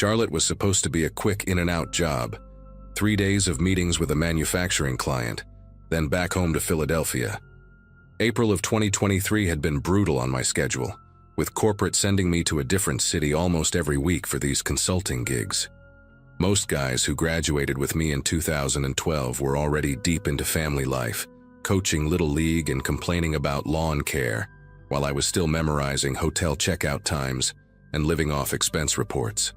Charlotte was supposed to be a quick in-and-out job. 3 days of meetings with a manufacturing client, then back home to Philadelphia. April of 2023 had been brutal on my schedule, with corporate sending me to a different city almost every week for these consulting gigs. Most guys who graduated with me in 2012 were already deep into family life, coaching Little League and complaining about lawn care, while I was still memorizing hotel checkout times and living off expense reports.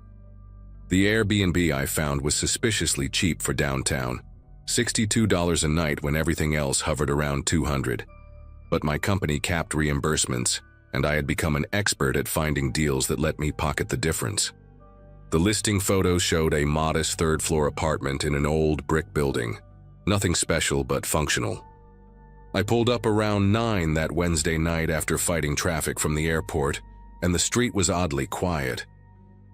The Airbnb I found was suspiciously cheap for downtown, $62 a night when everything else hovered around $200. But my company capped reimbursements, and I had become an expert at finding deals that let me pocket the difference. The listing photos showed a modest third-floor apartment in an old brick building. Nothing special, but functional. I pulled up around 9 that Wednesday night after fighting traffic from the airport, and the street was oddly quiet.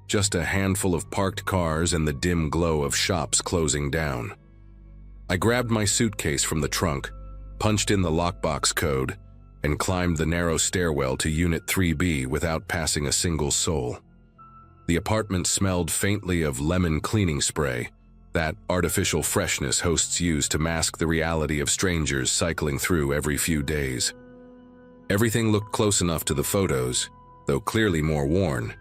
Just a handful of parked cars and the dim glow of shops closing down. I grabbed my suitcase from the trunk, punched in the lockbox code, and climbed the narrow stairwell to Unit 3B without passing a single soul. The apartment smelled faintly of lemon cleaning spray, that artificial freshness hosts use to mask the reality of strangers cycling through every few days. Everything looked close enough to the photos, though clearly more worn.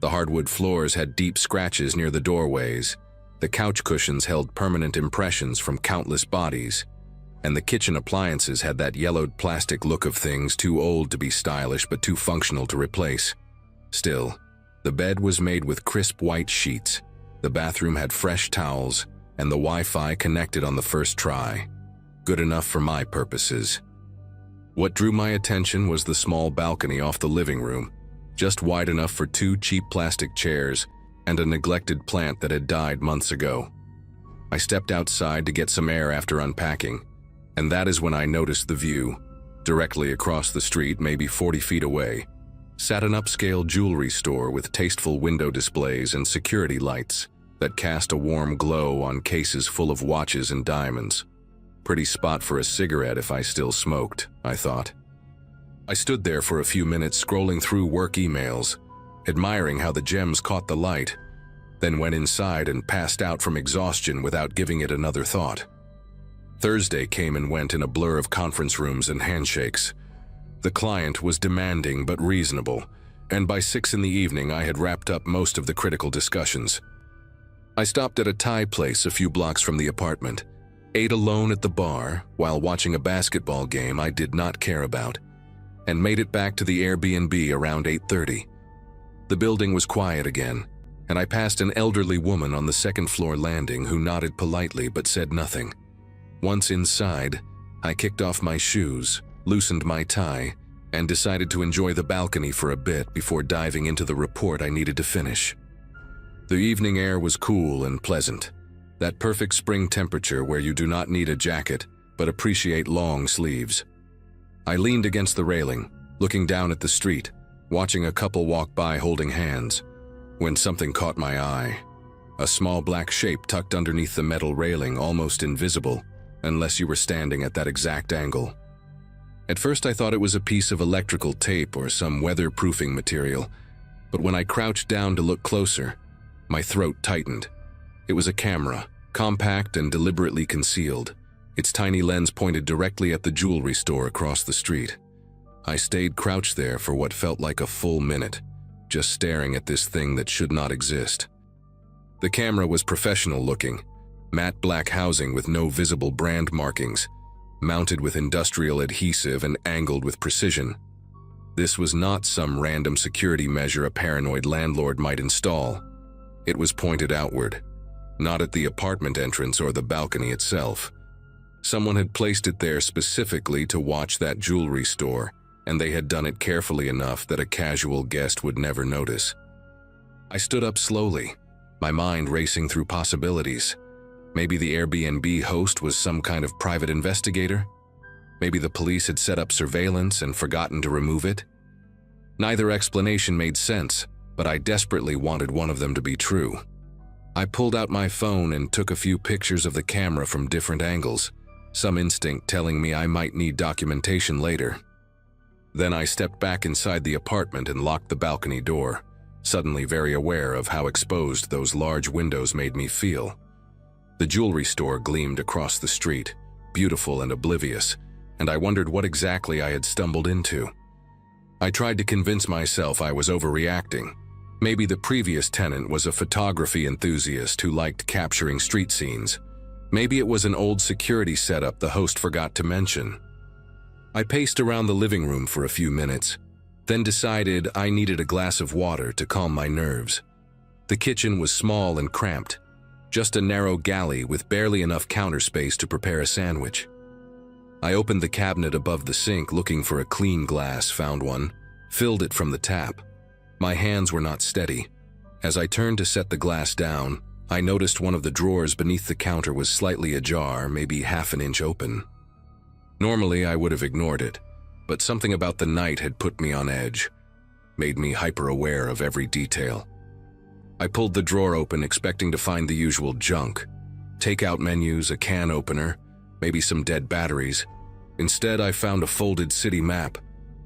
The hardwood floors had deep scratches near the doorways, the couch cushions held permanent impressions from countless bodies, and the kitchen appliances had that yellowed plastic look of things too old to be stylish but too functional to replace. Still, the bed was made with crisp white sheets, the bathroom had fresh towels, and the Wi-Fi connected on the first try. Good enough for my purposes. What drew my attention was the small balcony off the living room, just wide enough for 2 cheap plastic chairs and a neglected plant that had died months ago. I stepped outside to get some air after unpacking, and that is when I noticed the view. Directly across the street, maybe 40 feet away, sat an upscale jewelry store with tasteful window displays and security lights that cast a warm glow on cases full of watches and diamonds. Pretty spot for a cigarette if I still smoked, I thought. I stood there for a few minutes scrolling through work emails, admiring how the gems caught the light, then went inside and passed out from exhaustion without giving it another thought. Thursday came and went in a blur of conference rooms and handshakes. The client was demanding but reasonable, and by 6 in the evening I had wrapped up most of the critical discussions. I stopped at a Thai place a few blocks from the apartment, ate alone at the bar while watching a basketball game I did not care about, and made it back to the Airbnb around 8:30. The building was quiet again, and I passed an elderly woman on the second-floor landing who nodded politely but said nothing. Once inside, I kicked off my shoes, loosened my tie, and decided to enjoy the balcony for a bit before diving into the report I needed to finish. The evening air was cool and pleasant, that perfect spring temperature where you do not need a jacket but appreciate long sleeves. I leaned against the railing, looking down at the street, watching a couple walk by holding hands, when something caught my eye. A small black shape tucked underneath the metal railing, almost invisible, unless you were standing at that exact angle. At first I thought it was a piece of electrical tape or some weatherproofing material, but when I crouched down to look closer, my throat tightened. It was a camera, compact and deliberately concealed, its tiny lens pointed directly at the jewelry store across the street. I stayed crouched there for what felt like a full minute, just staring at this thing that should not exist. The camera was professional looking, matte black housing with no visible brand markings, mounted with industrial adhesive and angled with precision. This was not some random security measure a paranoid landlord might install. It was pointed outward, not at the apartment entrance or the balcony itself. Someone had placed it there specifically to watch that jewelry store, and they had done it carefully enough that a casual guest would never notice. I stood up slowly, my mind racing through possibilities. Maybe the Airbnb host was some kind of private investigator? Maybe the police had set up surveillance and forgotten to remove it? Neither explanation made sense, but I desperately wanted one of them to be true. I pulled out my phone and took a few pictures of the camera from different angles, some instinct telling me I might need documentation later. Then I stepped back inside the apartment and locked the balcony door, suddenly very aware of how exposed those large windows made me feel. The jewelry store gleamed across the street, beautiful and oblivious, and I wondered what exactly I had stumbled into. I tried to convince myself I was overreacting. Maybe the previous tenant was a photography enthusiast who liked capturing street scenes. Maybe it was an old security setup the host forgot to mention. I paced around the living room for a few minutes, then decided I needed a glass of water to calm my nerves. The kitchen was small and cramped, just a narrow galley with barely enough counter space to prepare a sandwich. I opened the cabinet above the sink looking for a clean glass, found one, filled it from the tap. My hands were not steady. As I turned to set the glass down, I noticed one of the drawers beneath the counter was slightly ajar, maybe half an inch open. Normally, I would have ignored it, but something about the night had put me on edge, made me hyper-aware of every detail. I pulled the drawer open, expecting to find the usual junk. Takeout menus, a can opener, maybe some dead batteries. Instead, I found a folded city map,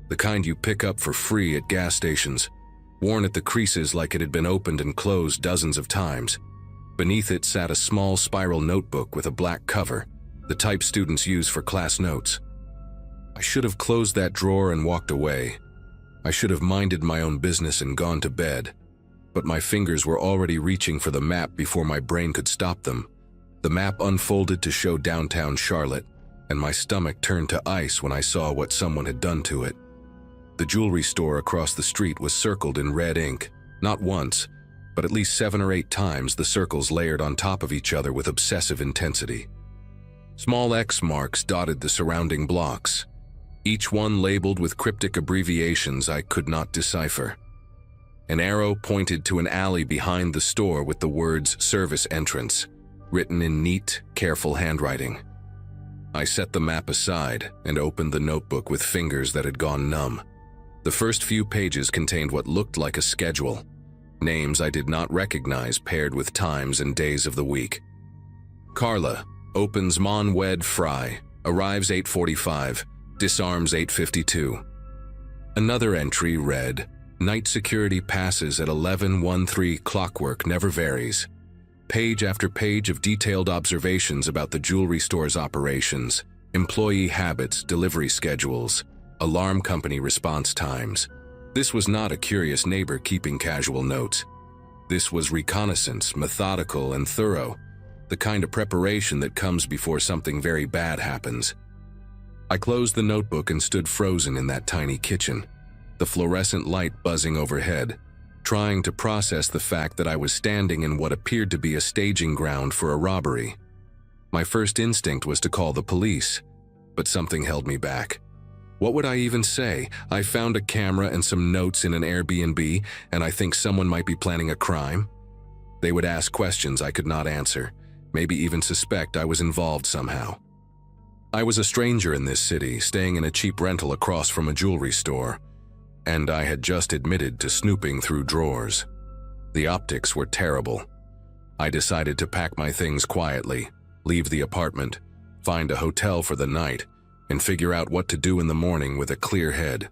the kind you pick up for free at gas stations, worn at the creases like it had been opened and closed dozens of times. Beneath it sat a small spiral notebook with a black cover, the type students use for class notes. I should have closed that drawer and walked away. I should have minded my own business and gone to bed. But my fingers were already reaching for the map before my brain could stop them. The map unfolded to show downtown Charlotte, and my stomach turned to ice when I saw what someone had done to it. The jewelry store across the street was circled in red ink, not once, but at least 7 or 8 times, the circles layered on top of each other with obsessive intensity. Small X marks dotted the surrounding blocks, each one labeled with cryptic abbreviations I could not decipher. An arrow pointed to an alley behind the store with the words "Service Entrance" written in neat, careful handwriting. I set the map aside and opened the notebook with fingers that had gone numb. The first few pages contained what looked like a schedule, names I did not recognize paired with times and days of the week. Carla opens Mon Wed Fry, arrives 8:45, disarms 8:52. Another entry read, "Night security passes at 11:13, clockwork never varies." Page after page of detailed observations about the jewelry store's operations, employee habits, delivery schedules, alarm company response times. This was not a curious neighbor keeping casual notes. This was reconnaissance, methodical and thorough, the kind of preparation that comes before something very bad happens. I closed the notebook and stood frozen in that tiny kitchen, the fluorescent light buzzing overhead, trying to process the fact that I was standing in what appeared to be a staging ground for a robbery. My first instinct was to call the police, but something held me back. What would I even say? I found a camera and some notes in an Airbnb, and I think someone might be planning a crime? They would ask questions I could not answer, maybe even suspect I was involved somehow. I was a stranger in this city, staying in a cheap rental across from a jewelry store, and I had just admitted to snooping through drawers. The optics were terrible. I decided to pack my things quietly, leave the apartment, find a hotel for the night, and figure out what to do in the morning with a clear head.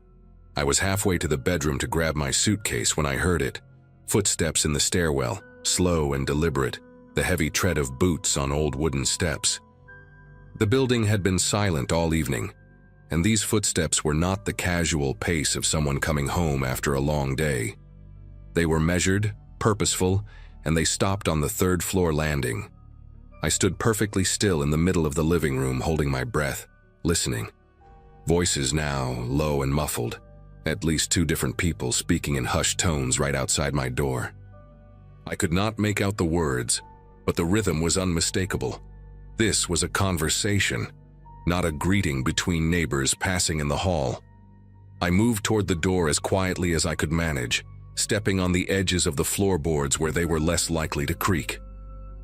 I was halfway to the bedroom to grab my suitcase when I heard it. Footsteps in the stairwell, slow and deliberate, the heavy tread of boots on old wooden steps. The building had been silent all evening, and these footsteps were not the casual pace of someone coming home after a long day. They were measured, purposeful, and they stopped on the 3rd floor landing. I stood perfectly still in the middle of the living room, holding my breath, listening. Voices now, low and muffled, at least 2 different people speaking in hushed tones right outside my door. I could not make out the words, but the rhythm was unmistakable. This was a conversation, not a greeting between neighbors passing in the hall. I moved toward the door as quietly as I could manage, stepping on the edges of the floorboards where they were less likely to creak.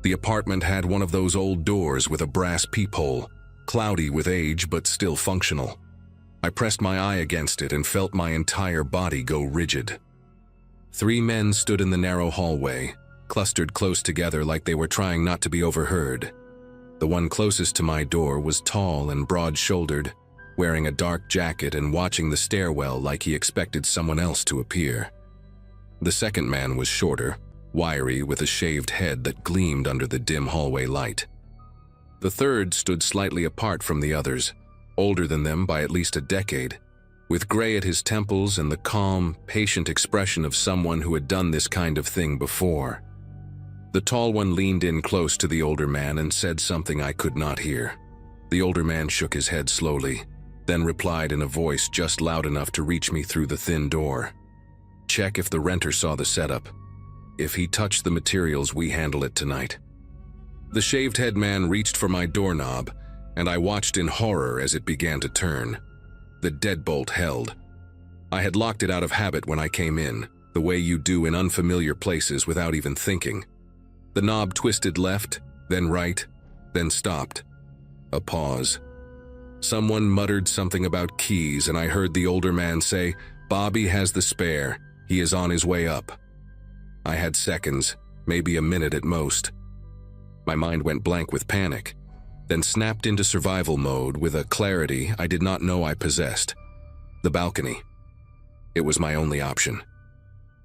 The apartment had one of those old doors with a brass peephole, cloudy with age but still functional. I pressed my eye against it and felt my entire body go rigid. 3 men stood in the narrow hallway, clustered close together like they were trying not to be overheard. The one closest to my door was tall and broad-shouldered, wearing a dark jacket and watching the stairwell like he expected someone else to appear. The second man was shorter, wiry, with a shaved head that gleamed under the dim hallway light. The third stood slightly apart from the others, older than them by at least a decade, with gray at his temples and the calm, patient expression of someone who had done this kind of thing before. The tall one leaned in close to the older man and said something I could not hear. The older man shook his head slowly, then replied in a voice just loud enough to reach me through the thin door. "Check if the renter saw the setup. If he touched the materials, we handle it tonight." The shaved-head man reached for my doorknob, and I watched in horror as it began to turn. The deadbolt held. I had locked it out of habit when I came in, the way you do in unfamiliar places without even thinking. The knob twisted left, then right, then stopped. A pause. Someone muttered something about keys, and I heard the older man say, "Bobby has the spare. He is on his way up." I had seconds, maybe a minute at most. My mind went blank with panic, then snapped into survival mode with a clarity I did not know I possessed. The balcony. It was my only option.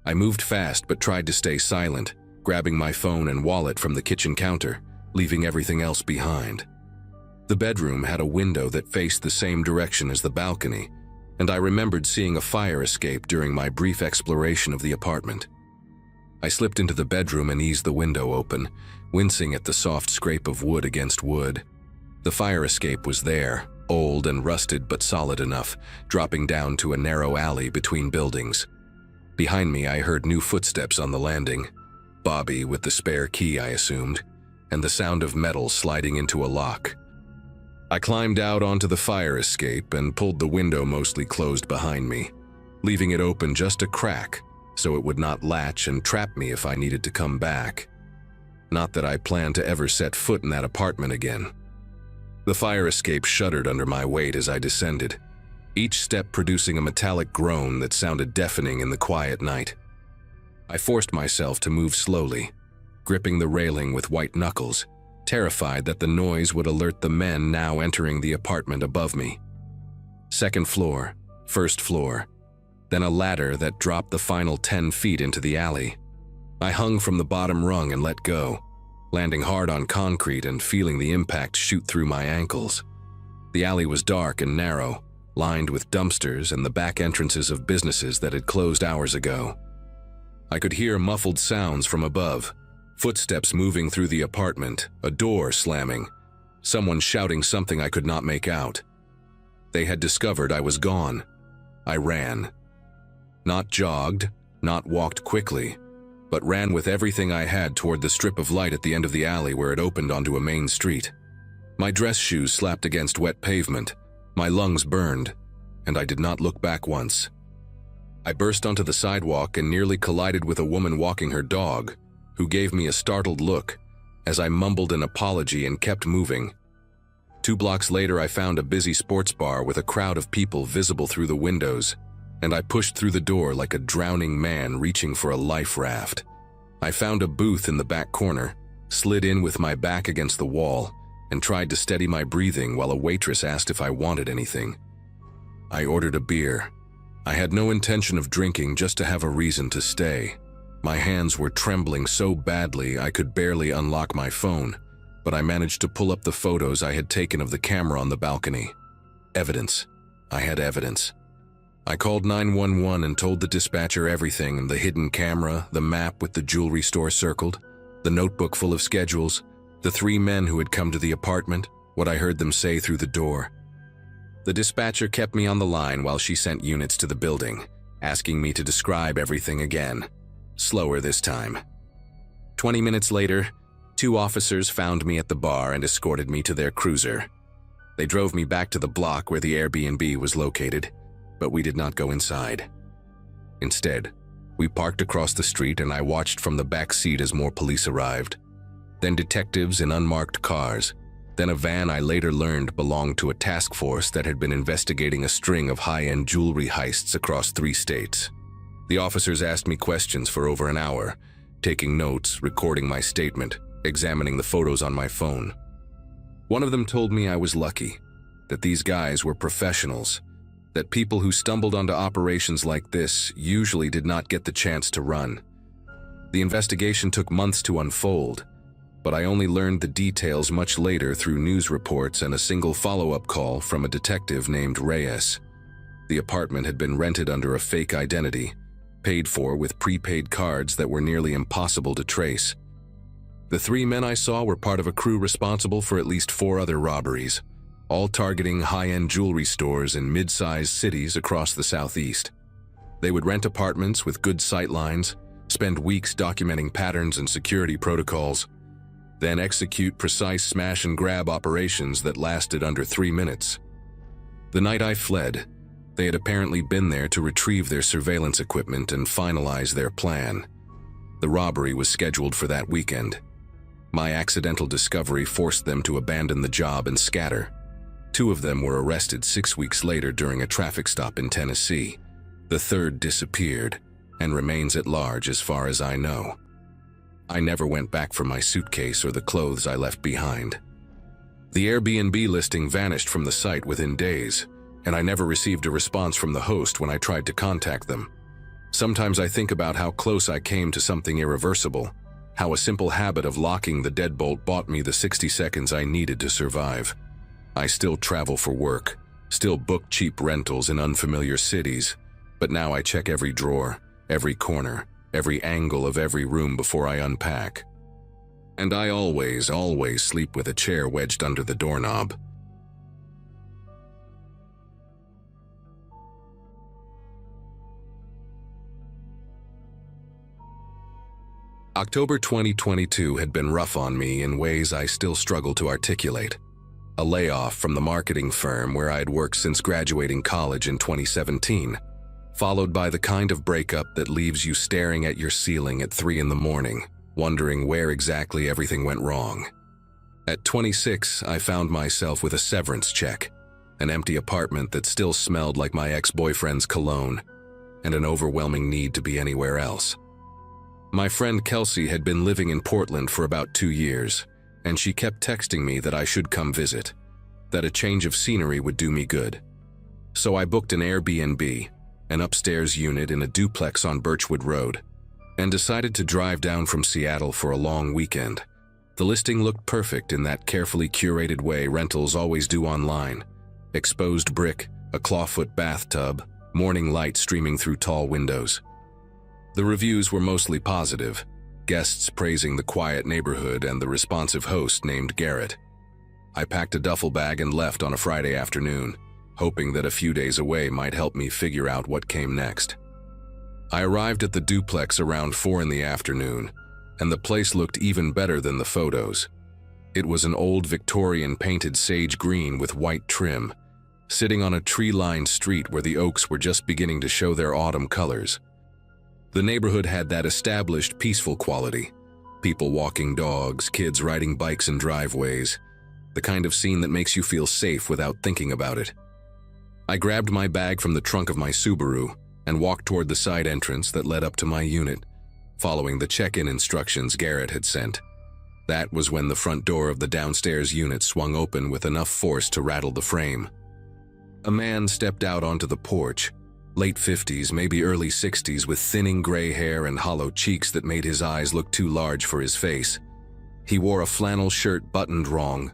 I moved fast but tried to stay silent, grabbing my phone and wallet from the kitchen counter, leaving everything else behind. The bedroom had a window that faced the same direction as the balcony, and I remembered seeing a fire escape during my brief exploration of the apartment. I slipped into the bedroom and eased the window open, wincing at the soft scrape of wood against wood. The fire escape was there, old and rusted but solid enough, dropping down to a narrow alley between buildings. Behind me, I heard new footsteps on the landing. Bobby with the spare key, I assumed, and the sound of metal sliding into a lock. I climbed out onto the fire escape and pulled the window mostly closed behind me, leaving it open just a crack so it would not latch and trap me if I needed to come back. Not that I planned to ever set foot in that apartment again. The fire escape shuddered under my weight as I descended, each step producing a metallic groan that sounded deafening in the quiet night. I forced myself to move slowly, gripping the railing with white knuckles, terrified that the noise would alert the men now entering the apartment above me. Second floor, first floor, then a ladder that dropped the final 10 feet into the alley. I hung from the bottom rung and let go, landing hard on concrete and feeling the impact shoot through my ankles. The alley was dark and narrow, lined with dumpsters and the back entrances of businesses that had closed hours ago. I could hear muffled sounds from above, footsteps moving through the apartment, a door slamming, someone shouting something I could not make out. They had discovered I was gone. I ran. Not jogged, not walked quickly, but ran with everything I had toward the strip of light at the end of the alley where it opened onto a main street. My dress shoes slapped against wet pavement, my lungs burned, and I did not look back once. I burst onto the sidewalk and nearly collided with a woman walking her dog, who gave me a startled look as I mumbled an apology and kept moving. 2 blocks later, I found a busy sports bar with a crowd of people visible through the windows, and I pushed through the door like a drowning man reaching for a life raft. I found a booth in the back corner, slid in with my back against the wall, and tried to steady my breathing while a waitress asked if I wanted anything. I ordered a beer. I had no intention of drinking, just to have a reason to stay. My hands were trembling so badly I could barely unlock my phone, but I managed to pull up the photos I had taken of the camera on the balcony. Evidence. I had evidence. I called 911 and told the dispatcher everything: the hidden camera, the map with the jewelry store circled, the notebook full of schedules, the 3 men who had come to the apartment, what I heard them say through the door. The dispatcher kept me on the line while she sent units to the building, asking me to describe everything again. Slower this time. 20 minutes later, 2 officers found me at the bar and escorted me to their cruiser. They drove me back to the block where the Airbnb was located, but we did not go inside. Instead, we parked across the street and I watched from the back seat as more police arrived. Then detectives in unmarked cars, then a van I later learned belonged to a task force that had been investigating a string of high-end jewelry heists across 3 states. The officers asked me questions for over an hour, taking notes, recording my statement, examining the photos on my phone. One of them told me I was lucky, that these guys were professionals, that people who stumbled onto operations like this usually did not get the chance to run. The investigation took months to unfold, but I only learned the details much later through news reports and a single follow-up call from a detective named Reyes. The apartment had been rented under a fake identity, paid for with prepaid cards that were nearly impossible to trace. The 3 men I saw were part of a crew responsible for at least 4 other robberies, all targeting high-end jewelry stores in mid-sized cities across the southeast. They would rent apartments with good sightlines, spend weeks documenting patterns and security protocols, then execute precise smash-and-grab operations that lasted under 3 minutes. The night I fled, they had apparently been there to retrieve their surveillance equipment and finalize their plan. The robbery was scheduled for that weekend. My accidental discovery forced them to abandon the job and scatter. 2 of them were arrested 6 weeks later during a traffic stop in Tennessee. The 3rd disappeared and remains at large as far as I know. I never went back for my suitcase or the clothes I left behind. The Airbnb listing vanished from the site within days, and I never received a response from the host when I tried to contact them. Sometimes I think about how close I came to something irreversible, how a simple habit of locking the deadbolt bought me the 60 seconds I needed to survive. I still travel for work, still book cheap rentals in unfamiliar cities, but now I check every drawer, every corner, every angle of every room before I unpack. And I always sleep with a chair wedged under the doorknob. October 2022 had been rough on me in ways I still struggle to articulate. A layoff from the marketing firm where I had worked since graduating college in 2017, followed by the kind of breakup that leaves you staring at your ceiling at 3 in the morning, wondering where exactly everything went wrong. At 26, I found myself with a severance check, an empty apartment that still smelled like my ex-boyfriend's cologne, and an overwhelming need to be anywhere else. My friend Kelsey had been living in Portland for about 2 years, and she kept texting me that I should come visit, that a change of scenery would do me good. So I booked an Airbnb, an upstairs unit in a duplex on Birchwood Road, and decided to drive down from Seattle for a long weekend. The listing looked perfect in that carefully curated way rentals always do online. Exposed brick, a clawfoot bathtub, morning light streaming through tall windows. The reviews were mostly positive, guests praising the quiet neighborhood and the responsive host named Garrett. I packed a duffel bag and left on a Friday afternoon, hoping that a few days away might help me figure out what came next. I arrived at the duplex around 4 in the afternoon, and the place looked even better than the photos. It was an old Victorian painted sage green with white trim, sitting on a tree-lined street where the oaks were just beginning to show their autumn colors. The neighborhood had that established, peaceful quality. People walking dogs, kids riding bikes in driveways, the kind of scene that makes you feel safe without thinking about it. I grabbed my bag from the trunk of my Subaru and walked toward the side entrance that led up to my unit, following the check-in instructions Garrett had sent. That was when the front door of the downstairs unit swung open with enough force to rattle the frame. A man stepped out onto the porch, late 50s, maybe early 60s, with thinning gray hair and hollow cheeks that made his eyes look too large for his face. He wore a flannel shirt buttoned wrong,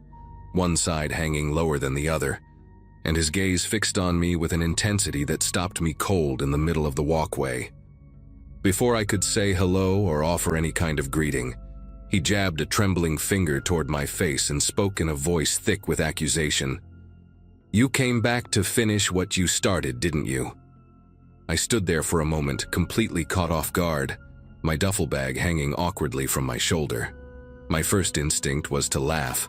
one side hanging lower than the other, and his gaze fixed on me with an intensity that stopped me cold in the middle of the walkway. Before I could say hello or offer any kind of greeting, he jabbed a trembling finger toward my face and spoke in a voice thick with accusation. "You came back to finish what you started, didn't you?" I stood there for a moment, completely caught off guard, my duffel bag hanging awkwardly from my shoulder. My first instinct was to laugh,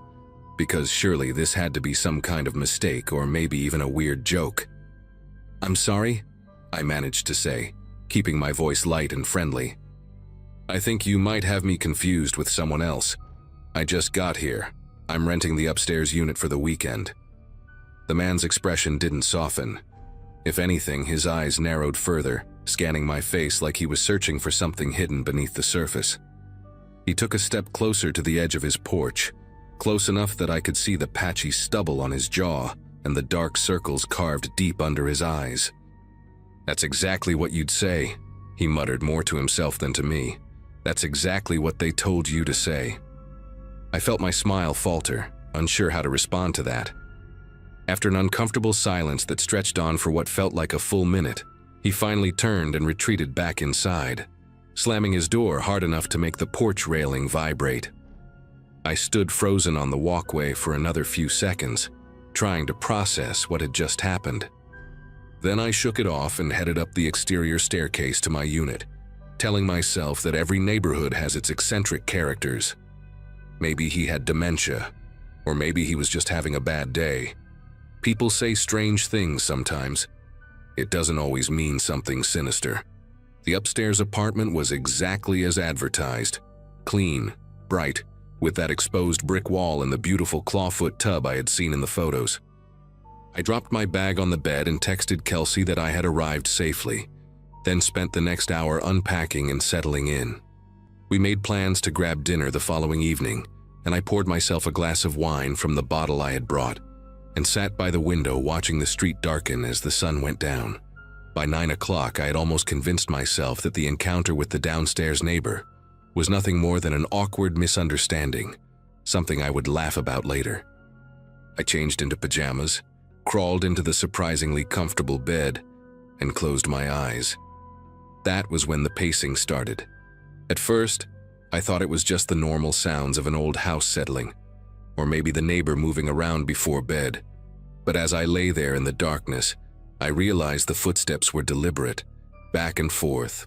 because surely this had to be some kind of mistake or maybe even a weird joke. "I'm sorry," I managed to say, keeping my voice light and friendly. "I think you might have me confused with someone else. I just got here. I'm renting the upstairs unit for the weekend." The man's expression didn't soften. If anything, his eyes narrowed further, scanning my face like he was searching for something hidden beneath the surface. He took a step closer to the edge of his porch, close enough that I could see the patchy stubble on his jaw and the dark circles carved deep under his eyes. "That's exactly what you'd say," he muttered, more to himself than to me. "That's exactly what they told you to say." I felt my smile falter, unsure how to respond to that. After an uncomfortable silence that stretched on for what felt like a full minute, he finally turned and retreated back inside, slamming his door hard enough to make the porch railing vibrate. I stood frozen on the walkway for another few seconds, trying to process what had just happened. Then I shook it off and headed up the exterior staircase to my unit, telling myself that every neighborhood has its eccentric characters. Maybe he had dementia, or maybe he was just having a bad day. People say strange things sometimes. It doesn't always mean something sinister. The upstairs apartment was exactly as advertised. Clean, bright, with that exposed brick wall and the beautiful clawfoot tub I had seen in the photos. I dropped my bag on the bed and texted Kelsey that I had arrived safely, then spent the next hour unpacking and settling in. We made plans to grab dinner the following evening, and I poured myself a glass of wine from the bottle I had brought and sat by the window watching the street darken as the sun went down. By 9 o'clock, I had almost convinced myself that the encounter with the downstairs neighbor was nothing more than an awkward misunderstanding, something I would laugh about later. I changed into pajamas, crawled into the surprisingly comfortable bed, and closed my eyes. That was when the pacing started. At first, I thought it was just the normal sounds of an old house settling, or maybe the neighbor moving around before bed. But as I lay there in the darkness, I realized the footsteps were deliberate, back and forth,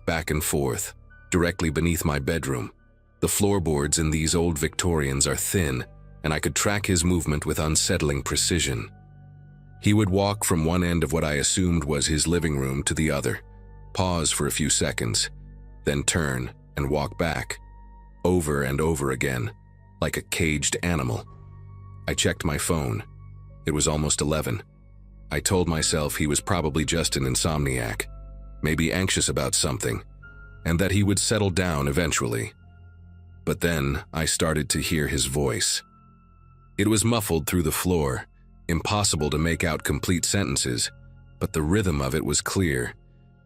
directly beneath my bedroom. The floorboards in these old Victorians are thin, and I could track his movement with unsettling precision. He would walk from one end of what I assumed was his living room to the other, pause for a few seconds, then turn and walk back, over and over again, like a caged animal. I checked my phone. It was almost 11. I told myself he was probably just an insomniac, maybe anxious about something, and that he would settle down eventually. But then I started to hear his voice. It was muffled through the floor, impossible to make out complete sentences, but the rhythm of it was clear.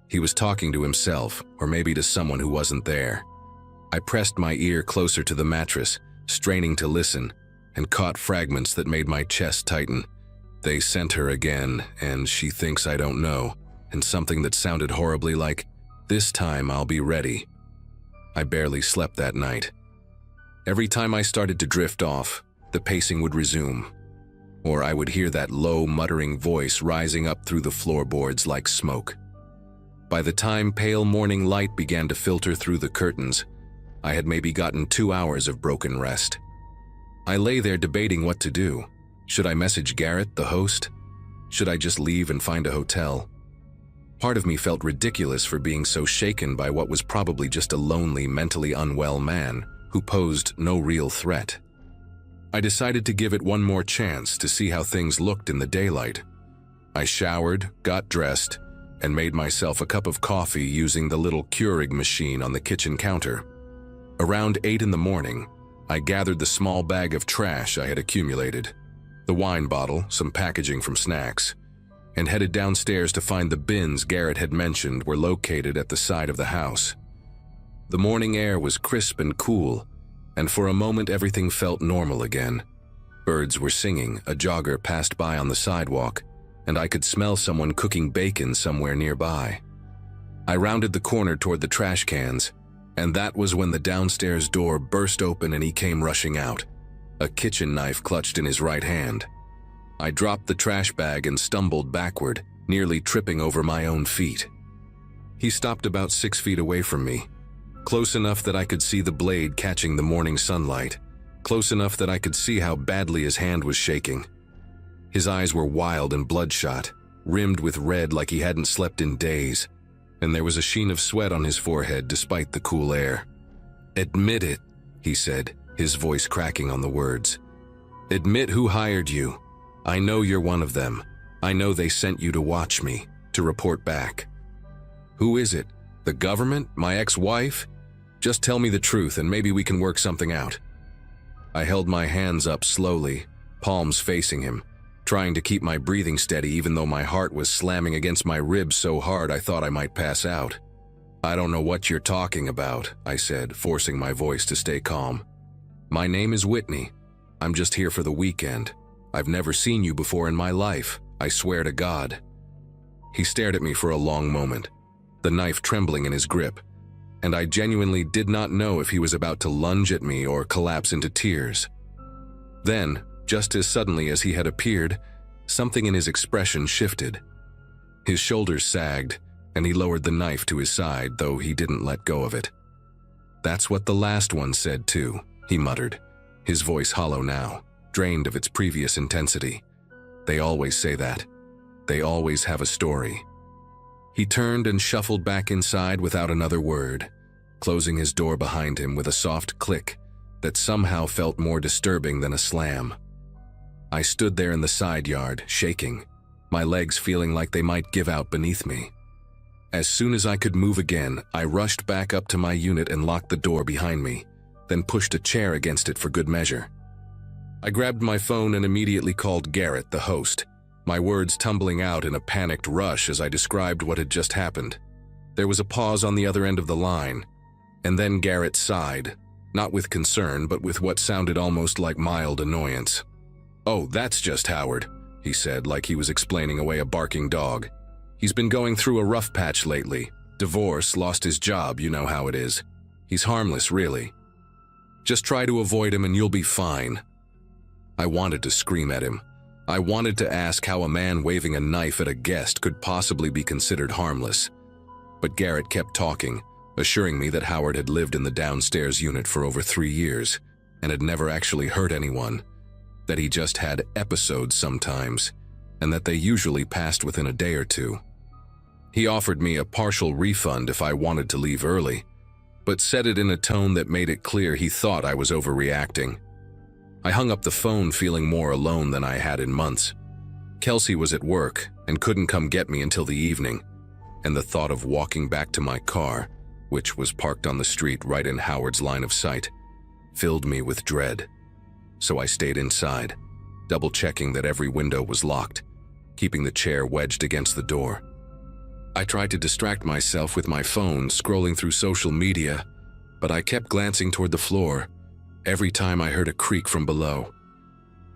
He was talking to himself, or maybe to someone who wasn't there. I pressed my ear closer to the mattress, straining to listen, and caught fragments that made my chest tighten. "They sent her again, and she thinks I don't know," and something that sounded horribly like, "This time I'll be ready." I barely slept that night. Every time I started to drift off, the pacing would resume, or I would hear that low, muttering voice rising up through the floorboards like smoke. By the time pale morning light began to filter through the curtains, I had maybe gotten 2 hours of broken rest. I lay there debating what to do. Should I message Garrett, the host? Should I just leave and find a hotel? Part of me felt ridiculous for being so shaken by what was probably just a lonely, mentally unwell man who posed no real threat. I decided to give it one more chance to see how things looked in the daylight. I showered, got dressed, and made myself a cup of coffee using the little Keurig machine on the kitchen counter. Around 8 in the morning, I gathered the small bag of trash I had accumulated, the wine bottle, some packaging from snacks, and headed downstairs to find the bins Garrett had mentioned were located at the side of the house. The morning air was crisp and cool, and for a moment everything felt normal again. Birds were singing, a jogger passed by on the sidewalk, and I could smell someone cooking bacon somewhere nearby. I rounded the corner toward the trash cans, and that was when the downstairs door burst open and he came rushing out, a kitchen knife clutched in his right hand. I dropped the trash bag and stumbled backward, nearly tripping over my own feet. He stopped about 6 feet away from me, close enough that I could see the blade catching the morning sunlight, close enough that I could see how badly his hand was shaking. His eyes were wild and bloodshot, rimmed with red like he hadn't slept in days, and there was a sheen of sweat on his forehead despite the cool air. "Admit it," he said, his voice cracking on the words. "Admit who hired you. I know you're one of them. I know they sent you to watch me, to report back." "Who is it? The government? My ex-wife? Just tell me the truth and maybe we can work something out." I held my hands up slowly, palms facing him, trying to keep my breathing steady even though my heart was slamming against my ribs so hard I thought I might pass out. "I don't know what you're talking about," I said, forcing my voice to stay calm. "My name is Whitney. I'm just here for the weekend. I've never seen you before in my life, I swear to God." He stared at me for a long moment, the knife trembling in his grip, and I genuinely did not know if he was about to lunge at me or collapse into tears. Then, just as suddenly as he had appeared, something in his expression shifted. His shoulders sagged, and he lowered the knife to his side, though he didn't let go of it. "That's what the last one said too," he muttered, his voice hollow now, drained of its previous intensity. "They always say that. They always have a story." He turned and shuffled back inside without another word, closing his door behind him with a soft click that somehow felt more disturbing than a slam. I stood there in the side yard, shaking, my legs feeling like they might give out beneath me. As soon as I could move again, I rushed back up to my unit and locked the door behind me, then pushed a chair against it for good measure. I grabbed my phone and immediately called Garrett, the host, my words tumbling out in a panicked rush as I described what had just happened. There was a pause on the other end of the line, and then Garrett sighed, not with concern but with what sounded almost like mild annoyance. "Oh, that's just Howard," he said, like he was explaining away a barking dog. "He's been going through a rough patch lately. Divorce, lost his job, you know how it is. He's harmless, really. Just try to avoid him and you'll be fine." I wanted to scream at him. I wanted to ask how a man waving a knife at a guest could possibly be considered harmless. But Garrett kept talking, assuring me that Howard had lived in the downstairs unit for over 3 years and had never actually hurt anyone, that he just had episodes sometimes, and that they usually passed within a day or two. He offered me a partial refund if I wanted to leave early, but said it in a tone that made it clear he thought I was overreacting. I hung up the phone feeling more alone than I had in months. Kelsey was at work and couldn't come get me until the evening, and the thought of walking back to my car, which was parked on the street right in Howard's line of sight, filled me with dread. So I stayed inside, double-checking that every window was locked, keeping the chair wedged against the door. I tried to distract myself with my phone, scrolling through social media, but I kept glancing toward the floor every time I heard a creak from below.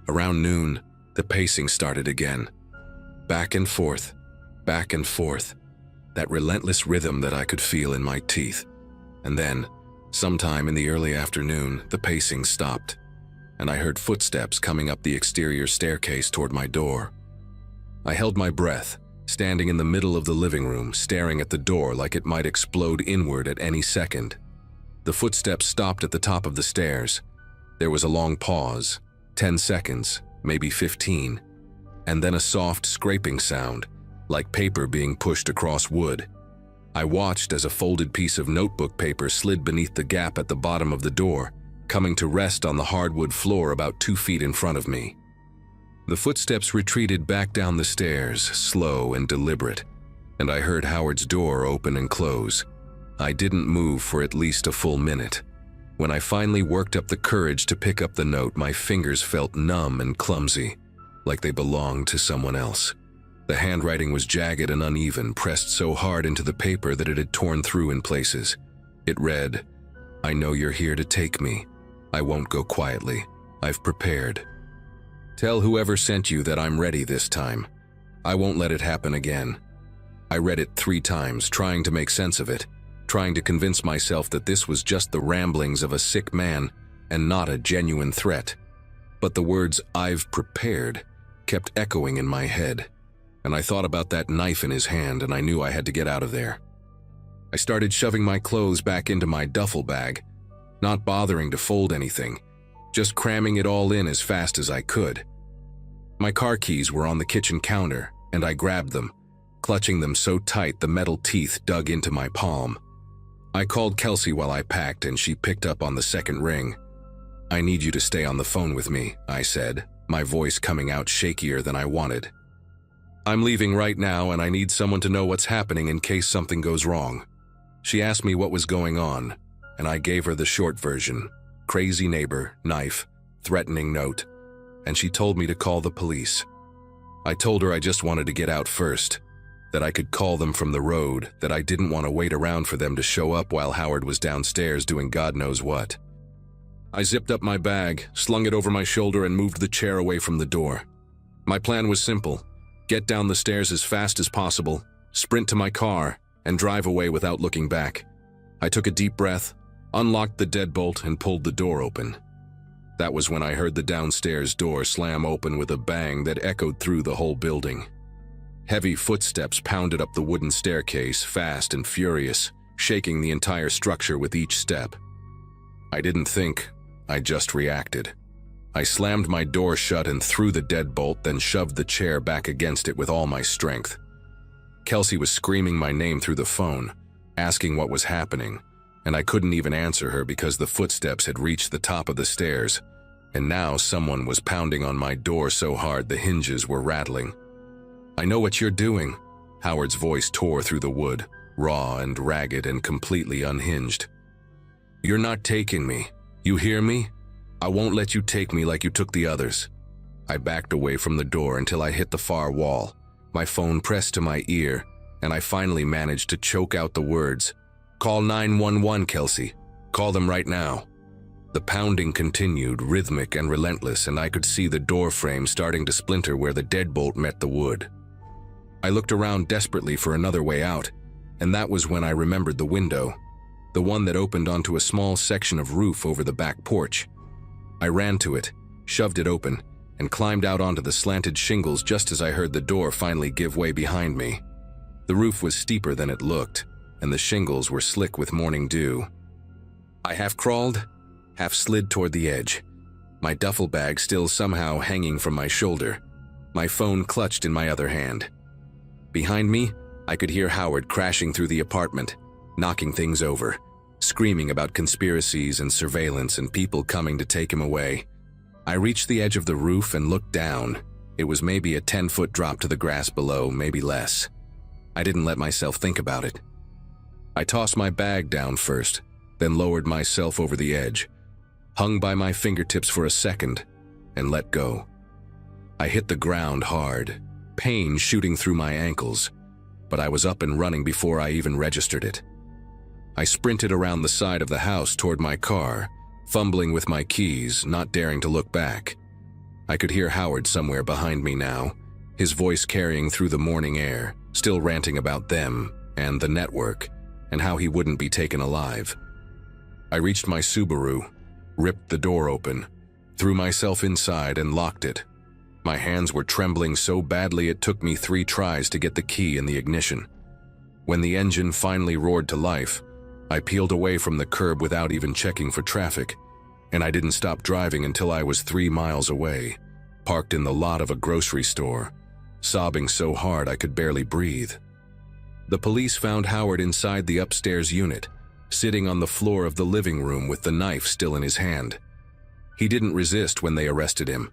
Around noon, the pacing started again. Back and forth, that relentless rhythm that I could feel in my teeth. And then, sometime in the early afternoon, the pacing stopped, and I heard footsteps coming up the exterior staircase toward my door. I held my breath, standing in the middle of the living room, staring at the door like it might explode inward at any second. The footsteps stopped at the top of the stairs. There was a long pause, 10 seconds, maybe 15, and then a soft scraping sound, like paper being pushed across wood. I watched as a folded piece of notebook paper slid beneath the gap at the bottom of the door, coming to rest on the hardwood floor about 2 feet in front of me. The footsteps retreated back down the stairs, slow and deliberate, and I heard Howard's door open and close. I didn't move for at least a full minute. When I finally worked up the courage to pick up the note, my fingers felt numb and clumsy, like they belonged to someone else. The handwriting was jagged and uneven, pressed so hard into the paper that it had torn through in places. It read, "I know you're here to take me. I won't go quietly. I've prepared. Tell whoever sent you that I'm ready this time. I won't let it happen again." I read it 3 times, trying to make sense of it, trying to convince myself that this was just the ramblings of a sick man and not a genuine threat. But the words "I've prepared" kept echoing in my head, and I thought about that knife in his hand, and I knew I had to get out of there. I started shoving my clothes back into my duffel bag, not bothering to fold anything, just cramming it all in as fast as I could. My car keys were on the kitchen counter, and I grabbed them, clutching them so tight the metal teeth dug into my palm. I called Kelsey while I packed, and she picked up on the second ring. "I need you to stay on the phone with me," I said, my voice coming out shakier than I wanted. "I'm leaving right now, and I need someone to know what's happening in case something goes wrong." She asked me what was going on, and I gave her the short version: crazy neighbor, knife, threatening note, and she told me to call the police. I told her I just wanted to get out first, that I could call them from the road, that I didn't want to wait around for them to show up while Howard was downstairs doing God knows what. I zipped up my bag, slung it over my shoulder, and moved the chair away from the door. My plan was simple: get down the stairs as fast as possible, sprint to my car, and drive away without looking back. I took a deep breath, unlocked the deadbolt, and pulled the door open. That was when I heard the downstairs door slam open with a bang that echoed through the whole building. Heavy footsteps pounded up the wooden staircase, fast and furious, shaking the entire structure with each step. I didn't think, I just reacted. I slammed my door shut and threw the deadbolt, then shoved the chair back against it with all my strength. Kelsey was screaming my name through the phone, asking what was happening, and I couldn't even answer her because the footsteps had reached the top of the stairs, and now someone was pounding on my door so hard the hinges were rattling. "I know what you're doing." Howard's voice tore through the wood, raw and ragged and completely unhinged. "You're not taking me. You hear me? I won't let you take me like you took the others." I backed away from the door until I hit the far wall, my phone pressed to my ear, and I finally managed to choke out the words, "Call 911, Kelsey. Call them right now." The pounding continued, rhythmic and relentless, and I could see the door frame starting to splinter where the deadbolt met the wood. I looked around desperately for another way out, and that was when I remembered the window, the one that opened onto a small section of roof over the back porch. I ran to it, shoved it open, and climbed out onto the slanted shingles just as I heard the door finally give way behind me. The roof was steeper than it looked, and the shingles were slick with morning dew. I half crawled, half slid toward the edge, my duffel bag still somehow hanging from my shoulder, my phone clutched in my other hand. Behind me, I could hear Howard crashing through the apartment, knocking things over, screaming about conspiracies and surveillance and people coming to take him away. I reached the edge of the roof and looked down. It was maybe a 10-foot drop to the grass below, maybe less. I didn't let myself think about it. I tossed my bag down first, then lowered myself over the edge, hung by my fingertips for a second, and let go. I hit the ground hard, pain shooting through my ankles, but I was up and running before I even registered it. I sprinted around the side of the house toward my car, fumbling with my keys, not daring to look back. I could hear Howard somewhere behind me now, his voice carrying through the morning air, still ranting about them and the network, and how he wouldn't be taken alive. I reached my Subaru, ripped the door open, threw myself inside and locked it. My hands were trembling so badly it took me 3 tries to get the key in the ignition. When the engine finally roared to life, I peeled away from the curb without even checking for traffic, and I didn't stop driving until I was 3 miles away, parked in the lot of a grocery store, sobbing so hard I could barely breathe. The police found Howard inside the upstairs unit, sitting on the floor of the living room with the knife still in his hand. He didn't resist when they arrested him.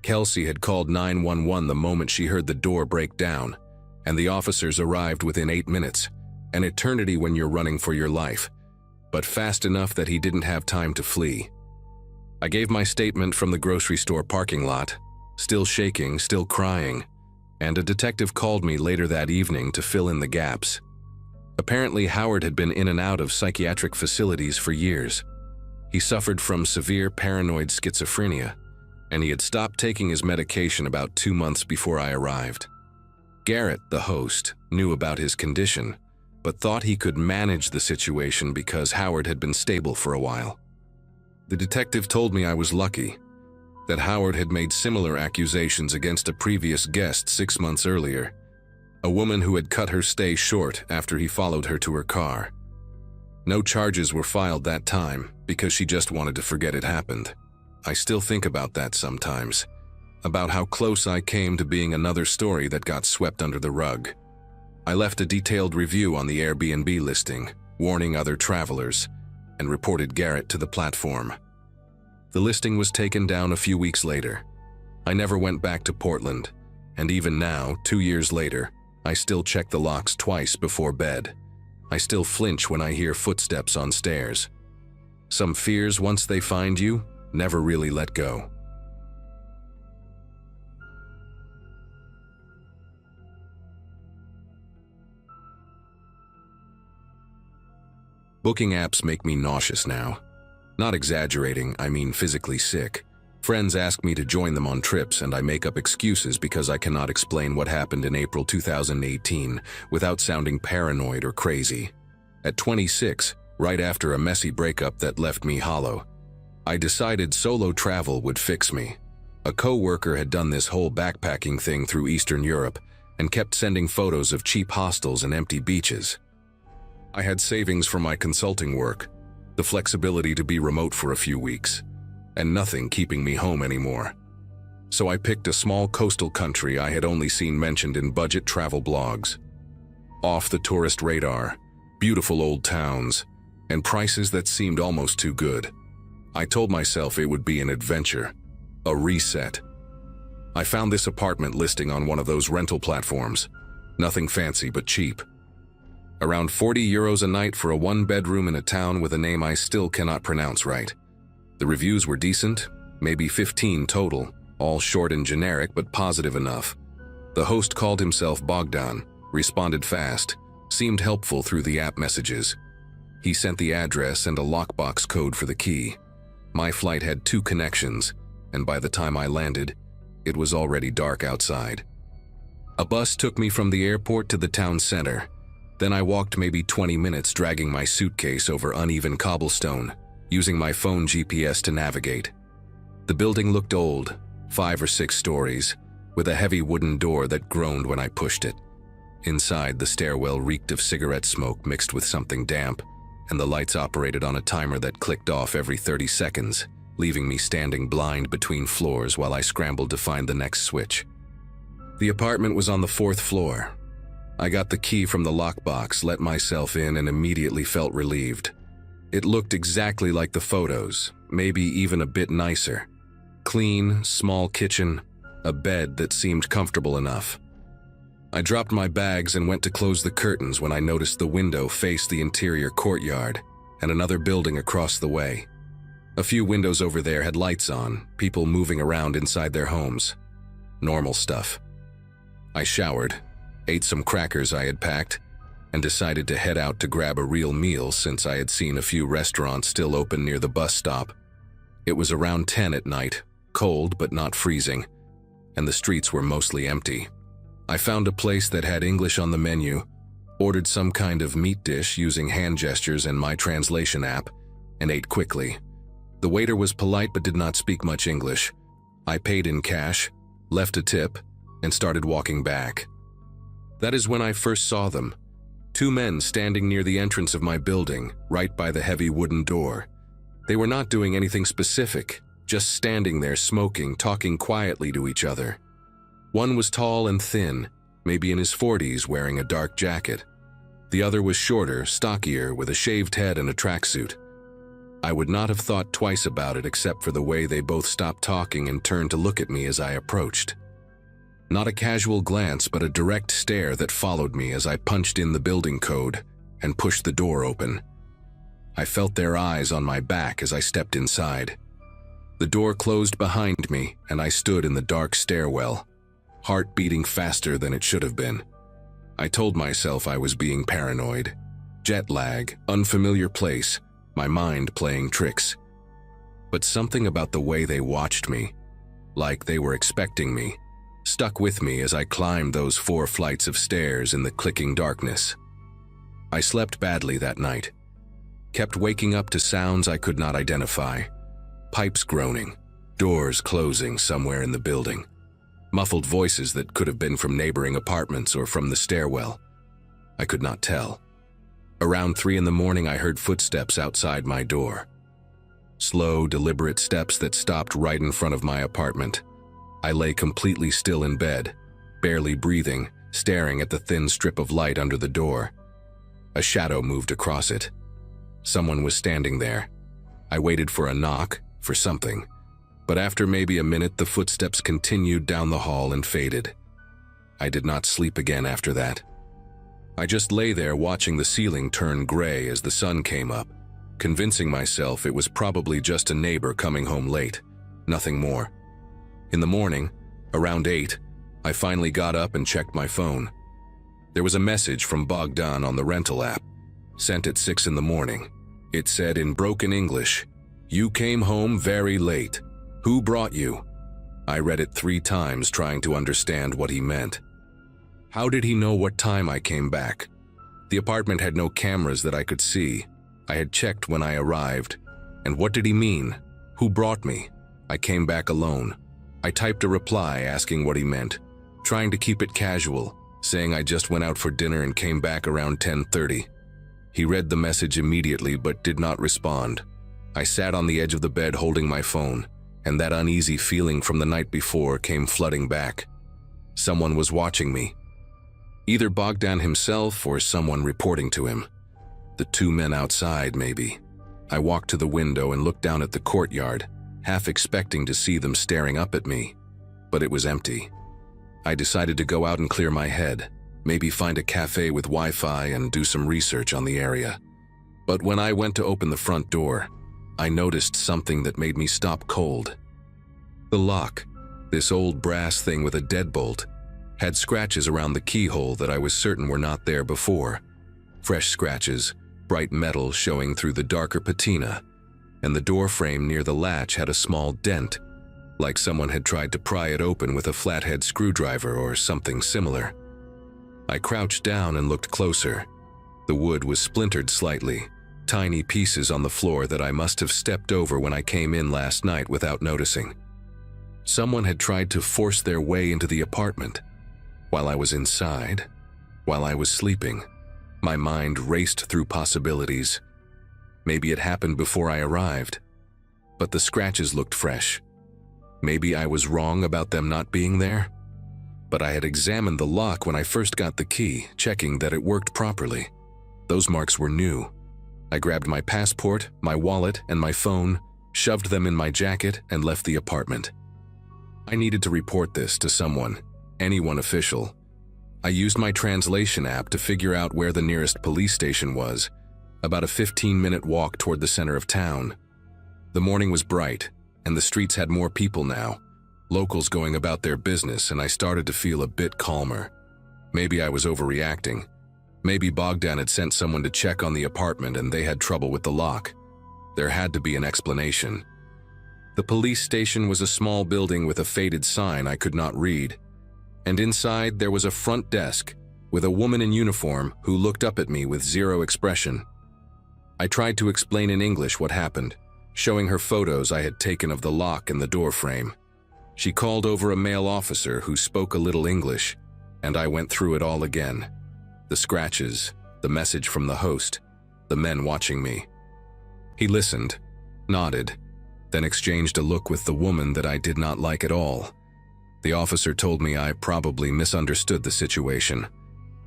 Kelsey had called 911 the moment she heard the door break down, and the officers arrived within 8 minutes, an eternity when you're running for your life, but fast enough that he didn't have time to flee. I gave my statement from the grocery store parking lot, still shaking, still crying, and a detective called me later that evening to fill in the gaps. Apparently, Howard had been in and out of psychiatric facilities for years. He suffered from severe paranoid schizophrenia, and he had stopped taking his medication about 2 months before I arrived. Garrett, the host, knew about his condition, but thought he could manage the situation because Howard had been stable for a while. The detective told me I was lucky, that Howard had made similar accusations against a previous guest 6 months earlier, a woman who had cut her stay short after he followed her to her car. No charges were filed that time because she just wanted to forget it happened. I still think about that sometimes, about how close I came to being another story that got swept under the rug. I left a detailed review on the Airbnb listing, warning other travelers, and reported Garrett to the platform. The listing was taken down a few weeks later. I never went back to Portland, and even now, 2 years later, I still check the locks twice before bed. I still flinch when I hear footsteps on stairs. Some fears, once they find you, never really let go. Booking apps make me nauseous now. Not exaggerating, I mean physically sick. Friends ask me to join them on trips and I make up excuses because I cannot explain what happened in April 2018 without sounding paranoid or crazy. At 26, right after a messy breakup that left me hollow, I decided solo travel would fix me. A co-worker had done this whole backpacking thing through Eastern Europe and kept sending photos of cheap hostels and empty beaches. I had savings from my consulting work, the flexibility to be remote for a few weeks, and nothing keeping me home anymore. So I picked a small coastal country I had only seen mentioned in budget travel blogs. Off the tourist radar, beautiful old towns, and prices that seemed almost too good. I told myself it would be an adventure, a reset. I found this apartment listing on one of those rental platforms. Nothing fancy but cheap. Around 40 euros a night for a one-bedroom in a town with a name I still cannot pronounce right. The reviews were decent, maybe 15 total, all short and generic but positive enough. The host called himself Bogdan, responded fast, seemed helpful through the app messages. He sent the address and a lockbox code for the key. My flight had 2 connections, and by the time I landed, it was already dark outside. A bus took me from the airport to the town center. Then I walked maybe 20 minutes dragging my suitcase over uneven cobblestone, using my phone GPS to navigate. The building looked old, 5 or 6 stories, with a heavy wooden door that groaned when I pushed it. Inside, the stairwell reeked of cigarette smoke mixed with something damp, and the lights operated on a timer that clicked off every 30 seconds, leaving me standing blind between floors while I scrambled to find the next switch. The apartment was on the 4th floor. I got the key from the lockbox, let myself in, and immediately felt relieved. It looked exactly like the photos, maybe even a bit nicer. Clean, small kitchen, a bed that seemed comfortable enough. I dropped my bags and went to close the curtains when I noticed the window faced the interior courtyard and another building across the way. A few windows over there had lights on, people moving around inside their homes. Normal stuff. I showered, ate some crackers I had packed, and decided to head out to grab a real meal since I had seen a few restaurants still open near the bus stop. It was around 10 at night, cold but not freezing, and the streets were mostly empty. I found a place that had English on the menu, ordered some kind of meat dish using hand gestures and my translation app, and ate quickly. The waiter was polite but did not speak much English. I paid in cash, left a tip, and started walking back. That is when I first saw them. 2 men standing near the entrance of my building, right by the heavy wooden door. They were not doing anything specific, just standing there smoking, talking quietly to each other. One was tall and thin, maybe in his 40s, wearing a dark jacket. The other was shorter, stockier, with a shaved head and a tracksuit. I would not have thought twice about it except for the way they both stopped talking and turned to look at me as I approached. Not a casual glance, but a direct stare that followed me as I punched in the building code and pushed the door open. I felt their eyes on my back as I stepped inside. The door closed behind me, and I stood in the dark stairwell, heart beating faster than it should have been. I told myself I was being paranoid. Jet lag, unfamiliar place, my mind playing tricks. But something about the way they watched me, like they were expecting me, stuck with me as I climbed those 4 flights of stairs in the clicking darkness. I slept badly that night. Kept waking up to sounds I could not identify. Pipes groaning, doors closing somewhere in the building. Muffled voices that could have been from neighboring apartments or from the stairwell. I could not tell. Around 3 in the morning, I heard footsteps outside my door. Slow, deliberate steps that stopped right in front of my apartment. I lay completely still in bed, barely breathing, staring at the thin strip of light under the door. A shadow moved across it. Someone was standing there. I waited for a knock, for something. But after maybe a minute, the footsteps continued down the hall and faded. I did not sleep again after that. I just lay there watching the ceiling turn gray as the sun came up, convincing myself it was probably just a neighbor coming home late, nothing more. In the morning, around 8, I finally got up and checked my phone. There was a message from Bogdan on the rental app, sent at 6 in the morning. It said in broken English, "You came home very late. Who brought you?" I read it 3 times trying to understand what he meant. How did he know what time I came back? The apartment had no cameras that I could see. I had checked when I arrived. And what did he mean? Who brought me? I came back alone. I typed a reply asking what he meant, trying to keep it casual, saying I just went out for dinner and came back around 10:30. He read the message immediately but did not respond. I sat on the edge of the bed holding my phone, and that uneasy feeling from the night before came flooding back. Someone was watching me. Either Bogdan himself or someone reporting to him. The 2 men outside, maybe. I walked to the window and looked down at the courtyard, half expecting to see them staring up at me, but it was empty. I decided to go out and clear my head, maybe find a cafe with Wi-Fi and do some research on the area. But when I went to open the front door, I noticed something that made me stop cold. The lock, this old brass thing with a deadbolt, had scratches around the keyhole that I was certain were not there before. Fresh scratches, bright metal showing through the darker patina, and the door frame near the latch had a small dent, like someone had tried to pry it open with a flathead screwdriver or something similar. I crouched down and looked closer. The wood was splintered slightly, tiny pieces on the floor that I must have stepped over when I came in last night without noticing. Someone had tried to force their way into the apartment. While I was inside, while I was sleeping, my mind raced through possibilities. Maybe it happened before I arrived, but the scratches looked fresh. Maybe I was wrong about them not being there, but I had examined the lock when I first got the key, checking that it worked properly. Those marks were new. I grabbed my passport, my wallet, and my phone, shoved them in my jacket, and left the apartment. I needed to report this to someone, anyone official. I used my translation app to figure out where the nearest police station was, about a 15-minute walk toward the center of town. The morning was bright, and the streets had more people now, locals going about their business, and I started to feel a bit calmer. Maybe I was overreacting. Maybe Bogdan had sent someone to check on the apartment and they had trouble with the lock. There had to be an explanation. The police station was a small building with a faded sign I could not read, and inside there was a front desk with a woman in uniform who looked up at me with zero expression. I tried to explain in English what happened, showing her photos I had taken of the lock and the door frame. She called over a male officer who spoke a little English, and I went through it all again. The scratches, the message from the host, the men watching me. He listened, nodded, then exchanged a look with the woman that I did not like at all. The officer told me I probably misunderstood the situation,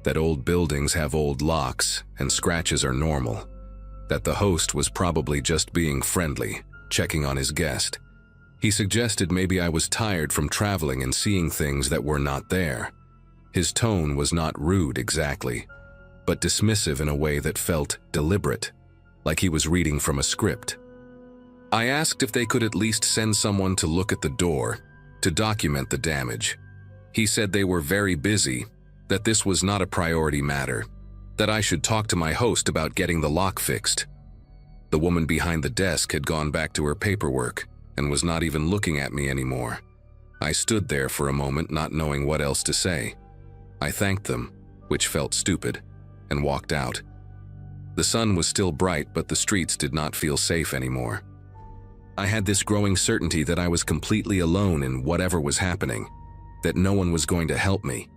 that old buildings have old locks and scratches are normal, that the host was probably just being friendly, checking on his guest. He suggested maybe I was tired from traveling and seeing things that were not there. His tone was not rude exactly, but dismissive in a way that felt deliberate, like he was reading from a script. I asked if they could at least send someone to look at the door, to document the damage. He said they were very busy, that this was not a priority matter, that I should talk to my host about getting the lock fixed. The woman behind the desk had gone back to her paperwork and was not even looking at me anymore. I stood there for a moment not knowing what else to say. I thanked them, which felt stupid, and walked out. The sun was still bright, but the streets did not feel safe anymore. I had this growing certainty that I was completely alone in whatever was happening, that no one was going to help me,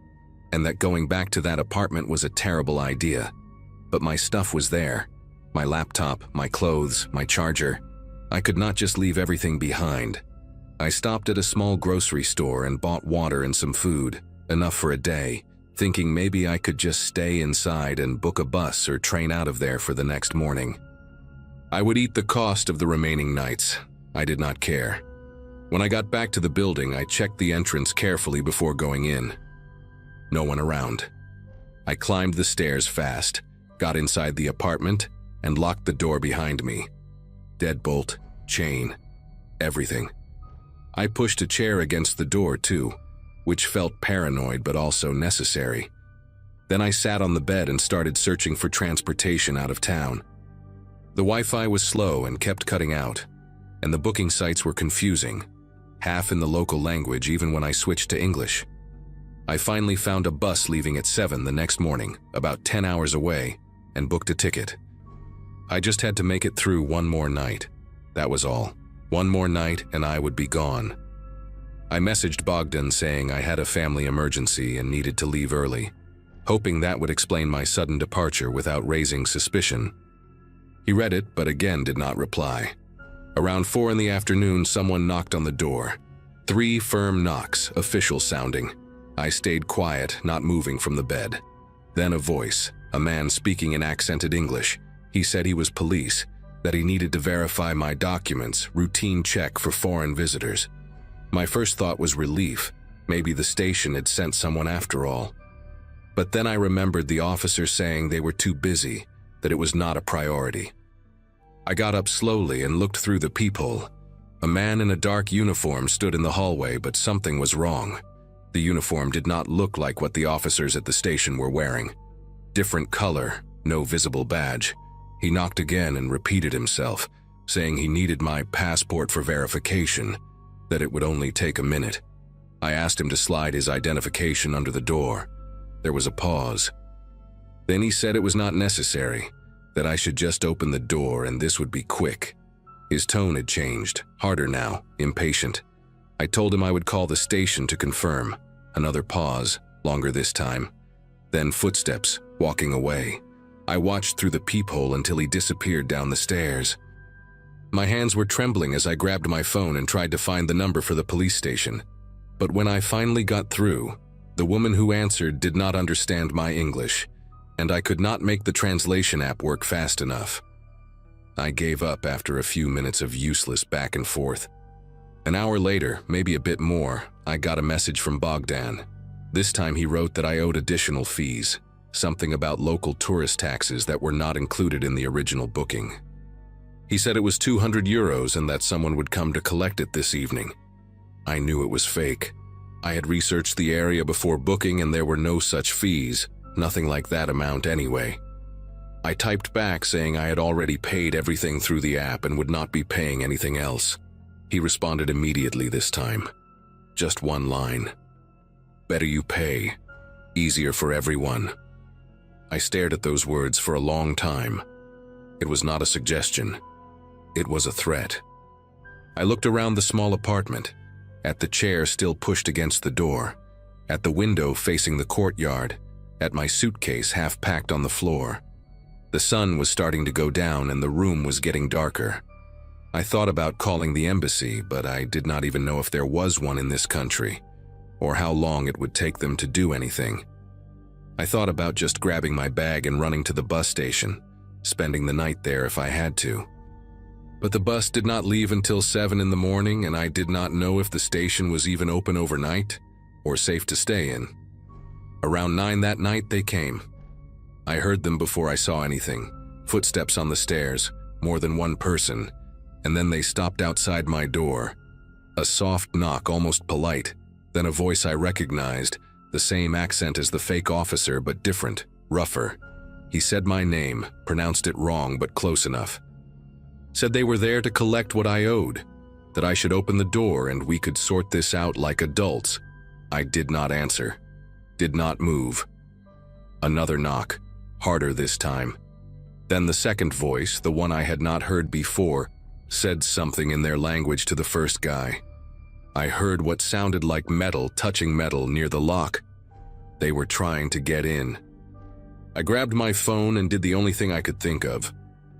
and that going back to that apartment was a terrible idea. But my stuff was there. My laptop, my clothes, my charger. I could not just leave everything behind. I stopped at a small grocery store and bought water and some food, enough for a day, thinking maybe I could just stay inside and book a bus or train out of there for the next morning. I would eat the cost of the remaining nights. I did not care. When I got back to the building, I checked the entrance carefully before going in. No one around. I climbed the stairs fast, got inside the apartment, and locked the door behind me. Deadbolt, chain, everything. I pushed a chair against the door too, which felt paranoid but also necessary. Then I sat on the bed and started searching for transportation out of town. The Wi-Fi was slow and kept cutting out, and the booking sites were confusing, half in the local language even when I switched to English. I finally found a bus leaving at 7 the next morning, about 10 hours away, and booked a ticket. I just had to make it through one more night. That was all. One more night and I would be gone. I messaged Bogdan saying I had a family emergency and needed to leave early, hoping that would explain my sudden departure without raising suspicion. He read it, but again did not reply. Around 4 in the afternoon, someone knocked on the door. 3 firm knocks, official sounding. I stayed quiet, not moving from the bed. Then a voice, a man speaking in accented English. He said he was police, that he needed to verify my documents, routine check for foreign visitors. My first thought was relief. Maybe the station had sent someone after all. But then I remembered the officer saying they were too busy, that it was not a priority. I got up slowly and looked through the peephole. A man in a dark uniform stood in the hallway, but something was wrong. The uniform did not look like what the officers at the station were wearing. Different color, no visible badge. He knocked again and repeated himself, saying he needed my passport for verification, that it would only take a minute. I asked him to slide his identification under the door. There was a pause. Then he said it was not necessary, that I should just open the door and this would be quick. His tone had changed, harder now, impatient. I told him I would call the station to confirm. Another pause, longer this time. Then footsteps, walking away. I watched through the peephole until he disappeared down the stairs. My hands were trembling as I grabbed my phone and tried to find the number for the police station. But when I finally got through, the woman who answered did not understand my English, and I could not make the translation app work fast enough. I gave up after a few minutes of useless back and forth. An hour later, maybe a bit more, I got a message from Bogdan. This time he wrote that I owed additional fees, something about local tourist taxes that were not included in the original booking. He said it was 200 euros and that someone would come to collect it this evening. I knew it was fake. I had researched the area before booking and there were no such fees, nothing like that amount anyway. I typed back saying I had already paid everything through the app and would not be paying anything else. He responded immediately this time. Just one line. Better you pay. Easier for everyone. I stared at those words for a long time. It was not a suggestion. It was a threat. I looked around the small apartment, at the chair still pushed against the door, at the window facing the courtyard, at my suitcase half packed on the floor. The sun was starting to go down and the room was getting darker. I thought about calling the embassy, but I did not even know if there was one in this country, or how long it would take them to do anything. I thought about just grabbing my bag and running to the bus station, spending the night there if I had to. But the bus did not leave until 7 in the morning, and I did not know if the station was even open overnight or safe to stay in. Around 9 that night they came. I heard them before I saw anything, footsteps on the stairs, more than one person, and then they stopped outside my door. A soft knock, almost polite, then a voice I recognized, the same accent as the fake officer but different, rougher. He said my name, pronounced it wrong but close enough. Said they were there to collect what I owed, that I should open the door and we could sort this out like adults. I did not answer, did not move. Another knock, harder this time. Then the second voice, the one I had not heard before, said something in their language to the first guy. I heard what sounded like metal touching metal near the lock. They were trying to get in. I grabbed my phone and did the only thing I could think of.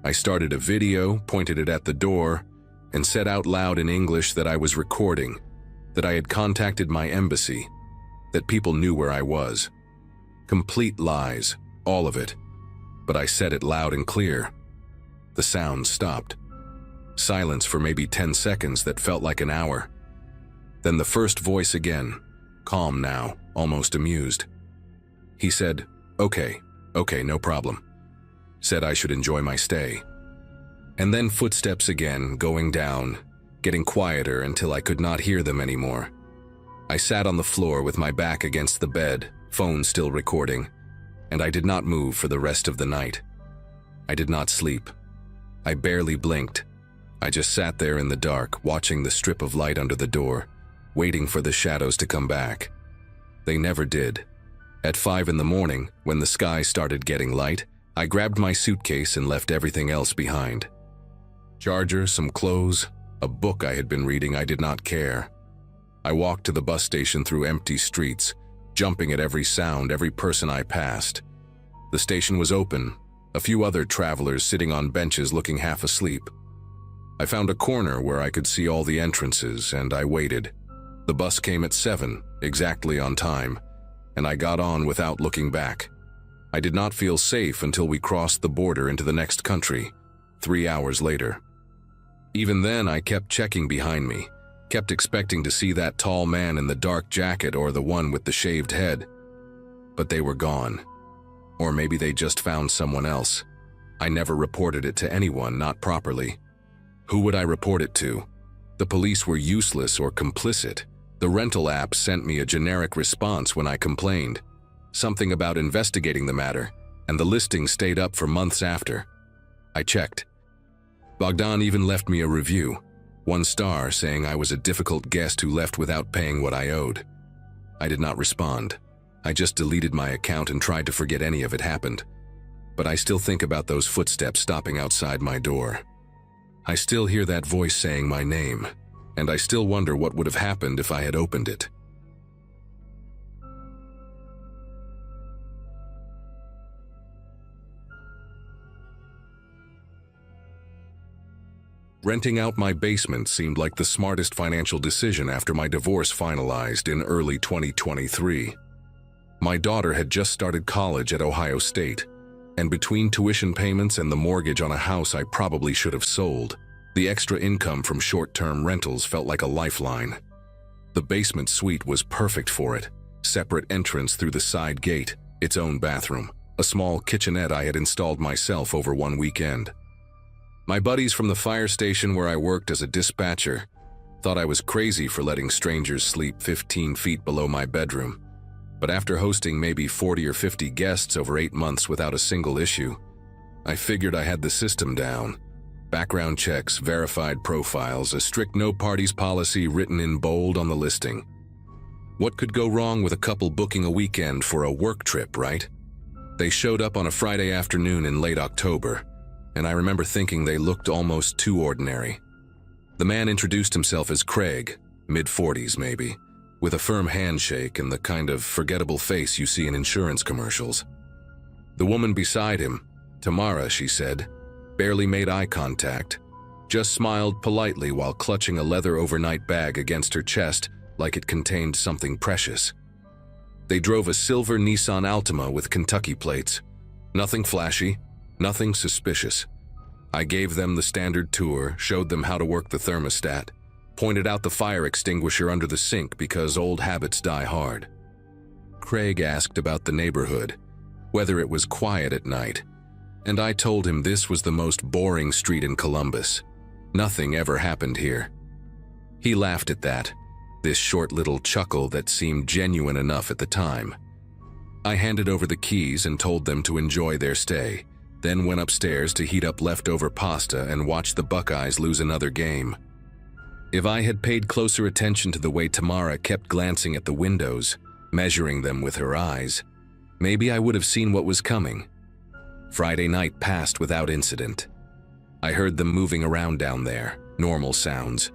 I started a video, pointed it at the door, and said out loud in English that I was recording, that I had contacted my embassy, that people knew where I was. Complete lies, all of it. But I said it loud and clear. The sound stopped. Silence for maybe 10 seconds that felt like an hour. Then the first voice again, calm now, almost amused. He said, okay, no problem. Said I should enjoy my stay. And then footsteps again, going down, getting quieter until I could not hear them anymore. I sat on the floor with my back against the bed, phone still recording. and I did not move for the rest of the night. I did not sleep. I barely blinked. I just sat there in the dark, watching the strip of light under the door, waiting for the shadows to come back. They never did. At 5 in the morning, when the sky started getting light, I grabbed my suitcase and left everything else behind. Charger, some clothes, a book I had been reading. I did not care. I walked to the bus station through empty streets, jumping at every sound, every person I passed. The station was open, a few other travelers sitting on benches looking half asleep. I found a corner where I could see all the entrances, and I waited. The bus came at 7, exactly on time, and I got on without looking back. I did not feel safe until we crossed the border into the next country, 3 hours later. Even then, I kept checking behind me, kept expecting to see that tall man in the dark jacket or the one with the shaved head. But they were gone. Or maybe they just found someone else. I never reported it to anyone, not properly. Who would I report it to? The police were useless or complicit. The rental app sent me a generic response when I complained. Something about investigating the matter, and the listing stayed up for months after. I checked. Bogdan even left me a review, 1 star, saying I was a difficult guest who left without paying what I owed. I did not respond. I just deleted my account and tried to forget any of it happened. But I still think about those footsteps stopping outside my door. I still hear that voice saying my name, and I still wonder what would have happened if I had opened it. Renting out my basement seemed like the smartest financial decision after my divorce finalized in early 2023. My daughter had just started college at Ohio State, and between tuition payments and the mortgage on a house I probably should have sold, the extra income from short-term rentals felt like a lifeline. The basement suite was perfect for it. Separate entrance through the side gate, its own bathroom, a small kitchenette I had installed myself over one weekend. My buddies from the fire station where I worked as a dispatcher thought I was crazy for letting strangers sleep 15 feet below my bedroom. But after hosting maybe 40 or 50 guests over 8 months without a single issue, I figured I had the system down. Background checks, verified profiles, a strict no parties policy written in bold on the listing. What could go wrong with a couple booking a weekend for a work trip, right? They showed up on a Friday afternoon in late October, and I remember thinking they looked almost too ordinary. The man introduced himself as Craig, mid-40s maybe, with a firm handshake and the kind of forgettable face you see in insurance commercials. The woman beside him, Tamara, she said, barely made eye contact, just smiled politely while clutching a leather overnight bag against her chest like it contained something precious. They drove a silver Nissan Altima with Kentucky plates. Nothing flashy, nothing suspicious. I gave them the standard tour, showed them how to work the thermostat, pointed out the fire extinguisher under the sink because old habits die hard. Craig asked about the neighborhood, whether it was quiet at night, and I told him this was the most boring street in Columbus. Nothing ever happened here. He laughed at that, this short little chuckle that seemed genuine enough at the time. I handed over the keys and told them to enjoy their stay, then went upstairs to heat up leftover pasta and watch the Buckeyes lose another game. If I had paid closer attention to the way Tamara kept glancing at the windows, measuring them with her eyes, maybe I would have seen what was coming. Friday night passed without incident. I heard them moving around down there, normal sounds,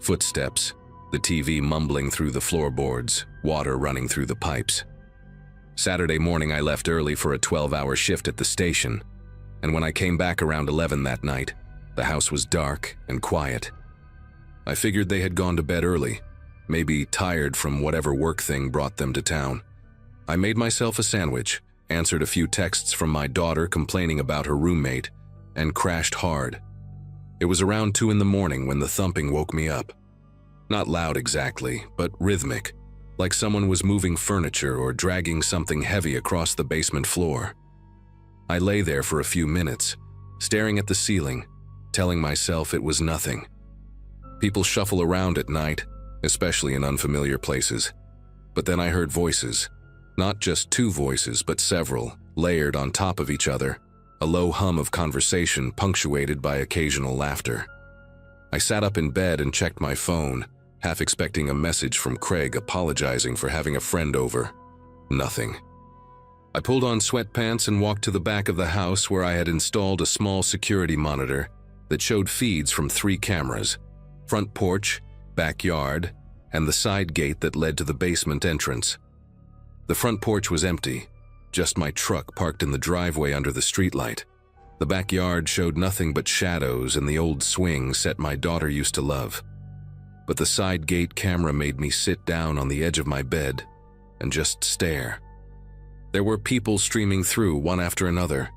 footsteps, the TV mumbling through the floorboards, water running through the pipes. Saturday morning I left early for a 12-hour shift at the station, and when I came back around 11 that night, the house was dark and quiet. I figured they had gone to bed early, maybe tired from whatever work thing brought them to town. I made myself a sandwich, answered a few texts from my daughter complaining about her roommate, and crashed hard. It was around 2 in the morning when the thumping woke me up. Not loud exactly, but rhythmic, like someone was moving furniture or dragging something heavy across the basement floor. I lay there for a few minutes, staring at the ceiling, telling myself it was nothing. People shuffle around at night, especially in unfamiliar places. But then I heard voices. Not just 2 voices, but several, layered on top of each other, a low hum of conversation punctuated by occasional laughter. I sat up in bed and checked my phone, half expecting a message from Craig apologizing for having a friend over. Nothing. I pulled on sweatpants and walked to the back of the house where I had installed a small security monitor that showed feeds from 3 cameras: front porch, backyard, and the side gate that led to the basement entrance. The front porch was empty, just my truck parked in the driveway under the streetlight. The backyard showed nothing but shadows and the old swing set my daughter used to love. But the side gate camera made me sit down on the edge of my bed and just stare. There were people streaming through one after another,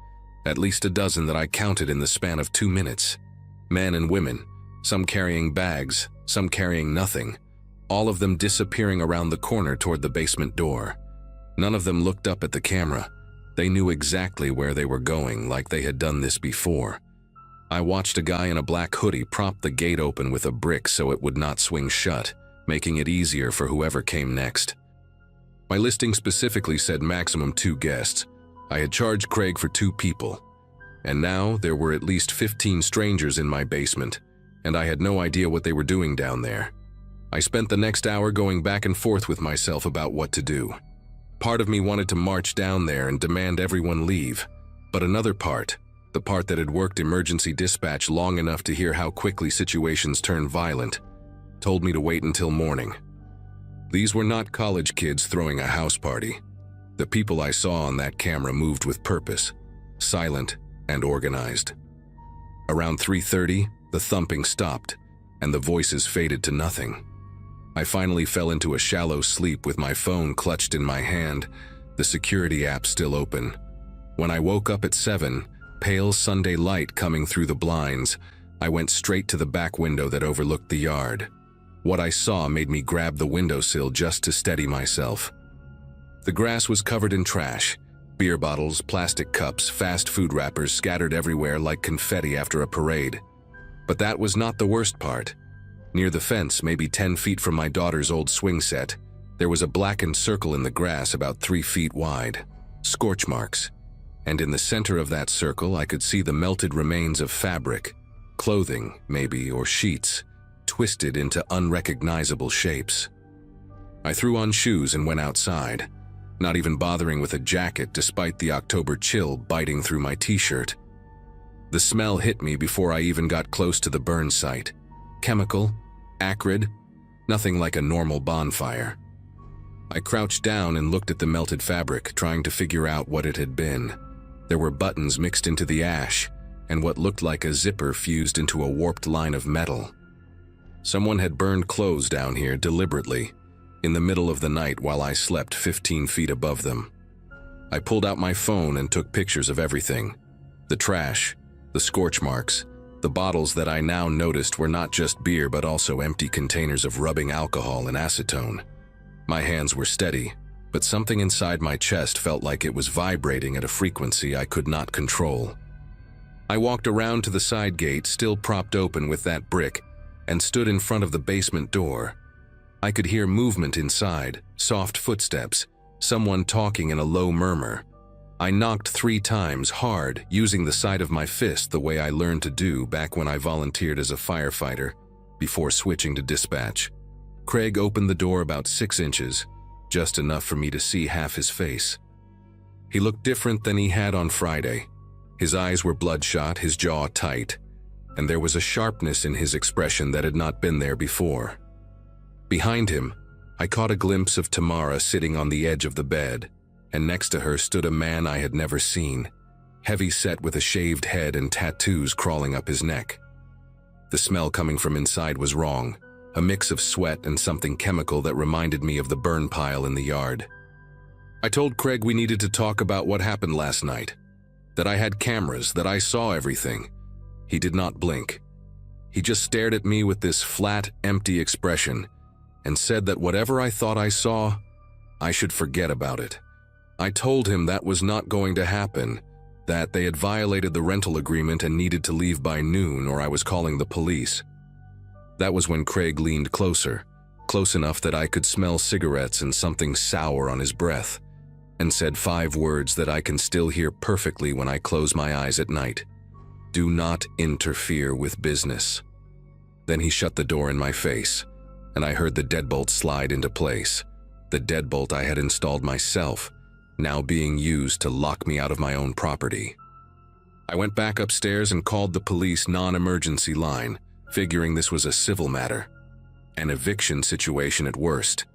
at least a dozen that I counted in the span of 2 minutes. Men and women, some carrying bags, some carrying nothing, all of them disappearing around the corner toward the basement door. None of them looked up at the camera. They knew exactly where they were going, like they had done this before. I watched a guy in a black hoodie prop the gate open with a brick so it would not swing shut, making it easier for whoever came next. My listing specifically said maximum 2 guests. I had charged Craig for 2 people. And now there were at least 15 strangers in my basement, and I had no idea what they were doing down there. I spent the next hour going back and forth with myself about what to do. Part of me wanted to march down there and demand everyone leave, but another part, the part that had worked emergency dispatch long enough to hear how quickly situations turn violent, told me to wait until morning. These were not college kids throwing a house party. The people I saw on that camera moved with purpose, silent and organized. Around 3:30, the thumping stopped, and the voices faded to nothing. I finally fell into a shallow sleep with my phone clutched in my hand, the security app still open. When I woke up at 7, pale Sunday light coming through the blinds, I went straight to the back window that overlooked the yard. What I saw made me grab the windowsill just to steady myself. The grass was covered in trash, beer bottles, plastic cups, fast food wrappers scattered everywhere like confetti after a parade. But that was not the worst part. Near the fence, maybe 10 feet from my daughter's old swing set, there was a blackened circle in the grass about 3 feet wide. Scorch marks. And in the center of that circle, I could see the melted remains of fabric, clothing, maybe, or sheets, twisted into unrecognizable shapes. I threw on shoes and went outside, not even bothering with a jacket despite the October chill biting through my t-shirt. The smell hit me before I even got close to the burn site. Chemical, acrid, nothing like a normal bonfire. I crouched down and looked at the melted fabric, trying to figure out what it had been. There were buttons mixed into the ash, and what looked like a zipper fused into a warped line of metal. Someone had burned clothes down here deliberately, in the middle of the night while I slept 15 feet above them. I pulled out my phone and took pictures of everything. The trash, the scorch marks, the bottles that I now noticed were not just beer but also empty containers of rubbing alcohol and acetone. My hands were steady, but something inside my chest felt like it was vibrating at a frequency I could not control. I walked around to the side gate, still propped open with that brick, and stood in front of the basement door. I could hear movement inside, soft footsteps, someone talking in a low murmur. I knocked 3 times hard, using the side of my fist the way I learned to do back when I volunteered as a firefighter, before switching to dispatch. Craig opened the door about 6 inches, just enough for me to see half his face. He looked different than he had on Friday. His eyes were bloodshot, his jaw tight, and there was a sharpness in his expression that had not been there before. Behind him, I caught a glimpse of Tamara sitting on the edge of the bed, and next to her stood a man I had never seen, heavy-set with a shaved head and tattoos crawling up his neck. The smell coming from inside was wrong, a mix of sweat and something chemical that reminded me of the burn pile in the yard. I told Craig we needed to talk about what happened last night, that I had cameras, that I saw everything. He did not blink. He just stared at me with this flat, empty expression and said that whatever I thought I saw, I should forget about it. I told him that was not going to happen, that they had violated the rental agreement and needed to leave by noon or I was calling the police. That was when Craig leaned closer, close enough that I could smell cigarettes and something sour on his breath. and said 5 words that I can still hear perfectly when I close my eyes at night. Do not interfere with business. Then he shut the door in my face, and I heard the deadbolt slide into place. The deadbolt I had installed myself, now being used to lock me out of my own property. I went back upstairs and called the police non-emergency line, figuring this was a civil matter, an eviction situation at worst.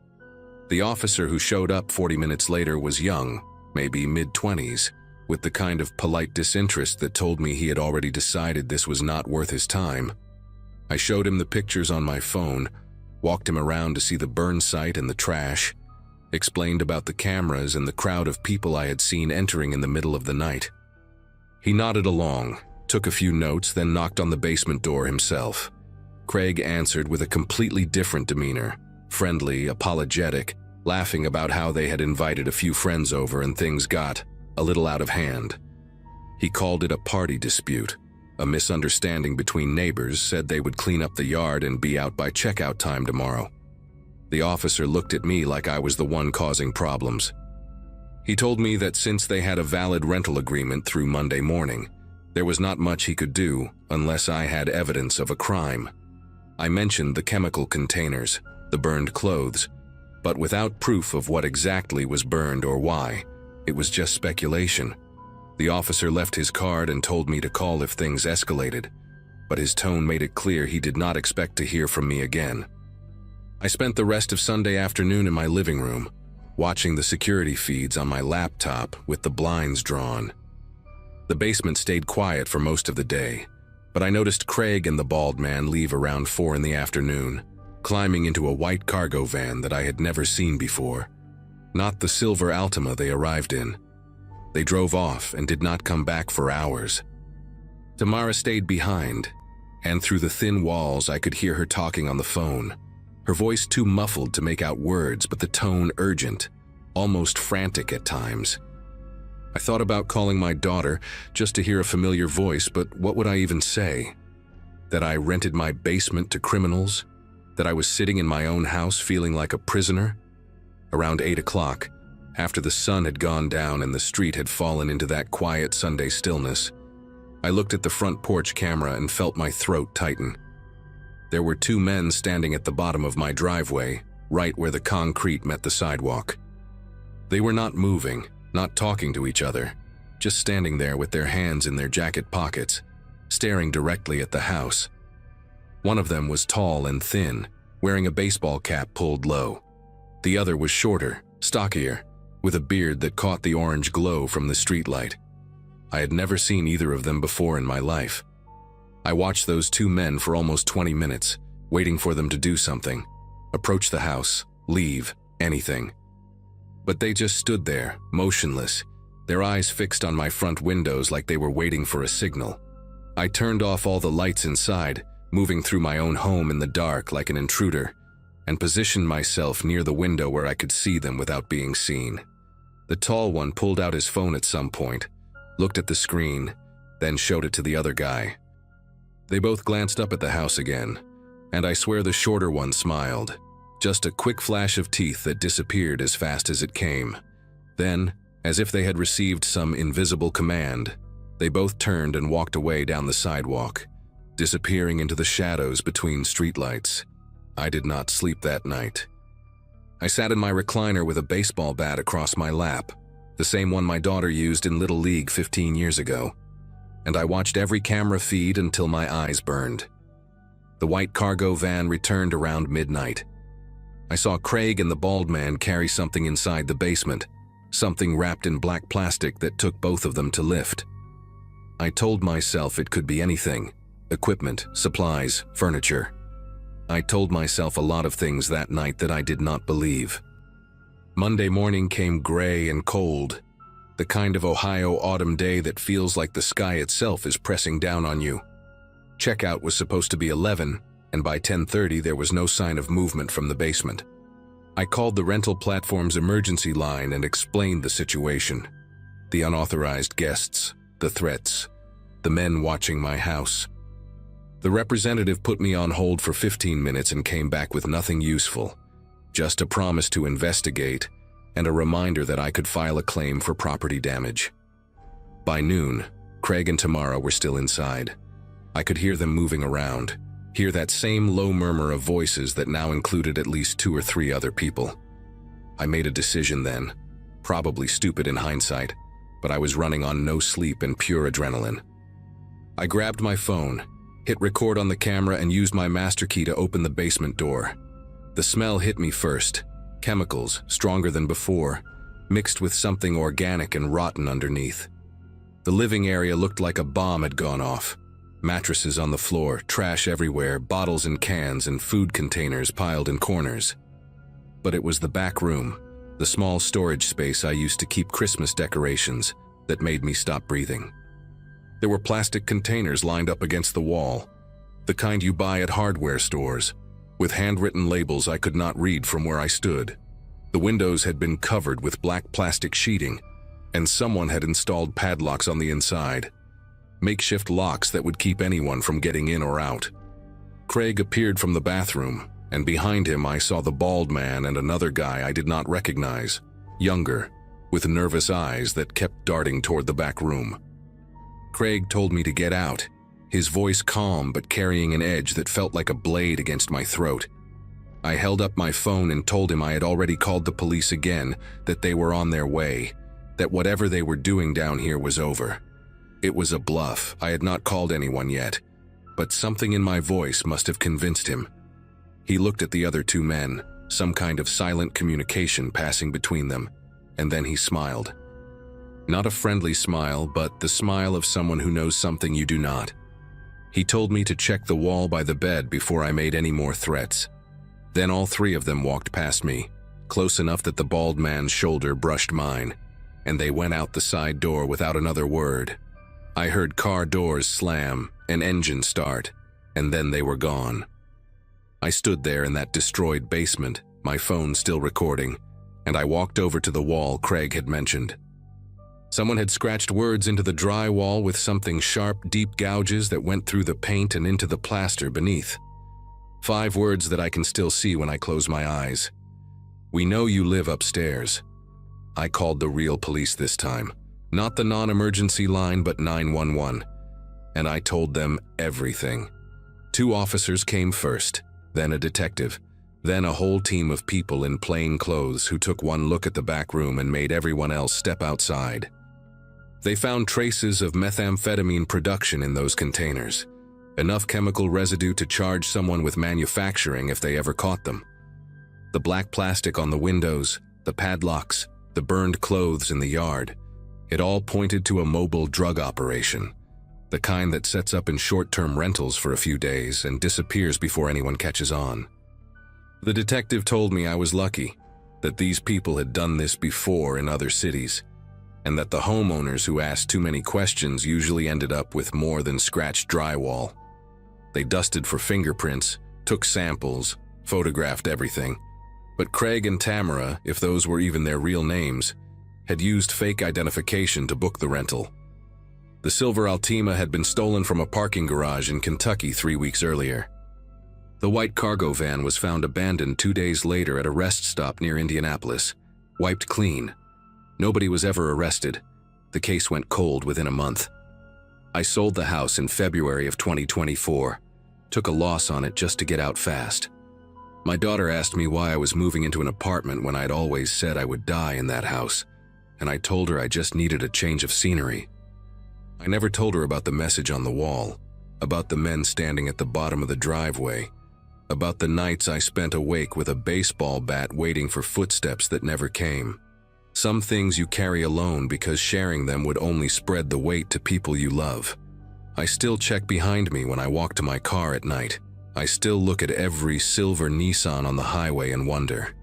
The officer who showed up 40 minutes later was young, maybe mid-20s, with the kind of polite disinterest that told me he had already decided this was not worth his time. I showed him the pictures on my phone, walked him around to see the burn site and the trash, explained about the cameras and the crowd of people I had seen entering in the middle of the night. He nodded along, took a few notes, then knocked on the basement door himself. Craig answered with a completely different demeanor, friendly, apologetic, laughing about how they had invited a few friends over and things got a little out of hand. He called it a party dispute, a misunderstanding between neighbors, said they would clean up the yard and be out by checkout time tomorrow. The officer looked at me like I was the one causing problems. He told me that since they had a valid rental agreement through Monday morning, there was not much he could do unless I had evidence of a crime. I mentioned the chemical containers, the burned clothes, but without proof of what exactly was burned or why. It was just speculation. The officer left his card and told me to call if things escalated, but his tone made it clear he did not expect to hear from me again. I spent the rest of Sunday afternoon in my living room, watching the security feeds on my laptop with the blinds drawn. The basement stayed quiet for most of the day, but I noticed Craig and the bald man leave around 4 in the afternoon, climbing into a white cargo van that I had never seen before. Not the silver Altima they arrived in. They drove off and did not come back for hours. Tamara stayed behind, and through the thin walls I could hear her talking on the phone. Her voice too muffled to make out words, but the tone urgent, almost frantic at times. I thought about calling my daughter just to hear a familiar voice, but what would I even say? That I rented my basement to criminals? That I was sitting in my own house feeling like a prisoner? Around 8 o'clock, after the sun had gone down and the street had fallen into that quiet Sunday stillness, I looked at the front porch camera and felt my throat tighten. There were 2 men standing at the bottom of my driveway, right where the concrete met the sidewalk. They were not moving, not talking to each other, just standing there with their hands in their jacket pockets, staring directly at the house. One of them was tall and thin, wearing a baseball cap pulled low. The other was shorter, stockier, with a beard that caught the orange glow from the streetlight. I had never seen either of them before in my life. I watched those 2 men for almost 20 minutes, waiting for them to do something, approach the house, leave, anything. But they just stood there, motionless, their eyes fixed on my front windows like they were waiting for a signal. I turned off all the lights inside, moving through my own home in the dark like an intruder, and positioned myself near the window where I could see them without being seen. The tall one pulled out his phone at some point, looked at the screen, then showed it to the other guy. They both glanced up at the house again, and I swear the shorter one smiled. Just a quick flash of teeth that disappeared as fast as it came. Then, as if they had received some invisible command, they both turned and walked away down the sidewalk, disappearing into the shadows between streetlights. I did not sleep that night. I sat in my recliner with a baseball bat across my lap, the same one my daughter used in Little League 15 years ago, and I watched every camera feed until my eyes burned. The white cargo van returned around midnight. I saw Craig and the bald man carry something inside the basement, something wrapped in black plastic that took both of them to lift. I told myself it could be anything: equipment, supplies, furniture. I told myself a lot of things that night that I did not believe. Monday morning came gray and cold, the kind of Ohio autumn day that feels like the sky itself is pressing down on you. Checkout was supposed to be 11, and by 10:30 there was no sign of movement from the basement. I called the rental platform's emergency line and explained the situation. The unauthorized guests, the threats, the men watching my house. The representative put me on hold for 15 minutes and came back with nothing useful, just a promise to investigate and a reminder that I could file a claim for property damage. By noon, Craig and Tamara were still inside. I could hear them moving around, hear that same low murmur of voices that now included at least 2 or 3 other people. I made a decision then, probably stupid in hindsight, but I was running on no sleep and pure adrenaline. I grabbed my phone, hit record on the camera, and used my master key to open the basement door. The smell hit me first, chemicals stronger than before, mixed with something organic and rotten underneath. The living area looked like a bomb had gone off. Mattresses on the floor, trash everywhere, bottles and cans and food containers piled in corners. But it was the back room, the small storage space I used to keep Christmas decorations, that made me stop breathing. There were plastic containers lined up against the wall, the kind you buy at hardware stores, with handwritten labels I could not read from where I stood. The windows had been covered with black plastic sheeting, and someone had installed padlocks on the inside, makeshift locks that would keep anyone from getting in or out. Craig appeared from the bathroom, and behind him I saw the bald man and another guy I did not recognize, younger, with nervous eyes that kept darting toward the back room. Craig told me to get out, his voice calm but carrying an edge that felt like a blade against my throat. I held up my phone and told him I had already called the police again, that they were on their way, that whatever they were doing down here was over. It was a bluff. I had not called anyone yet, but something in my voice must have convinced him. He looked at the other 2 men, some kind of silent communication passing between them, and then he smiled. Not a friendly smile, but the smile of someone who knows something you do not. He told me to check the wall by the bed before I made any more threats. Then all 3 of them walked past me, close enough that the bald man's shoulder brushed mine, and they went out the side door without another word. I heard car doors slam, an engine start, and then they were gone. I stood there in that destroyed basement, my phone still recording, and I walked over to the wall Craig had mentioned. Someone had scratched words into the drywall with something sharp, deep gouges that went through the paint and into the plaster beneath. 5 words that I can still see when I close my eyes. "We know you live upstairs." I called the real police this time, not the non-emergency line, but 911, and I told them everything. 2 officers came first, then a detective, then a whole team of people in plain clothes who took one look at the back room and made everyone else step outside. They found traces of methamphetamine production in those containers, enough chemical residue to charge someone with manufacturing if they ever caught them. The black plastic on the windows, the padlocks, the burned clothes in the yard, it all pointed to a mobile drug operation, the kind that sets up in short-term rentals for a few days and disappears before anyone catches on. The detective told me I was lucky, that these people had done this before in other cities, and that the homeowners who asked too many questions usually ended up with more than scratched drywall. They dusted for fingerprints, took samples, photographed everything. But Craig and Tamara, if those were even their real names, had used fake identification to book the rental. The silver Altima had been stolen from a parking garage in Kentucky 3 weeks earlier. The white cargo van was found abandoned 2 days later at a rest stop near Indianapolis, wiped clean. Nobody was ever arrested. The case went cold within a month. I sold the house in February of 2024, took a loss on it just to get out fast. My daughter asked me why I was moving into an apartment when I'd always said I would die in that house, and I told her I just needed a change of scenery. I never told her about the message on the wall, about the men standing at the bottom of the driveway, about the nights I spent awake with a baseball bat waiting for footsteps that never came. Some things you carry alone because sharing them would only spread the weight to people you love. I still check behind me when I walk to my car at night. I still look at every silver Nissan on the highway and wonder.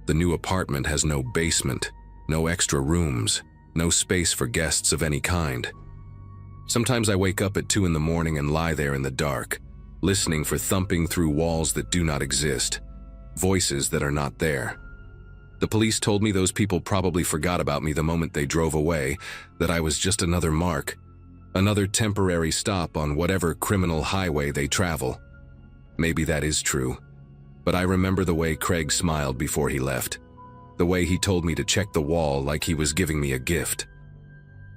The new apartment has no basement, no extra rooms, no space for guests of any kind. Sometimes I wake up at 2 in the morning and lie there in the dark, listening for thumping through walls that do not exist, voices that are not there. The police told me those people probably forgot about me the moment they drove away, that I was just another mark, another temporary stop on whatever criminal highway they travel. Maybe that is true, but I remember the way Craig smiled before he left. the way he told me to check the wall like he was giving me a gift.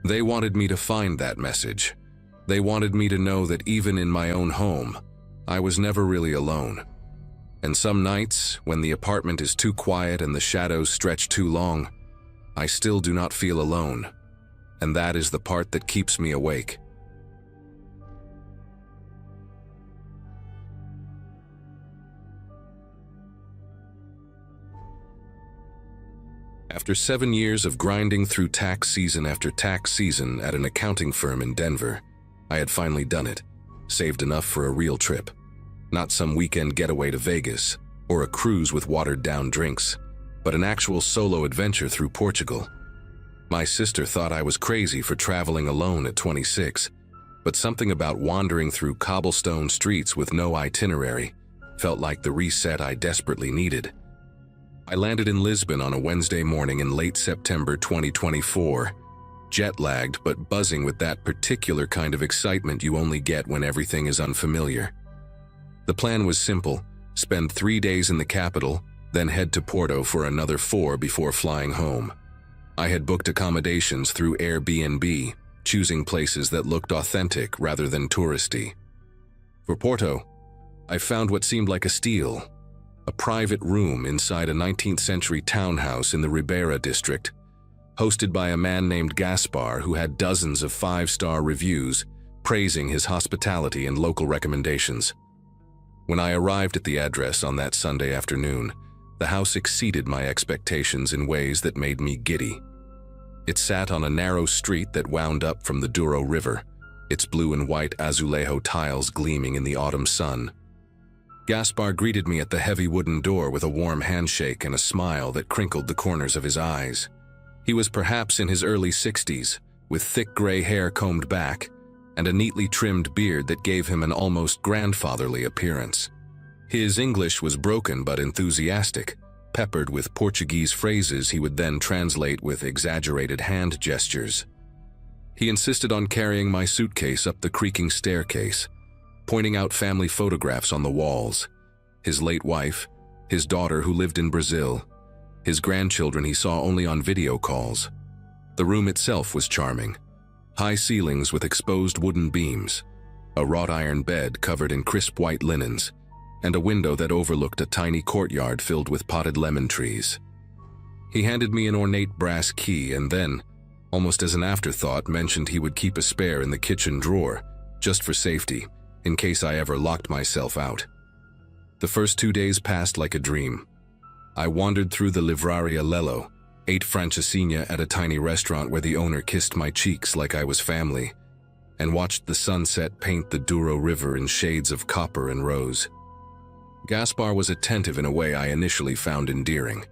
They wanted me to find that message. They wanted me to know that even in my own home, I was never really alone. And some nights, when the apartment is too quiet and the shadows stretch too long, I still do not feel alone. And that is the part that keeps me awake. After 7 years of grinding through tax season after tax season at an accounting firm in Denver, I had finally done it, saved enough for a real trip. Not some weekend getaway to Vegas, or a cruise with watered-down drinks, but an actual solo adventure through Portugal. My sister thought I was crazy for traveling alone at 26, but something about wandering through cobblestone streets with no itinerary felt like the reset I desperately needed. I landed in Lisbon on a Wednesday morning in late September 2024, jet-lagged but buzzing with that particular kind of excitement you only get when everything is unfamiliar. The plan was simple: spend 3 days in the capital, then head to Porto for another 4 before flying home. I had booked accommodations through Airbnb, choosing places that looked authentic rather than touristy. For Porto, I found what seemed like a steal: a private room inside a 19th century townhouse in the Ribeira district, hosted by a man named Gaspar who had dozens of 5-star reviews praising his hospitality and local recommendations. When I arrived at the address on that Sunday afternoon, the house exceeded my expectations in ways that made me giddy. It sat on a narrow street that wound up from the Douro River, its blue and white azulejo tiles gleaming in the autumn sun. Gaspar greeted me at the heavy wooden door with a warm handshake and a smile that crinkled the corners of his eyes. He was perhaps in his early 60s, with thick gray hair combed back, and a neatly trimmed beard that gave him an almost grandfatherly appearance. His English was broken but enthusiastic, peppered with Portuguese phrases he would then translate with exaggerated hand gestures. He insisted on carrying my suitcase up the creaking staircase, pointing out family photographs on the walls: his late wife, his daughter who lived in Brazil, his grandchildren he saw only on video calls. The room itself was charming: high ceilings with exposed wooden beams, a wrought iron bed covered in crisp white linens, and a window that overlooked a tiny courtyard filled with potted lemon trees. He handed me an ornate brass key and then, almost as an afterthought, mentioned he would keep a spare in the kitchen drawer, just for safety, in case I ever locked myself out. The first 2 days passed like a dream. I wandered through the Livraria Lello, ate francesinha at a tiny restaurant where the owner kissed my cheeks like I was family, and watched the sunset paint the Douro River in shades of copper and rose. Gaspar was attentive in a way I initially found endearing.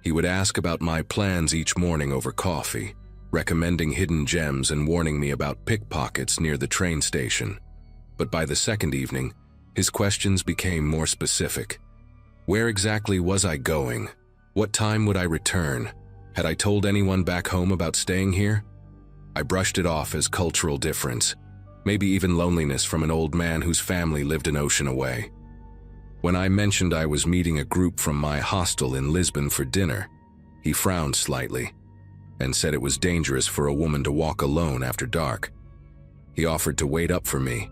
He would ask about my plans each morning over coffee, recommending hidden gems and warning me about pickpockets near the train station. But by the second evening, his questions became more specific. Where exactly was I going? What time would I return? Had I told anyone back home about staying here? I brushed it off as cultural difference, maybe even loneliness from an old man whose family lived an ocean away. When I mentioned I was meeting a group from my hostel in Lisbon for dinner, he frowned slightly and said it was dangerous for a woman to walk alone after dark. He offered to wait up for me,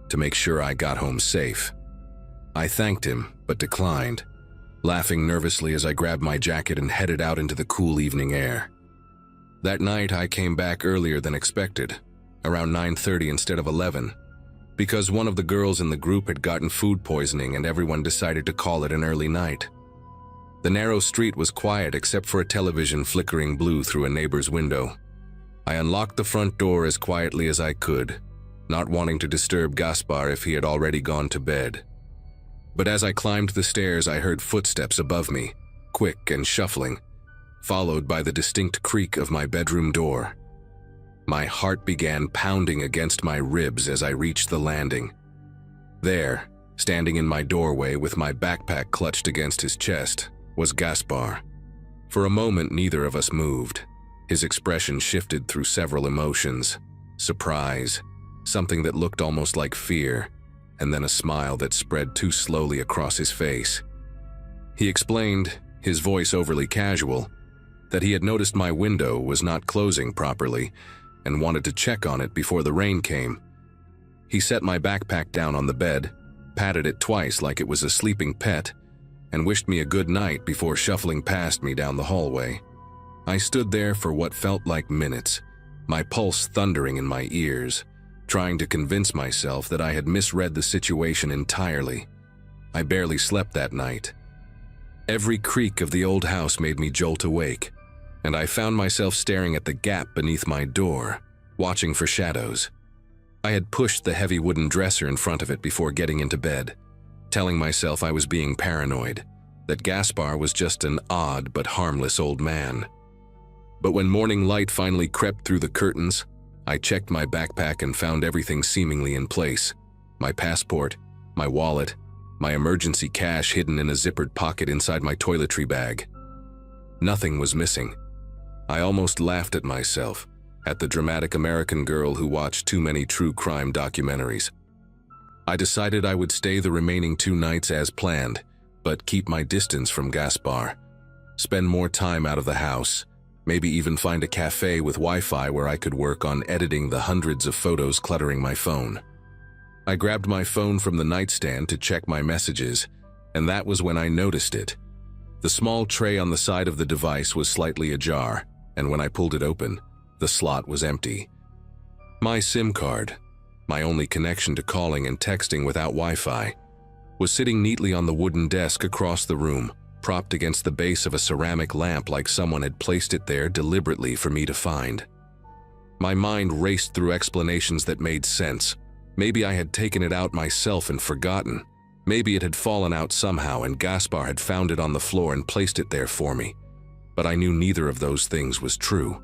to make sure I got home safe. I thanked him, but declined, laughing nervously as I grabbed my jacket and headed out into the cool evening air. That night I came back earlier than expected, around 9:30 instead of 11, because one of the girls in the group had gotten food poisoning and everyone decided to call it an early night. The narrow street was quiet except for a television flickering blue through a neighbor's window. I unlocked the front door as quietly as I could, not wanting to disturb Gaspar if he had already gone to bed. But as I climbed the stairs, I heard footsteps above me, quick and shuffling, followed by the distinct creak of my bedroom door. My heart began pounding against my ribs as I reached the landing. There, standing in my doorway with my backpack clutched against his chest, was Gaspar. For a moment, neither of us moved. His expression shifted through several emotions: surprise, something that looked almost like fear, and then a smile that spread too slowly across his face. He explained his voice overly casual, that he had noticed my window was not closing properly and wanted to check on it before the rain came. He set my backpack down on the bed, patted it twice like it was a sleeping pet, and wished me a good night before shuffling past me down the hallway. I stood there for what felt like minutes, my pulse thundering in my ears, trying to convince myself that I had misread the situation entirely. I barely slept that night. Every creak of the old house made me jolt awake, and I found myself staring at the gap beneath my door, watching for shadows. I had pushed the heavy wooden dresser in front of it before getting into bed, telling myself I was being paranoid, that Gaspar was just an odd but harmless old man. But when morning light finally crept through the curtains, I checked my backpack and found everything seemingly in place. My passport, my wallet, my emergency cash hidden in a zippered pocket inside my toiletry bag. Nothing was missing. I almost laughed at myself, at the dramatic American girl who watched too many true crime documentaries. I decided I would stay the remaining 2 nights as planned, but keep my distance from Gaspar. Spend more time out of the house, maybe even find a cafe with Wi-Fi where I could work on editing the hundreds of photos cluttering my phone. I grabbed my phone from the nightstand to check my messages, and that was when I noticed it. The small tray on the side of the device was slightly ajar, and when I pulled it open, the slot was empty. My SIM card, my only connection to calling and texting without Wi-Fi, was sitting neatly on the wooden desk across the room, propped against the base of a ceramic lamp like someone had placed it there deliberately for me to find. My mind raced through explanations that made sense. Maybe I had taken it out myself and forgotten. Maybe it had fallen out somehow and Gaspar had found it on the floor and placed it there for me. But I knew neither of those things was true.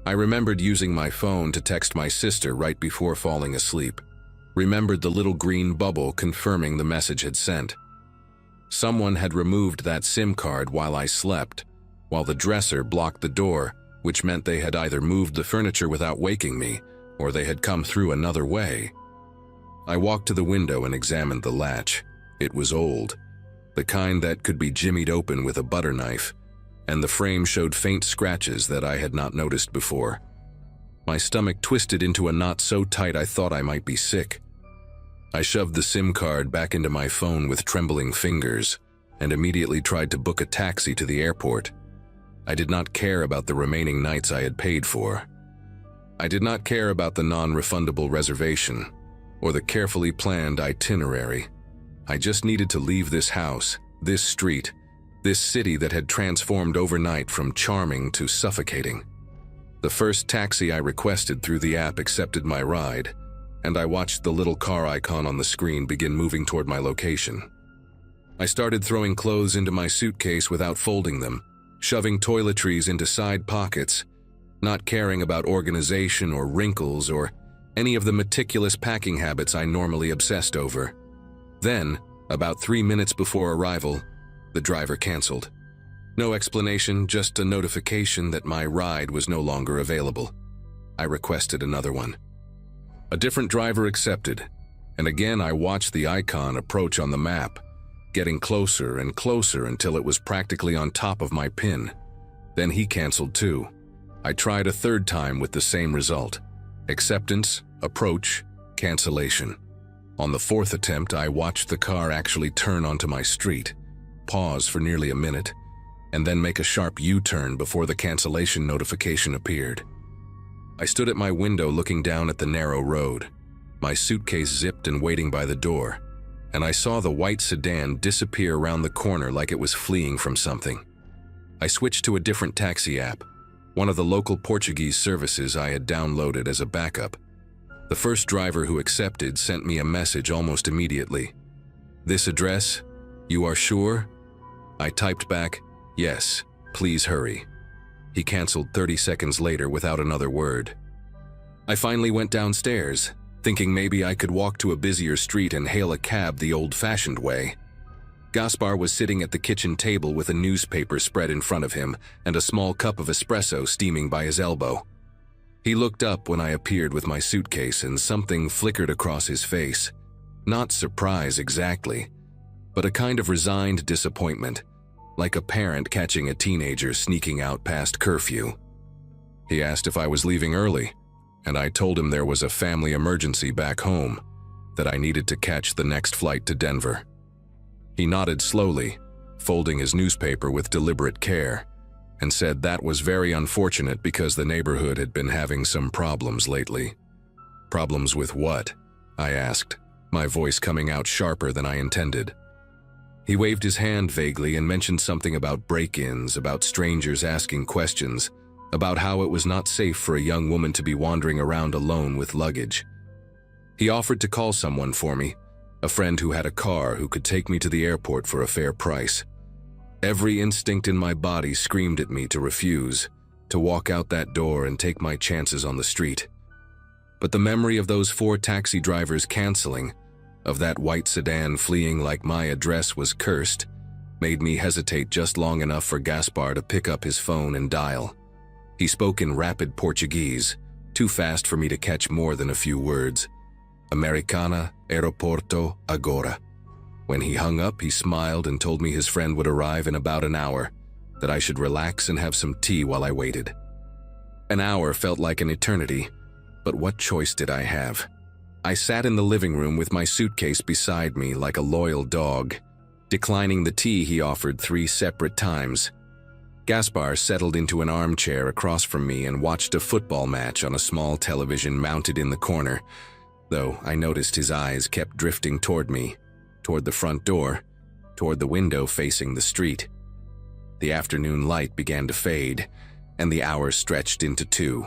I remembered using my phone to text my sister right before falling asleep. Remembered the little green bubble confirming the message had sent. Someone had removed that SIM card while I slept, while the dresser blocked the door, which meant they had either moved the furniture without waking me, or they had come through another way. I walked to the window and examined the latch. It was old, the kind that could be jimmied open with a butter knife, and the frame showed faint scratches that I had not noticed before. My stomach twisted into a knot so tight I thought I might be sick. I shoved the SIM card back into my phone with trembling fingers and immediately tried to book a taxi to the airport. I did not care about the remaining nights I had paid for. I did not care about the non-refundable reservation or the carefully planned itinerary. I just needed to leave this house, this street, this city that had transformed overnight from charming to suffocating. The first taxi I requested through the app accepted my ride, and I watched the little car icon on the screen begin moving toward my location. I started throwing clothes into my suitcase without folding them, shoving toiletries into side pockets, not caring about organization or wrinkles or any of the meticulous packing habits I normally obsessed over. Then, about 3 minutes before arrival, the driver canceled. No explanation, just a notification that my ride was no longer available. I requested another one. A different driver accepted, and again I watched the icon approach on the map, getting closer and closer until it was practically on top of my pin. Then he canceled too. I tried a third time with the same result. Acceptance, approach, cancellation. On the fourth attempt, I watched the car actually turn onto my street, pause for nearly a minute, and then make a sharp U-turn before the cancellation notification appeared. I stood at my window looking down at the narrow road, my suitcase zipped and waiting by the door, and I saw the white sedan disappear around the corner like it was fleeing from something. I switched to a different taxi app, one of the local Portuguese services I had downloaded as a backup. The first driver who accepted sent me a message almost immediately. "This address? You are sure?" I typed back, "Yes, please hurry." He canceled 30 seconds later without another word. I finally went downstairs, thinking maybe I could walk to a busier street and hail a cab the old-fashioned way. Gaspar was sitting at the kitchen table with a newspaper spread in front of him and a small cup of espresso steaming by his elbow. He looked up when I appeared with my suitcase and something flickered across his face. Not surprise exactly, but a kind of resigned disappointment, like a parent catching a teenager sneaking out past curfew. He asked if I was leaving early, and I told him there was a family emergency back home, that I needed to catch the next flight to Denver. He nodded slowly, folding his newspaper with deliberate care, and said that was very unfortunate because the neighborhood had been having some problems lately. Problems with what? I asked, my voice coming out sharper than I intended. He waved his hand vaguely and mentioned something about break-ins, about strangers asking questions, about how it was not safe for a young woman to be wandering around alone with luggage. He offered to call someone for me, a friend who had a car who could take me to the airport for a fair price. Every instinct in my body screamed at me to refuse, to walk out that door and take my chances on the street. But the memory of those 4 taxi drivers canceling, of that white sedan fleeing like my address was cursed, made me hesitate just long enough for Gaspar to pick up his phone and dial. He spoke in rapid Portuguese, too fast for me to catch more than a few words. Americana, aeroporto, agora. When he hung up, he smiled and told me his friend would arrive in about an hour, that I should relax and have some tea while I waited. An hour felt like an eternity, but what choice did I have? I sat in the living room with my suitcase beside me like a loyal dog, declining the tea he offered 3 separate times. Gaspar settled into an armchair across from me and watched a football match on a small television mounted in the corner, though I noticed his eyes kept drifting toward me, toward the front door, toward the window facing the street. The afternoon light began to fade, and the hours stretched into 2.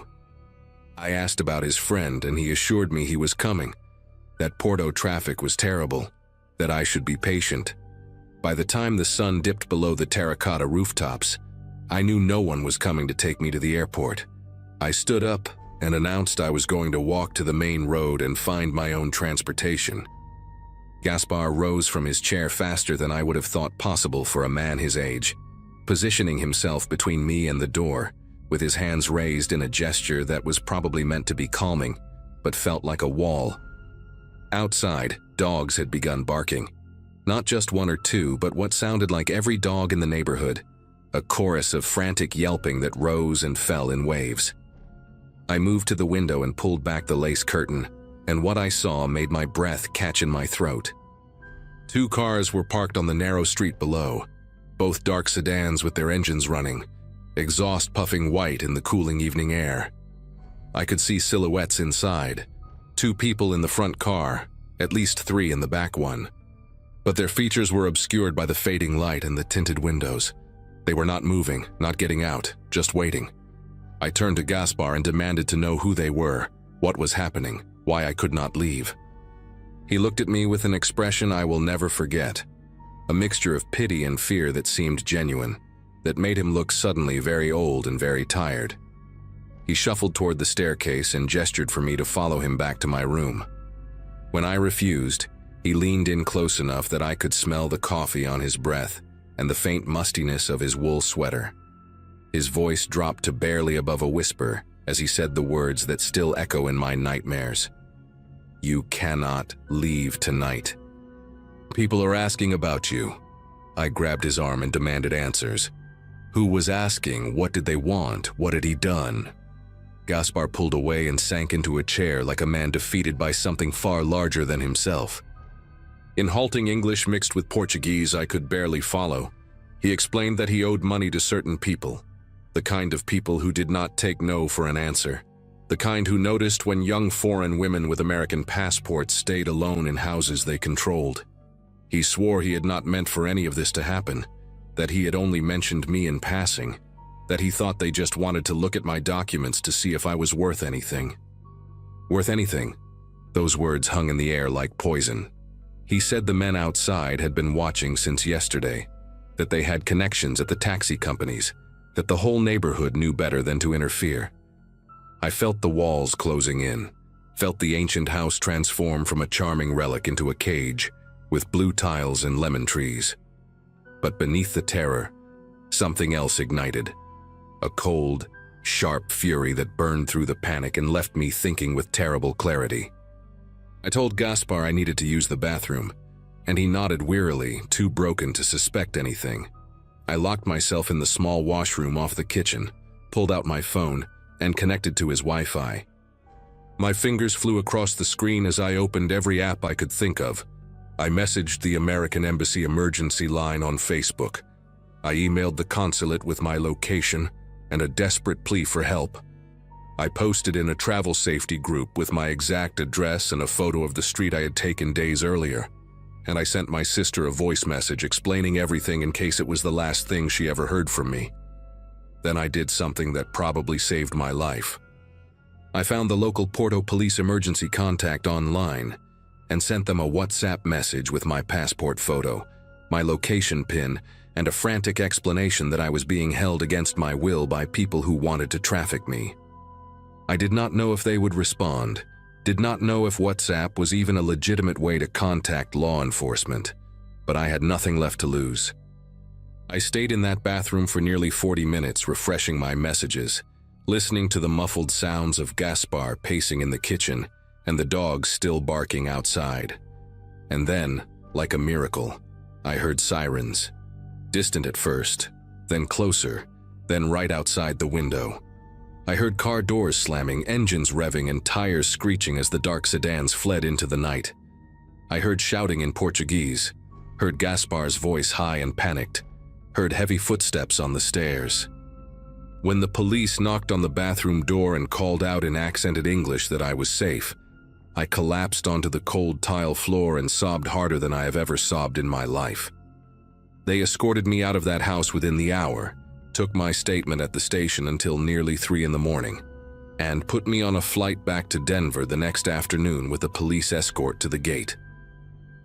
I asked about his friend, and he assured me he was coming, that Porto traffic was terrible, that I should be patient. By the time the sun dipped below the terracotta rooftops, I knew no one was coming to take me to the airport. I stood up and announced I was going to walk to the main road and find my own transportation. Gaspar rose from his chair faster than I would have thought possible for a man his age, positioning himself between me and the door, with his hands raised in a gesture that was probably meant to be calming, but felt like a wall. Outside, dogs had begun barking. Not just 1 or 2, but what sounded like every dog in the neighborhood, a chorus of frantic yelping that rose and fell in waves. I moved to the window and pulled back the lace curtain, and what I saw made my breath catch in my throat. 2 cars were parked on the narrow street below, both dark sedans with their engines running, exhaust puffing white in the cooling evening air. I could see silhouettes inside, 2 people in the front car, at least 3 in the back one. But their features were obscured by the fading light and the tinted windows. They were not moving, not getting out, just waiting. I turned to Gaspar and demanded to know who they were, what was happening, why I could not leave. He looked at me with an expression I will never forget, a mixture of pity and fear that seemed genuine, that made him look suddenly very old and very tired. He shuffled toward the staircase and gestured for me to follow him back to my room. When I refused, he leaned in close enough that I could smell the coffee on his breath and the faint mustiness of his wool sweater. His voice dropped to barely above a whisper as he said the words that still echo in my nightmares. "You cannot leave tonight. People are asking about you." I grabbed his arm and demanded answers. Who was asking? What did they want? What had he done? Gaspar pulled away and sank into a chair like a man defeated by something far larger than himself. In halting English mixed with Portuguese I could barely follow, he explained that he owed money to certain people, the kind of people who did not take no for an answer, the kind who noticed when young foreign women with American passports stayed alone in houses they controlled. He swore he had not meant for any of this to happen, that he had only mentioned me in passing, that he thought they just wanted to look at my documents to see if I was worth anything. Worth anything? Those words hung in the air like poison. He said the men outside had been watching since yesterday, that they had connections at the taxi companies, that the whole neighborhood knew better than to interfere. I felt the walls closing in, felt the ancient house transform from a charming relic into a cage, with blue tiles and lemon trees. But beneath the terror, something else ignited. A cold, sharp fury that burned through the panic and left me thinking with terrible clarity. I told Gaspar I needed to use the bathroom, and he nodded wearily, too broken to suspect anything. I locked myself in the small washroom off the kitchen, pulled out my phone, and connected to his Wi-Fi. My fingers flew across the screen as I opened every app I could think of. I messaged the American Embassy emergency line on Facebook. I emailed the consulate with my location and a desperate plea for help. I posted in a travel safety group with my exact address and a photo of the street I had taken days earlier. And I sent my sister a voice message explaining everything in case it was the last thing she ever heard from me. Then I did something that probably saved my life. I found the local Porto police emergency contact online and sent them a WhatsApp message with my passport photo, my location pin, and a frantic explanation that I was being held against my will by people who wanted to traffic me. I did not know if they would respond, did not know if WhatsApp was even a legitimate way to contact law enforcement, but I had nothing left to lose. I stayed in that bathroom for nearly 40 minutes, refreshing my messages, listening to the muffled sounds of Gaspar pacing in the kitchen and the dogs still barking outside. And then, like a miracle, I heard sirens. Distant at first, then closer, then right outside the window. I heard car doors slamming, engines revving, and tires screeching as the dark sedans fled into the night. I heard shouting in Portuguese, heard Gaspar's voice high and panicked, heard heavy footsteps on the stairs. When the police knocked on the bathroom door and called out in accented English that I was safe, I collapsed onto the cold tile floor and sobbed harder than I have ever sobbed in my life. They escorted me out of that house within the hour, took my statement at the station until nearly 3 in the morning, and put me on a flight back to Denver the next afternoon with a police escort to the gate.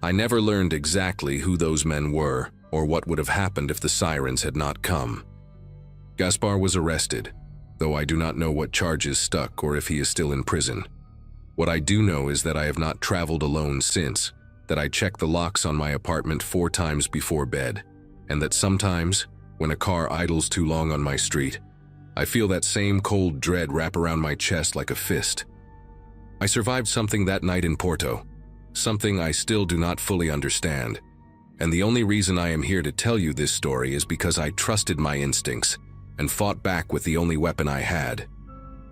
I never learned exactly who those men were or what would have happened if the sirens had not come. Gaspar was arrested, though I do not know what charges stuck or if he is still in prison. What I do know is that I have not traveled alone since, that I check the locks on my apartment 4 times before bed, and that sometimes, when a car idles too long on my street, I feel that same cold dread wrap around my chest like a fist. I survived something that night in Porto, something I still do not fully understand, and the only reason I am here to tell you this story is because I trusted my instincts and fought back with the only weapon I had,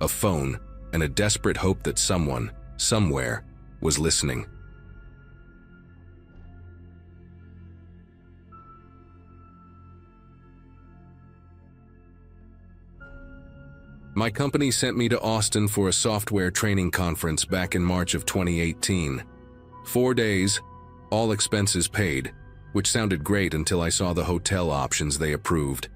a phone and a desperate hope that someone, somewhere, was listening. My company sent me to Austin for a software training conference back in March of 2018. 4 days, all expenses paid, which sounded great until I saw the hotel options they approved.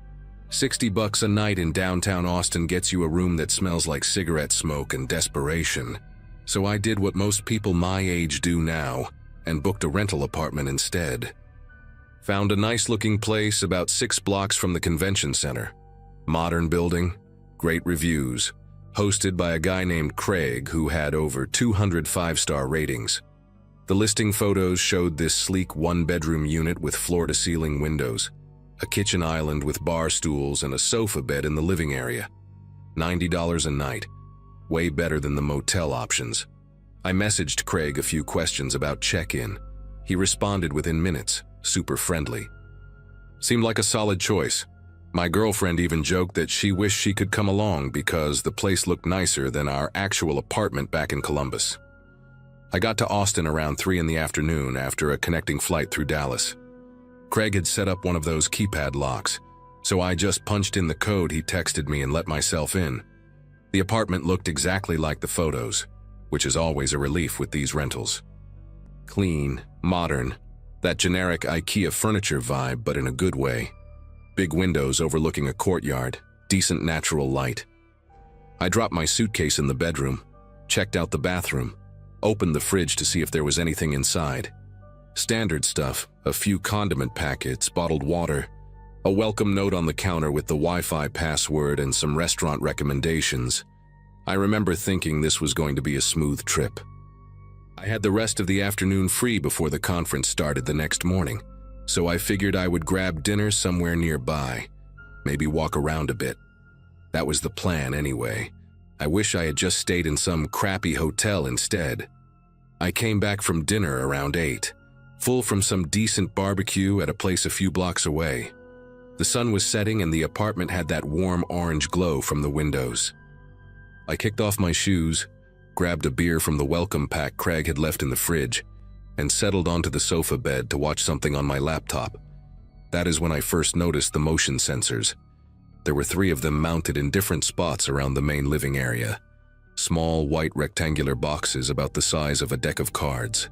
$60 a night in downtown Austin gets you a room that smells like cigarette smoke and desperation. So I did what most people my age do now, and booked a rental apartment instead. Found a nice-looking place about 6 blocks from the convention center. Modern building, great reviews, hosted by a guy named Craig who had over 200 5-star ratings. The listing photos showed this sleek 1-bedroom unit with floor-to-ceiling windows, a kitchen island with bar stools and a sofa bed in the living area. $90 a night, way better than the motel options. I messaged Craig a few questions about check-in. He responded within minutes, super friendly. Seemed like a solid choice. My girlfriend even joked that she wished she could come along because the place looked nicer than our actual apartment back in Columbus. I got to Austin around 3 in the afternoon after a connecting flight through Dallas. Craig had set up one of those keypad locks, so I just punched in the code he texted me and let myself in. The apartment looked exactly like the photos, which is always a relief with these rentals. Clean, modern, that generic IKEA furniture vibe, but in a good way. Big windows overlooking a courtyard, decent natural light. I dropped my suitcase in the bedroom, checked out the bathroom, opened the fridge to see if there was anything inside. Standard stuff, a few condiment packets, bottled water, a welcome note on the counter with the Wi-Fi password and some restaurant recommendations. I remember thinking this was going to be a smooth trip. I had the rest of the afternoon free before the conference started the next morning, so I figured I would grab dinner somewhere nearby, maybe walk around a bit. That was the plan anyway. I wish I had just stayed in some crappy hotel instead. I came back from dinner around 8, full from some decent barbecue at a place a few blocks away. The sun was setting and the apartment had that warm orange glow from the windows. I kicked off my shoes, grabbed a beer from the welcome pack Craig had left in the fridge, and settled onto the sofa bed to watch something on my laptop. That is when I first noticed the motion sensors. There were 3 of them mounted in different spots around the main living area. Small, white rectangular boxes about the size of a deck of cards.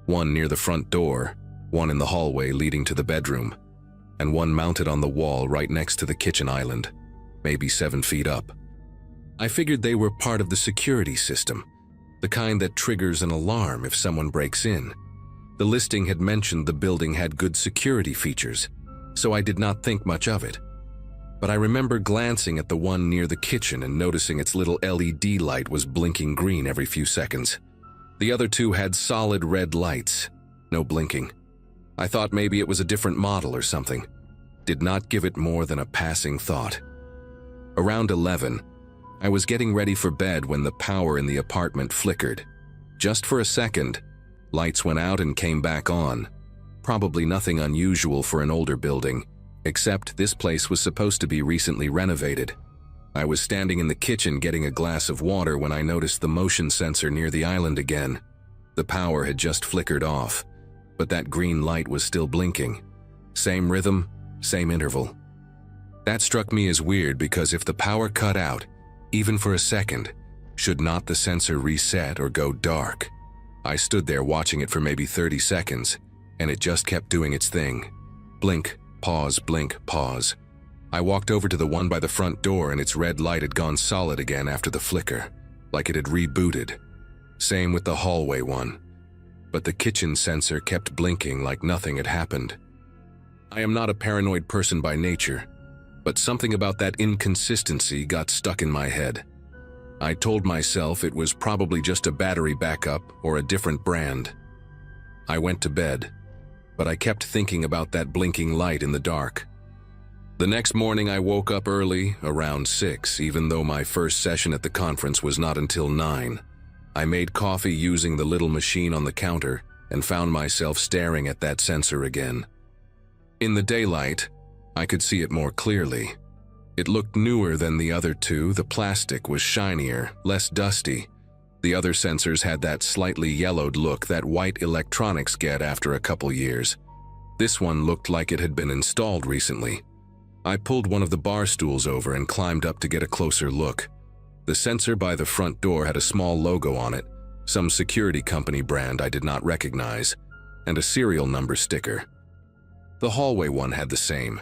One near the front door, one in the hallway leading to the bedroom, and one mounted on the wall right next to the kitchen island, maybe 7 feet up. I figured they were part of the security system, the kind that triggers an alarm if someone breaks in. The listing had mentioned the building had good security features, so I did not think much of it. But I remember glancing at the one near the kitchen and noticing its little LED light was blinking green every few seconds. The other 2 had solid red lights, no blinking. I thought maybe it was a different model or something. Did not give it more than a passing thought. Around 11, I was getting ready for bed when the power in the apartment flickered. Just for a second, lights went out and came back on. Probably nothing unusual for an older building, except this place was supposed to be recently renovated. I was standing in the kitchen getting a glass of water when I noticed the motion sensor near the island again. The power had just flickered off, but that green light was still blinking. Same rhythm, same interval. That struck me as weird because if the power cut out, even for a second, should not the sensor reset or go dark? I stood there watching it for maybe 30 seconds, and it just kept doing its thing. Blink, pause, blink, pause. I walked over to the one by the front door and its red light had gone solid again after the flicker, like it had rebooted. Same with the hallway one. But the kitchen sensor kept blinking like nothing had happened. I am not a paranoid person by nature, but something about that inconsistency got stuck in my head. I told myself it was probably just a battery backup or a different brand. I went to bed, but I kept thinking about that blinking light in the dark. The next morning I woke up early, around 6, even though my first session at the conference was not until 9. I made coffee using the little machine on the counter and found myself staring at that sensor again. In the daylight, I could see it more clearly. It looked newer than the other 2. The plastic was shinier, less dusty. The other sensors had that slightly yellowed look that white electronics get after a couple years. This one looked like it had been installed recently. I pulled one of the bar stools over and climbed up to get a closer look. The sensor by the front door had a small logo on it, some security company brand I did not recognize, and a serial number sticker. The hallway one had the same,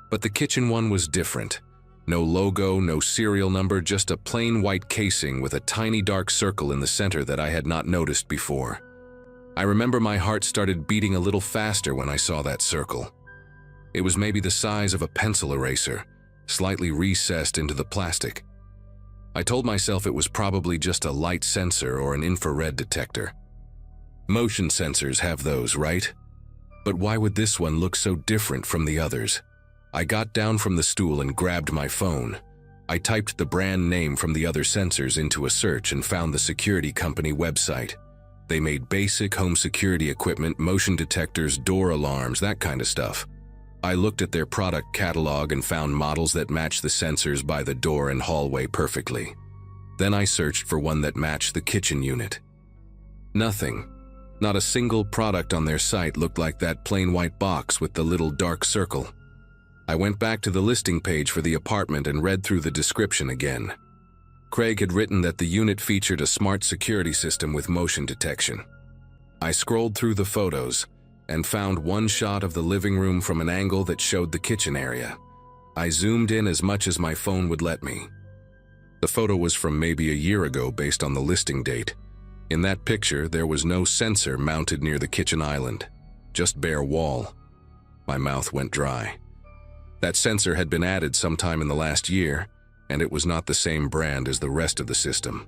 but the kitchen one was different. No logo, no serial number, just a plain white casing with a tiny dark circle in the center that I had not noticed before. I remember my heart started beating a little faster when I saw that circle. It was maybe the size of a pencil eraser, slightly recessed into the plastic. I told myself it was probably just a light sensor or an infrared detector. Motion sensors have those, right? But why would this one look so different from the others? I got down from the stool and grabbed my phone. I typed the brand name from the other sensors into a search and found the security company website. They made basic home security equipment, motion detectors, door alarms, that kind of stuff. I looked at their product catalog and found models that matched the sensors by the door and hallway perfectly. Then I searched for one that matched the kitchen unit. Nothing. Not a single product on their site looked like that plain white box with the little dark circle. I went back to the listing page for the apartment and read through the description again. Craig had written that the unit featured a smart security system with motion detection. I scrolled through the photos and found one shot of the living room from an angle that showed the kitchen area. I zoomed in as much as my phone would let me. The photo was from maybe a year ago based on the listing date. In that picture, there was no sensor mounted near the kitchen island, just bare wall. My mouth went dry. That sensor had been added sometime in the last year, and it was not the same brand as the rest of the system.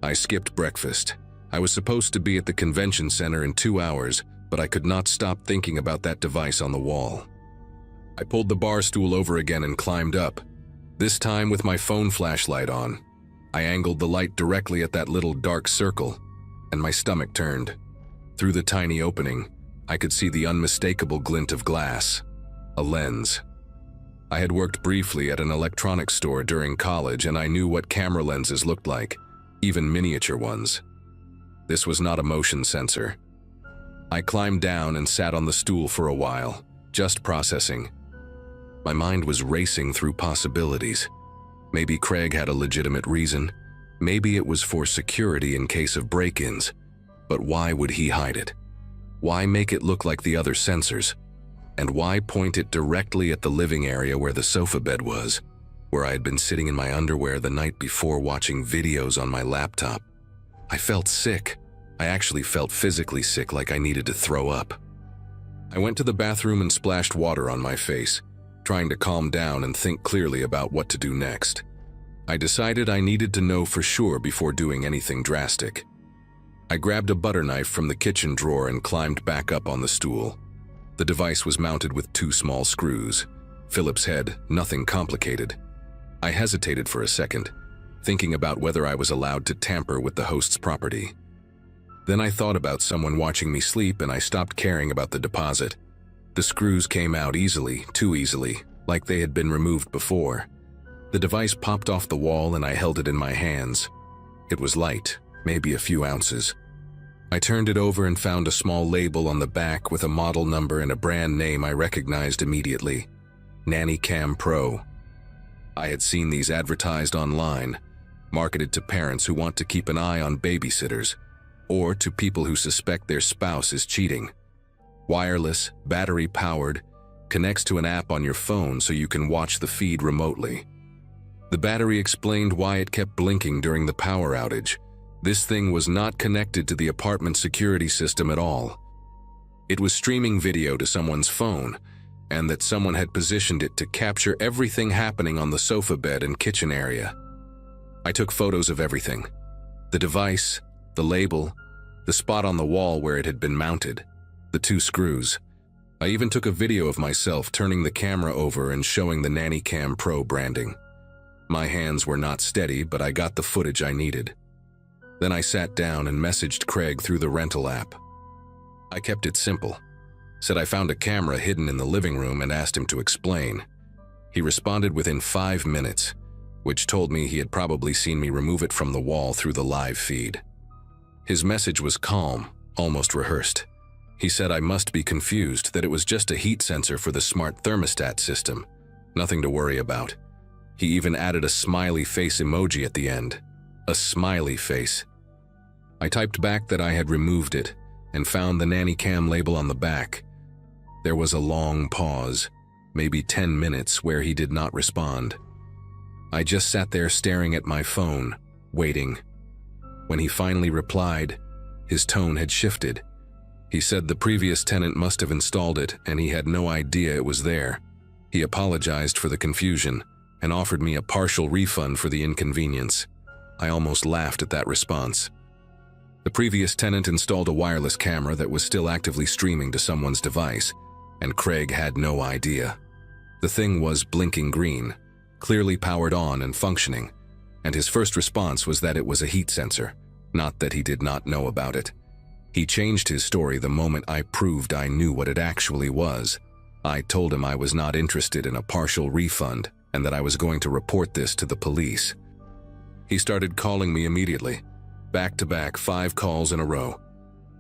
I skipped breakfast. I was supposed to be at the convention center in 2 hours, but I could not stop thinking about that device on the wall. I pulled the bar stool over again and climbed up, this time with my phone flashlight on. I angled the light directly at that little dark circle, and my stomach turned. Through the tiny opening, I could see the unmistakable glint of glass. A lens. I had worked briefly at an electronics store during college and I knew what camera lenses looked like, even miniature ones. This was not a motion sensor. I climbed down and sat on the stool for a while, just processing. My mind was racing through possibilities. Maybe Craig had a legitimate reason. Maybe it was for security in case of break-ins. But why would he hide it? Why make it look like the other sensors? And why point it directly at the living area where the sofa bed was, where I had been sitting in my underwear the night before watching videos on my laptop? I felt sick. I actually felt physically sick, like I needed to throw up. I went to the bathroom and splashed water on my face, trying to calm down and think clearly about what to do next. I decided I needed to know for sure before doing anything drastic. I grabbed a butter knife from the kitchen drawer and climbed back up on the stool. The device was mounted with 2 small screws. Phillips head, nothing complicated. I hesitated for a second, thinking about whether I was allowed to tamper with the host's property. Then I thought about someone watching me sleep and I stopped caring about the deposit. The screws came out easily, too easily, like they had been removed before. The device popped off the wall and I held it in my hands. It was light, maybe a few ounces. I turned it over and found a small label on the back with a model number and a brand name I recognized immediately: Nanny Cam Pro. I had seen these advertised online, marketed to parents who want to keep an eye on babysitters, or to people who suspect their spouse is cheating. Wireless, battery-powered, connects to an app on your phone so you can watch the feed remotely. The battery explained why it kept blinking during the power outage. This thing was not connected to the apartment security system at all. It was streaming video to someone's phone, and that someone had positioned it to capture everything happening on the sofa bed and kitchen area. I took photos of everything: the device, the label, the spot on the wall where it had been mounted, the 2 screws. I even took a video of myself turning the camera over and showing the Nanny Cam Pro branding. My hands were not steady, but I got the footage I needed. Then I sat down and messaged Craig through the rental app. I kept it simple. Said I found a camera hidden in the living room and asked him to explain. He responded within 5 minutes, which told me he had probably seen me remove it from the wall through the live feed. His message was calm, almost rehearsed. He said I must be confused, that it was just a heat sensor for the smart thermostat system. Nothing to worry about. He even added a smiley face emoji at the end. A smiley face. I typed back that I had removed it and found the Nanny Cam label on the back. There was a long pause, maybe 10 minutes, where he did not respond. I just sat there staring at my phone, waiting. When he finally replied, his tone had shifted. He said the previous tenant must have installed it and he had no idea it was there. He apologized for the confusion and offered me a partial refund for the inconvenience. I almost laughed at that response. The previous tenant installed a wireless camera that was still actively streaming to someone's device, and Craig had no idea. The thing was blinking green, clearly powered on and functioning, and his first response was that it was a heat sensor, not that he did not know about it. He changed his story the moment I proved I knew what it actually was. I told him I was not interested in a partial refund and that I was going to report this to the police. He started calling me immediately, back-to-back 5 calls in a row.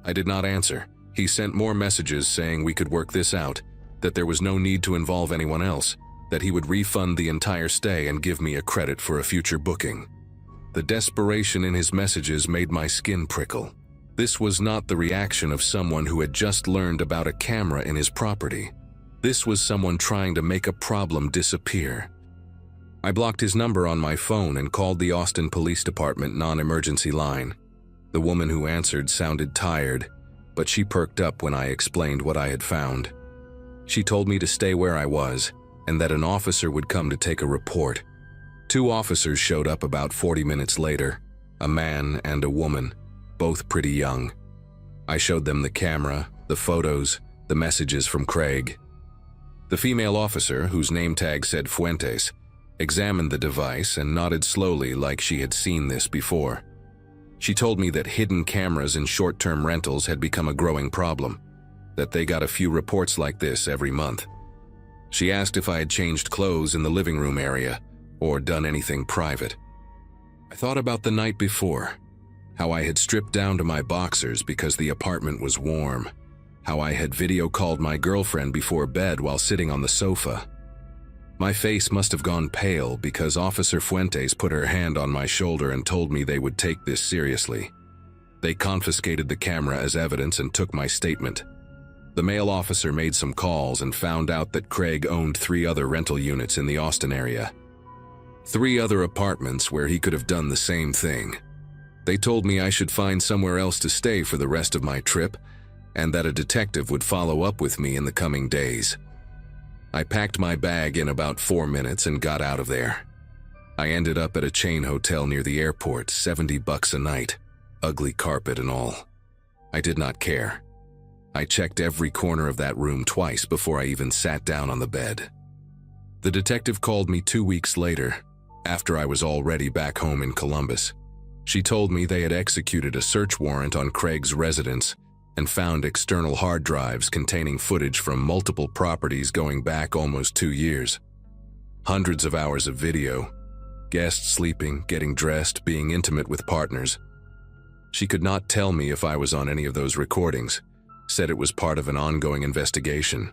I did not answer. He sent more messages saying we could work this out, that there was no need to involve anyone else, that he would refund the entire stay and give me a credit for a future booking. The desperation in his messages made my skin prickle. This was not the reaction of someone who had just learned about a camera in his property. This was someone trying to make a problem disappear. I blocked his number on my phone and called the Austin Police Department non-emergency line. The woman who answered sounded tired, but she perked up when I explained what I had found. She told me to stay where I was and that an officer would come to take a report. 2 officers showed up about 40 minutes later, a man and a woman, both pretty young. I showed them the camera, the photos, the messages from Craig. The female officer, whose name tag said Fuentes, examined the device and nodded slowly like she had seen this before. She told me that hidden cameras in short-term rentals had become a growing problem, that they got a few reports like this every month. She asked if I had changed clothes in the living room area or done anything private. I thought about the night before, how I had stripped down to my boxers because the apartment was warm, how I had video called my girlfriend before bed while sitting on the sofa. My face must have gone pale because Officer Fuentes put her hand on my shoulder and told me they would take this seriously. They confiscated the camera as evidence and took my statement. The male officer made some calls and found out that Craig owned 3 other rental units in the Austin area. 3 other apartments where he could have done the same thing. They told me I should find somewhere else to stay for the rest of my trip and that a detective would follow up with me in the coming days. I packed my bag in about 4 minutes and got out of there. I ended up at a chain hotel near the airport, $70 a night, ugly carpet and all. I did not care. I checked every corner of that room twice before I even sat down on the bed. The detective called me 2 weeks later, after I was already back home in Columbus. She told me they had executed a search warrant on Craig's residence and found external hard drives containing footage from multiple properties going back almost 2 years. Hundreds of hours of video, guests sleeping, getting dressed, being intimate with partners. She could not tell me if I was on any of those recordings, said it was part of an ongoing investigation.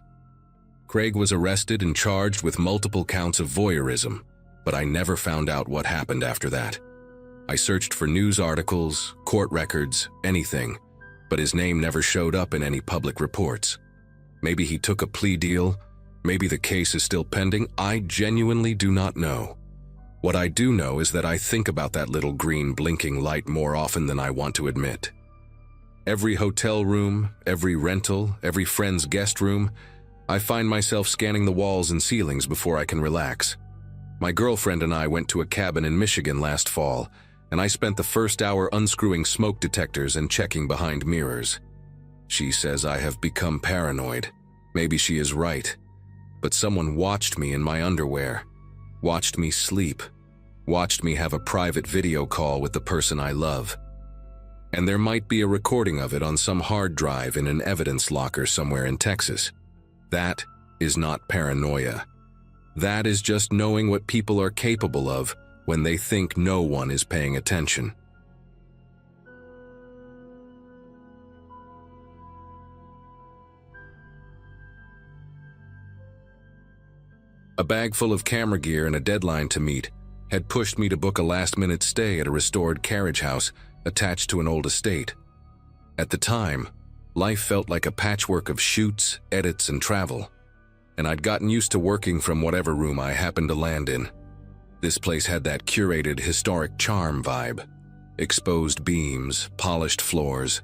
Craig was arrested and charged with multiple counts of voyeurism, but I never found out what happened after that. I searched for news articles, court records, anything, but his name never showed up in any public reports. Maybe he took a plea deal, maybe the case is still pending. I genuinely do not know. What I do know is that I think about that little green blinking light more often than I want to admit. Every hotel room, every rental, every friend's guest room, I find myself scanning the walls and ceilings before I can relax. My girlfriend and I went to a cabin in Michigan last fall, and I spent the first hour unscrewing smoke detectors and checking behind mirrors. She says I have become paranoid. Maybe she is right. But someone watched me in my underwear, watched me sleep, watched me have a private video call with the person I love. And there might be a recording of it on some hard drive in an evidence locker somewhere in Texas. That is not paranoia. That is just knowing what people are capable of when they think no one is paying attention. A bag full of camera gear and a deadline to meet had pushed me to book a last-minute stay at a restored carriage house attached to an old estate. At the time, life felt like a patchwork of shoots, edits, and travel, and I'd gotten used to working from whatever room I happened to land in. This place had that curated historic charm vibe. Exposed beams, polished floors,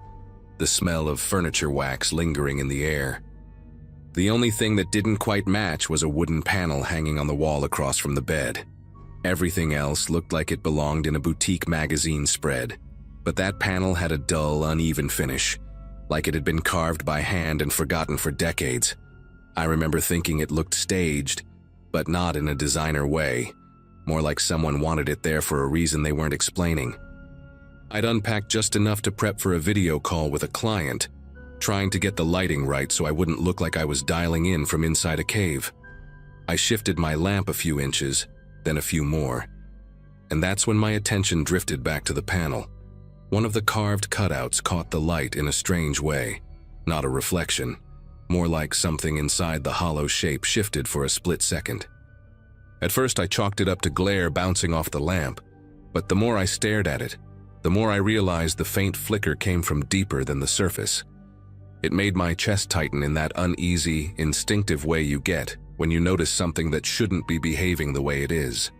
the smell of furniture wax lingering in the air. The only thing that didn't quite match was a wooden panel hanging on the wall across from the bed. Everything else looked like it belonged in a boutique magazine spread, but that panel had a dull, uneven finish, like it had been carved by hand and forgotten for decades. I remember thinking it looked staged, but not in a designer way. More like someone wanted it there for a reason they weren't explaining. I'd unpacked just enough to prep for a video call with a client, trying to get the lighting right so I wouldn't look like I was dialing in from inside a cave. I shifted my lamp a few inches, then a few more, and that's when my attention drifted back to the panel. One of the carved cutouts caught the light in a strange way, not a reflection, more like something inside the hollow shape shifted for a split second. At first I chalked it up to glare bouncing off the lamp, but the more I stared at it, the more I realized the faint flicker came from deeper than the surface. It made my chest tighten in that uneasy, instinctive way you get when you notice something that shouldn't be behaving the way it is.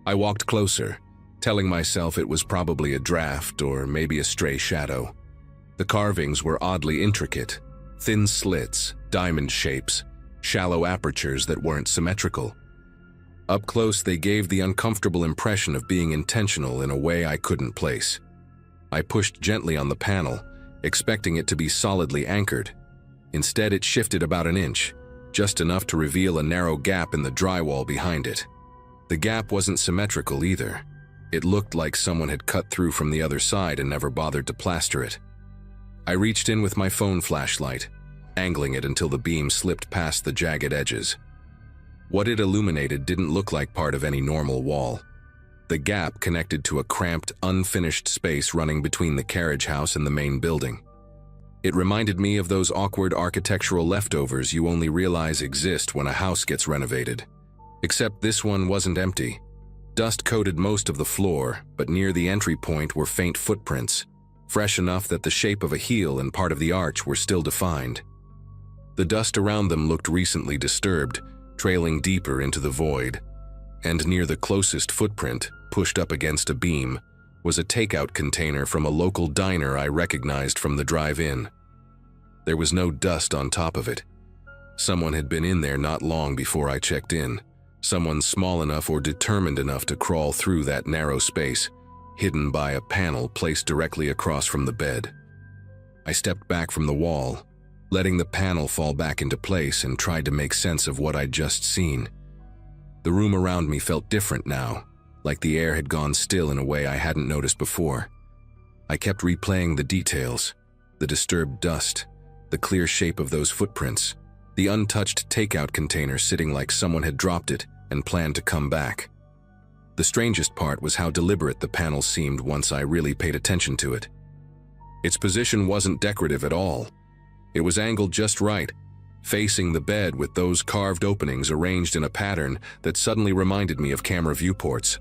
I walked closer, telling myself it was probably a draft or maybe a stray shadow. The carvings were oddly intricate, thin slits, diamond shapes, shallow apertures that weren't symmetrical. Up close, they gave the uncomfortable impression of being intentional in a way I couldn't place. I pushed gently on the panel, expecting it to be solidly anchored. Instead, it shifted about an inch, just enough to reveal a narrow gap in the drywall behind it. The gap wasn't symmetrical either. It looked like someone had cut through from the other side and never bothered to plaster it. I reached in with my phone flashlight, angling it until the beam slipped past the jagged edges. What it illuminated didn't look like part of any normal wall. The gap connected to a cramped, unfinished space running between the carriage house and the main building. It reminded me of those awkward architectural leftovers you only realize exist when a house gets renovated. Except this one wasn't empty. Dust coated most of the floor, but near the entry point were faint footprints, fresh enough that the shape of a heel and part of the arch were still defined. The dust around them looked recently disturbed, trailing deeper into the void. And near the closest footprint, pushed up against a beam, was a takeout container from a local diner I recognized from the drive-in. There was no dust on top of it. Someone had been in there not long before I checked in. Someone small enough or determined enough to crawl through that narrow space, hidden by a panel placed directly across from the bed. I stepped back from the wall, letting the panel fall back into place, and tried to make sense of what I'd just seen. The room around me felt different now, like the air had gone still in a way I hadn't noticed before. I kept replaying the details, the disturbed dust, the clear shape of those footprints, the untouched takeout container sitting like someone had dropped it and planned to come back. The strangest part was how deliberate the panel seemed once I really paid attention to it. Its position wasn't decorative at all. It was angled just right, facing the bed with those carved openings arranged in a pattern that suddenly reminded me of camera viewports.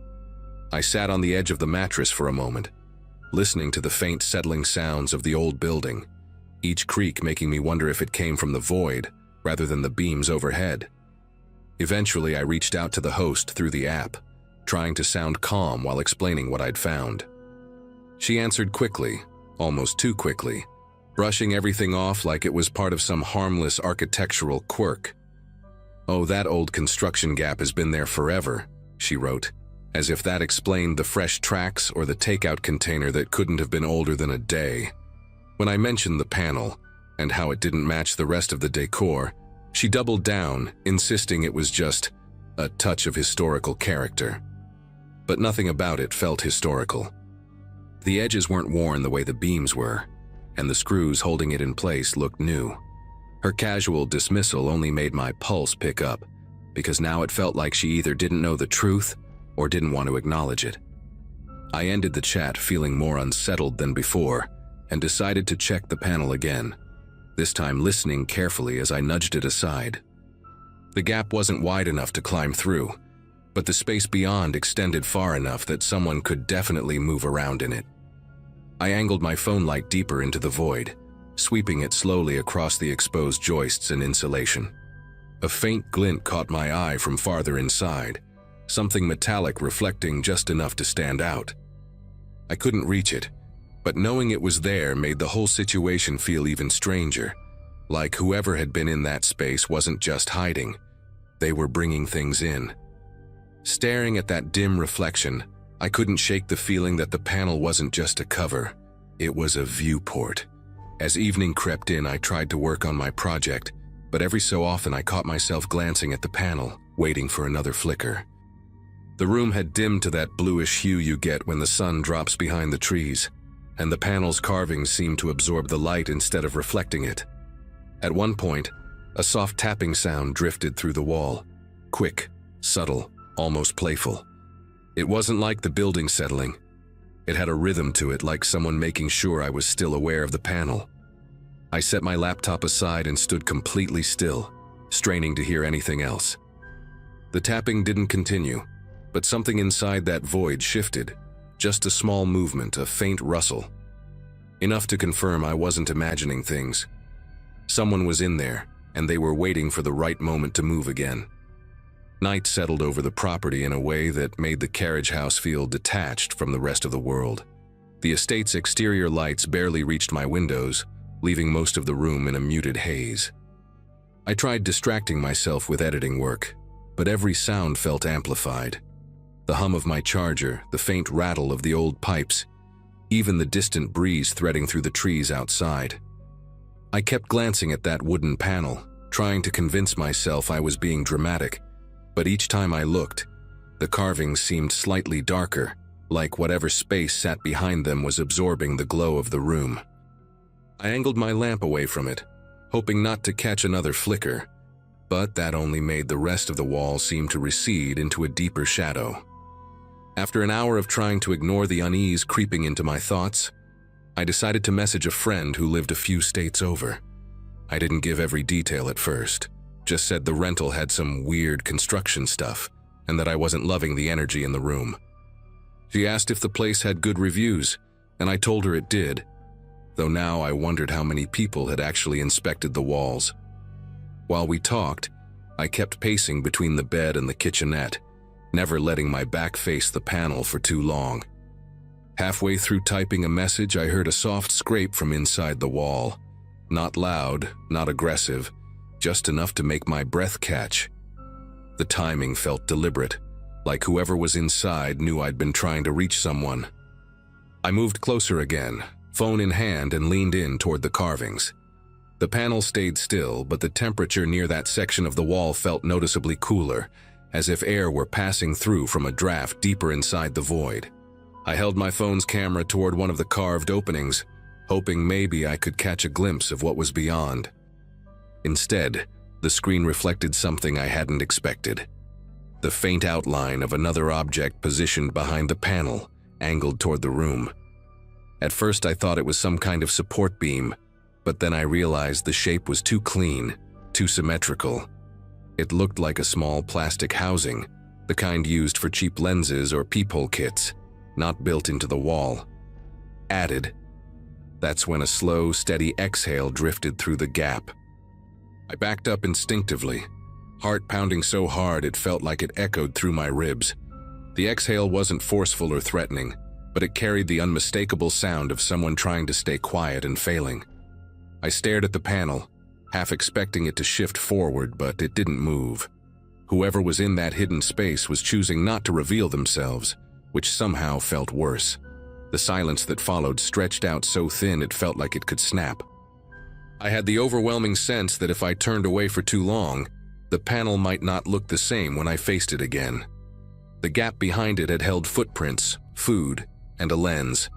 I sat on the edge of the mattress for a moment, listening to the faint settling sounds of the old building, each creak making me wonder if it came from the void rather than the beams overhead. Eventually, I reached out to the host through the app, trying to sound calm while explaining what I'd found. She answered quickly, almost too quickly, brushing everything off like it was part of some harmless architectural quirk. "Oh, that old construction gap has been there forever," she wrote, as if that explained the fresh tracks or the takeout container that couldn't have been older than a day. When I mentioned the panel and how it didn't match the rest of the decor, she doubled down, insisting it was just a touch of historical character. But nothing about it felt historical. The edges weren't worn the way the beams were, and the screws holding it in place looked new. Her casual dismissal only made my pulse pick up, because now it felt like she either didn't know the truth or didn't want to acknowledge it. I ended the chat feeling more unsettled than before and decided to check the panel again, this time listening carefully as I nudged it aside. The gap wasn't wide enough to climb through, but the space beyond extended far enough that someone could definitely move around in it. I angled my phone light deeper into the void, sweeping it slowly across the exposed joists and insulation. A faint glint caught my eye from farther inside, something metallic reflecting just enough to stand out. I couldn't reach it, but knowing it was there made the whole situation feel even stranger, like whoever had been in that space wasn't just hiding, they were bringing things in. Staring at that dim reflection, I couldn't shake the feeling that the panel wasn't just a cover, it was a viewport. As evening crept in, I tried to work on my project, but every so often I caught myself glancing at the panel, waiting for another flicker. The room had dimmed to that bluish hue you get when the sun drops behind the trees, and the panel's carvings seemed to absorb the light instead of reflecting it. At one point, a soft tapping sound drifted through the wall, quick, subtle, almost playful. It wasn't like the building settling. It had a rhythm to it, like someone making sure I was still aware of the panel. I set my laptop aside and stood completely still, straining to hear anything else. The tapping didn't continue, but something inside that void shifted, just a small movement, a faint rustle. Enough to confirm I wasn't imagining things. Someone was in there, and they were waiting for the right moment to move again. Night settled over the property in a way that made the carriage house feel detached from the rest of the world. The estate's exterior lights barely reached my windows, leaving most of the room in a muted haze. I tried distracting myself with editing work, but every sound felt amplified. The hum of my charger, the faint rattle of the old pipes, even the distant breeze threading through the trees outside. I kept glancing at that wooden panel, trying to convince myself I was being dramatic, but each time I looked, the carvings seemed slightly darker, like whatever space sat behind them was absorbing the glow of the room. I angled my lamp away from it, hoping not to catch another flicker, but that only made the rest of the wall seem to recede into a deeper shadow. After an hour of trying to ignore the unease creeping into my thoughts, I decided to message a friend who lived a few states over. I didn't give every detail at first, just said the rental had some weird construction stuff and that I wasn't loving the energy in the room. She asked if the place had good reviews, and I told her it did, though now I wondered how many people had actually inspected the walls. While we talked, I kept pacing between the bed and the kitchenette, never letting my back face the panel for too long. Halfway through typing a message, I heard a soft scrape from inside the wall. Not loud, not aggressive, just enough to make my breath catch. The timing felt deliberate, like whoever was inside knew I'd been trying to reach someone. I moved closer again, phone in hand, and leaned in toward the carvings. The panel stayed still, but the temperature near that section of the wall felt noticeably cooler, as if air were passing through from a draft deeper inside the void. I held my phone's camera toward one of the carved openings, hoping maybe I could catch a glimpse of what was beyond. Instead, the screen reflected something I hadn't expected. The faint outline of another object positioned behind the panel, angled toward the room. At first I thought it was some kind of support beam, but then I realized the shape was too clean, too symmetrical. It looked like a small plastic housing, the kind used for cheap lenses or peephole kits, not built into the wall. Added. That's when a slow, steady exhale drifted through the gap. I backed up instinctively, heart pounding so hard it felt like it echoed through my ribs. The exhale wasn't forceful or threatening, but it carried the unmistakable sound of someone trying to stay quiet and failing. I stared at the panel, half expecting it to shift forward, but it didn't move. Whoever was in that hidden space was choosing not to reveal themselves, which somehow felt worse. The silence that followed stretched out so thin it felt like it could snap. I had the overwhelming sense that if I turned away for too long, the panel might not look the same when I faced it again. The gap behind it had held footprints, food, and a lens.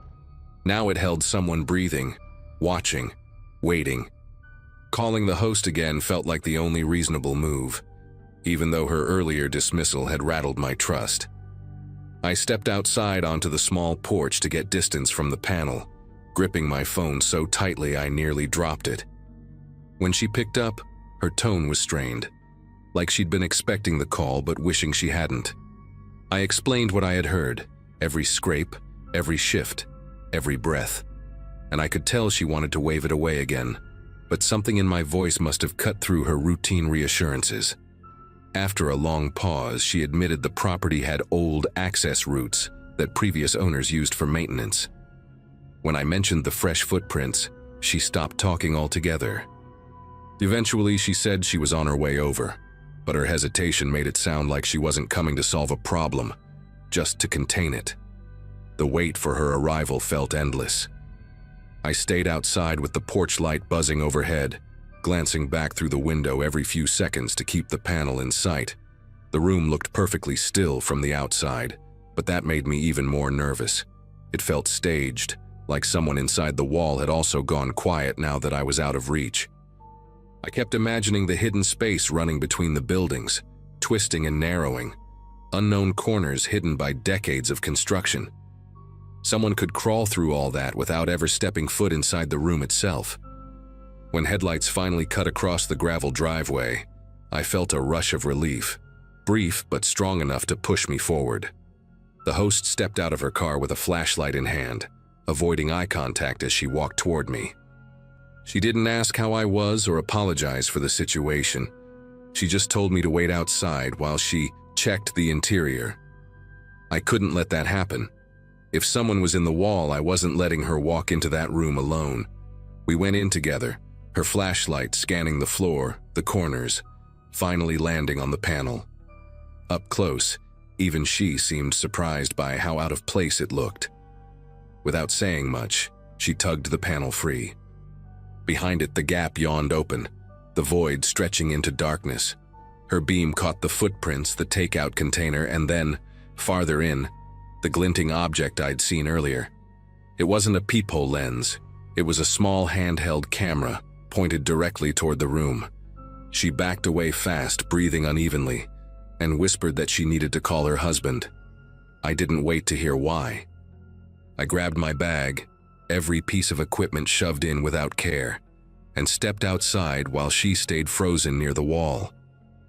Now it held someone breathing, watching, waiting. Calling the host again felt like the only reasonable move, even though her earlier dismissal had rattled my trust. I stepped outside onto the small porch to get distance from the panel, gripping my phone so tightly I nearly dropped it. When she picked up, her tone was strained, like she'd been expecting the call but wishing she hadn't. I explained what I had heard, every scrape, every shift, every breath, and I could tell she wanted to wave it away again, but something in my voice must have cut through her routine reassurances. After a long pause, she admitted the property had old access routes that previous owners used for maintenance. When I mentioned the fresh footprints, she stopped talking altogether. Eventually, she said she was on her way over, but her hesitation made it sound like she wasn't coming to solve a problem, just to contain it. The wait for her arrival felt endless. I stayed outside with the porch light buzzing overhead, glancing back through the window every few seconds to keep the panel in sight. The room looked perfectly still from the outside, but that made me even more nervous. It felt staged, like someone inside the wall had also gone quiet now that I was out of reach. I kept imagining the hidden space running between the buildings, twisting and narrowing, unknown corners hidden by decades of construction. Someone could crawl through all that without ever stepping foot inside the room itself. When headlights finally cut across the gravel driveway, I felt a rush of relief, brief but strong enough to push me forward. The host stepped out of her car with a flashlight in hand, avoiding eye contact as she walked toward me. She didn't ask how I was or apologize for the situation. She just told me to wait outside while she checked the interior. I couldn't let that happen. If someone was in the wall, I wasn't letting her walk into that room alone. We went in together, her flashlight scanning the floor, the corners, finally landing on the panel. Up close, even she seemed surprised by how out of place it looked. Without saying much, she tugged the panel free. Behind it, the gap yawned open, the void stretching into darkness. Her beam caught the footprints, the takeout container, and then, farther in, the glinting object I'd seen earlier. It wasn't a peephole lens. It was a small handheld camera, pointed directly toward the room. She backed away fast, breathing unevenly, and whispered that she needed to call her husband. I didn't wait to hear why. I grabbed my bag, every piece of equipment shoved in without care, and stepped outside while she stayed frozen near the wall.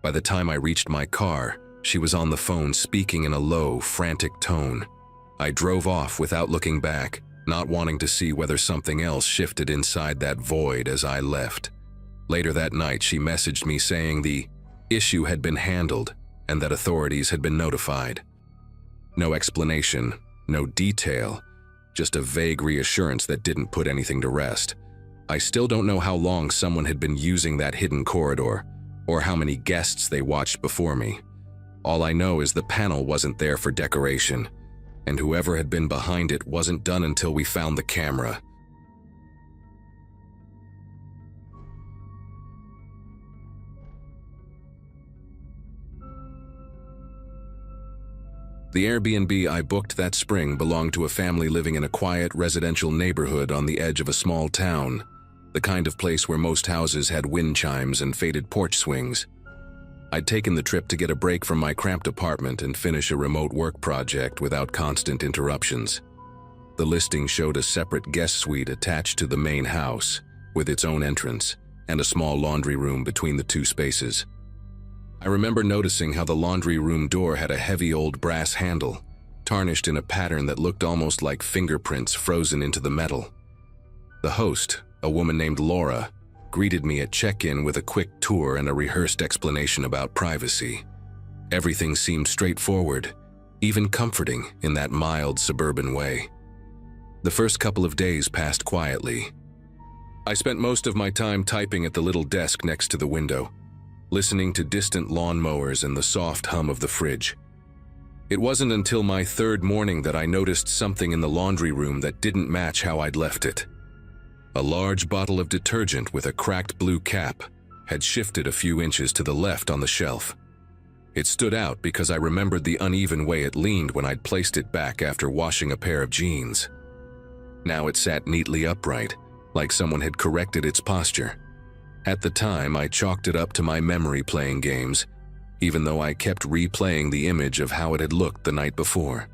By the time I reached my car, she was on the phone speaking in a low, frantic tone. I drove off without looking back, not wanting to see whether something else shifted inside that void as I left. Later that night, she messaged me saying the issue had been handled and that authorities had been notified. No explanation, no detail, just a vague reassurance that didn't put anything to rest. I still don't know how long someone had been using that hidden corridor, or how many guests they watched before me. All I know is the panel wasn't there for decoration, and whoever had been behind it wasn't done until we found the camera. The Airbnb I booked that spring belonged to a family living in a quiet residential neighborhood on the edge of a small town, the kind of place where most houses had wind chimes and faded porch swings. I'd taken the trip to get a break from my cramped apartment and finish a remote work project without constant interruptions. The listing showed a separate guest suite attached to the main house, with its own entrance, and a small laundry room between the two spaces. I remember noticing how the laundry room door had a heavy old brass handle, tarnished in a pattern that looked almost like fingerprints frozen into the metal. The host, a woman named Laura, greeted me at check-in with a quick tour and a rehearsed explanation about privacy. Everything seemed straightforward, even comforting in that mild suburban way. The first couple of days passed quietly. I spent most of my time typing at the little desk next to the window, listening to distant lawnmowers and the soft hum of the fridge. It wasn't until my third morning that I noticed something in the laundry room that didn't match how I'd left it. A large bottle of detergent with a cracked blue cap had shifted a few inches to the left on the shelf. It stood out because I remembered the uneven way it leaned when I'd placed it back after washing a pair of jeans. Now it sat neatly upright, like someone had corrected its posture. At the time, I chalked it up to my memory playing games, even though I kept replaying the image of how it had looked the night before.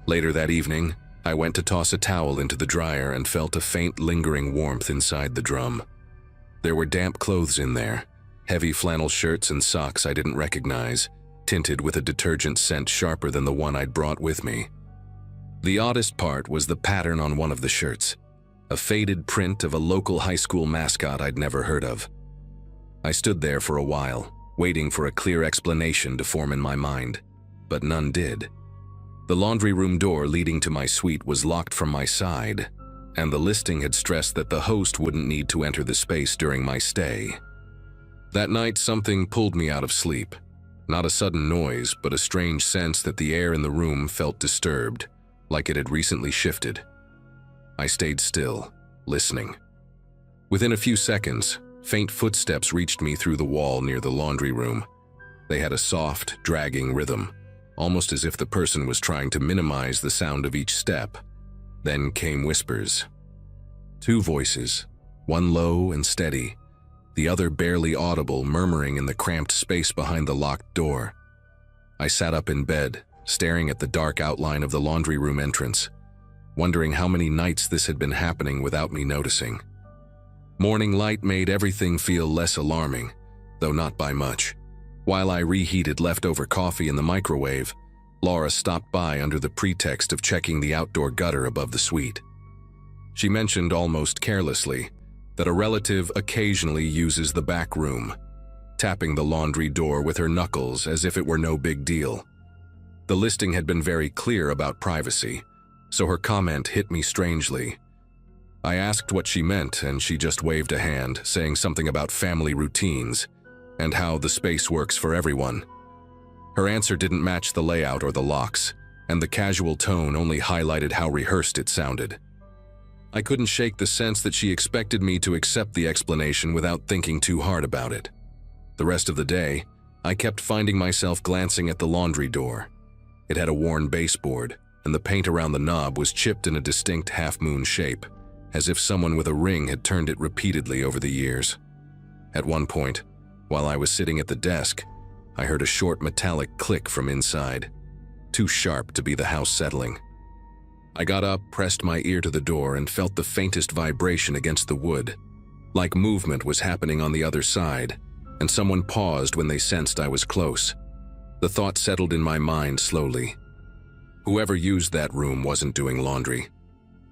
Later that evening, I went to toss a towel into the dryer and felt a faint lingering warmth inside the drum. There were damp clothes in there, heavy flannel shirts and socks I didn't recognize, tinted with a detergent scent sharper than the one I'd brought with me. The oddest part was the pattern on one of the shirts, a faded print of a local high school mascot I'd never heard of. I stood there for a while, waiting for a clear explanation to form in my mind, but none did. The laundry room door leading to my suite was locked from my side, and the listing had stressed that the host wouldn't need to enter the space during my stay. That night, something pulled me out of sleep. Not a sudden noise, but a strange sense that the air in the room felt disturbed, like it had recently shifted. I stayed still, listening. Within a few seconds, faint footsteps reached me through the wall near the laundry room. They had a soft, dragging rhythm, almost as if the person was trying to minimize the sound of each step. Then came whispers. Two voices, one low and steady, the other barely audible, murmuring in the cramped space behind the locked door. I sat up in bed, staring at the dark outline of the laundry room entrance, wondering how many nights this had been happening without me noticing. Morning light made everything feel less alarming, though not by much. While I reheated leftover coffee in the microwave, Laura stopped by under the pretext of checking the outdoor gutter above the suite. She mentioned almost carelessly that a relative occasionally uses the back room, tapping the laundry door with her knuckles as if it were no big deal. The listing had been very clear about privacy, so her comment hit me strangely. I asked what she meant, and she just waved a hand, saying something about family routines and how the space works for everyone. Her answer didn't match the layout or the locks, and the casual tone only highlighted how rehearsed it sounded. I couldn't shake the sense that she expected me to accept the explanation without thinking too hard about it. The rest of the day, I kept finding myself glancing at the laundry door. It had a worn baseboard, and the paint around the knob was chipped in a distinct half-moon shape, as if someone with a ring had turned it repeatedly over the years. At one point, While I was sitting at the desk, I heard a short metallic click from inside, too sharp to be the house settling. I got up, pressed my ear to the door, and felt the faintest vibration against the wood, like movement was happening on the other side, and someone paused when they sensed I was close. The thought settled in my mind slowly. Whoever used that room wasn't doing laundry.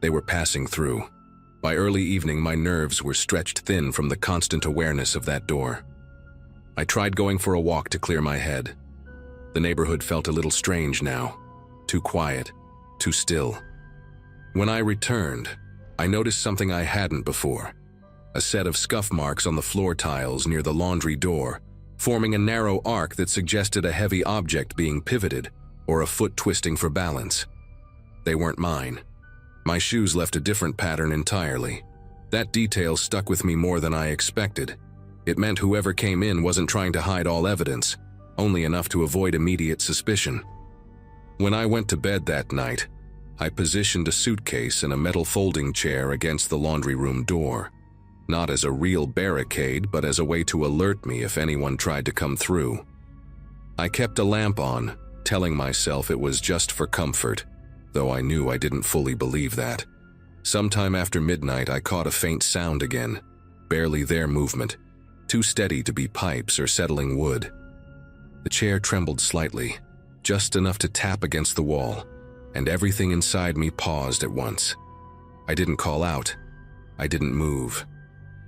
They were passing through. By early evening, my nerves were stretched thin from the constant awareness of that door. I tried going for a walk to clear my head. The neighborhood felt a little strange now, too quiet, too still. When I returned, I noticed something I hadn't before. A set of scuff marks on the floor tiles near the laundry door, forming a narrow arc that suggested a heavy object being pivoted or a foot twisting for balance. They weren't mine. My shoes left a different pattern entirely. That detail stuck with me more than I expected. It meant whoever came in wasn't trying to hide all evidence, only enough to avoid immediate suspicion. When I went to bed that night, I positioned a suitcase and a metal folding chair against the laundry room door, not as a real barricade, but as a way to alert me if anyone tried to come through. I kept a lamp on, telling myself it was just for comfort, though I knew I didn't fully believe that. Sometime after midnight, I caught a faint sound again, barely their movement, too steady to be pipes or settling wood. The chair trembled slightly, just enough to tap against the wall, and everything inside me paused at once. I didn't call out. I didn't move.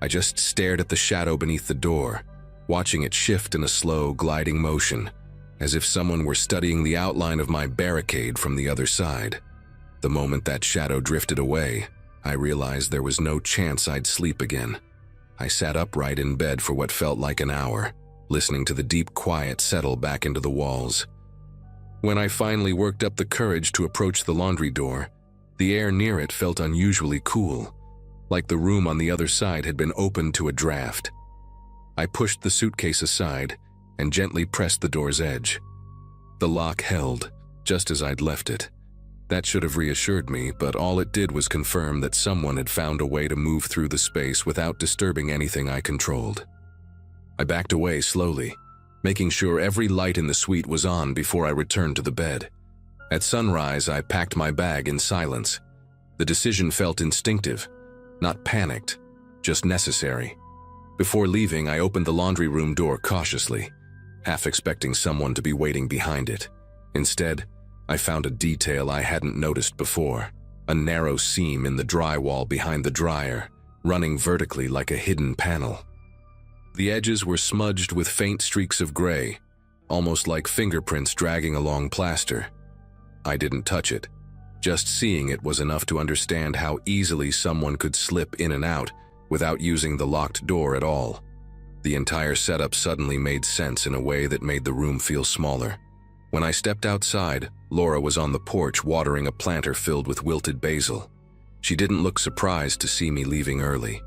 I just stared at the shadow beneath the door, watching it shift in a slow, gliding motion, as if someone were studying the outline of my barricade from the other side. The moment that shadow drifted away, I realized there was no chance I'd sleep again. I sat upright in bed for what felt like an hour, listening to the deep quiet settle back into the walls. When I finally worked up the courage to approach the laundry door, the air near it felt unusually cool, like the room on the other side had been opened to a draft. I pushed the suitcase aside and gently pressed the door's edge. The lock held, just as I'd left it. That should have reassured me, but all it did was confirm that someone had found a way to move through the space without disturbing anything I controlled. I backed away slowly, making sure every light in the suite was on before I returned to the bed. At sunrise, I packed my bag in silence. The decision felt instinctive, not panicked, just necessary. Before leaving, I opened the laundry room door cautiously, half expecting someone to be waiting behind it. Instead, I found a detail I hadn't noticed before, a narrow seam in the drywall behind the dryer, running vertically like a hidden panel. The edges were smudged with faint streaks of gray, almost like fingerprints dragging along plaster. I didn't touch it. Just seeing it was enough to understand how easily someone could slip in and out without using the locked door at all. The entire setup suddenly made sense in a way that made the room feel smaller. When I stepped outside, Laura was on the porch watering a planter filled with wilted basil. She didn't look surprised to see me leaving early.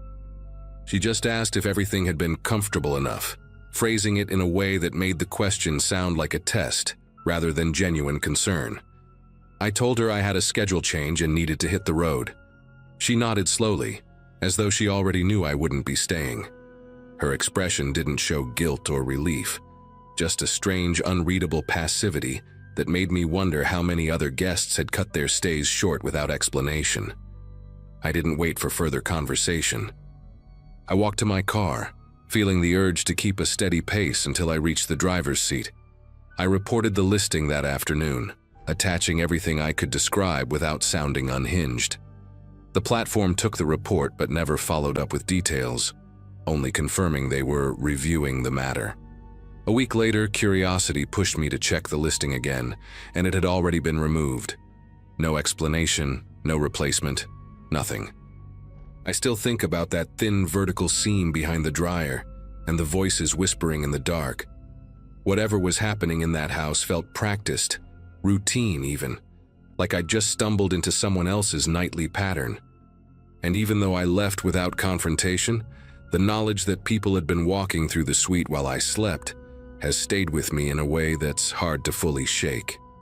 She just asked if everything had been comfortable enough, phrasing it in a way that made the question sound like a test rather than genuine concern. I told her I had a schedule change and needed to hit the road. She nodded slowly, as though she already knew I wouldn't be staying. Her expression didn't show guilt or relief, just a strange, unreadable passivity that made me wonder how many other guests had cut their stays short without explanation. I didn't wait for further conversation. I walked to my car, feeling the urge to keep a steady pace until I reached the driver's seat. I reported the listing that afternoon, attaching everything I could describe without sounding unhinged. The platform took the report but never followed up with details, only confirming they were reviewing the matter. A week later, curiosity pushed me to check the listing again, and it had already been removed. No explanation, no replacement, nothing. I still think about that thin vertical seam behind the dryer and the voices whispering in the dark. Whatever was happening in that house felt practiced, routine even, like I'd just stumbled into someone else's nightly pattern. And even though I left without confrontation, the knowledge that people had been walking through the suite while I slept has stayed with me in a way that's hard to fully shake.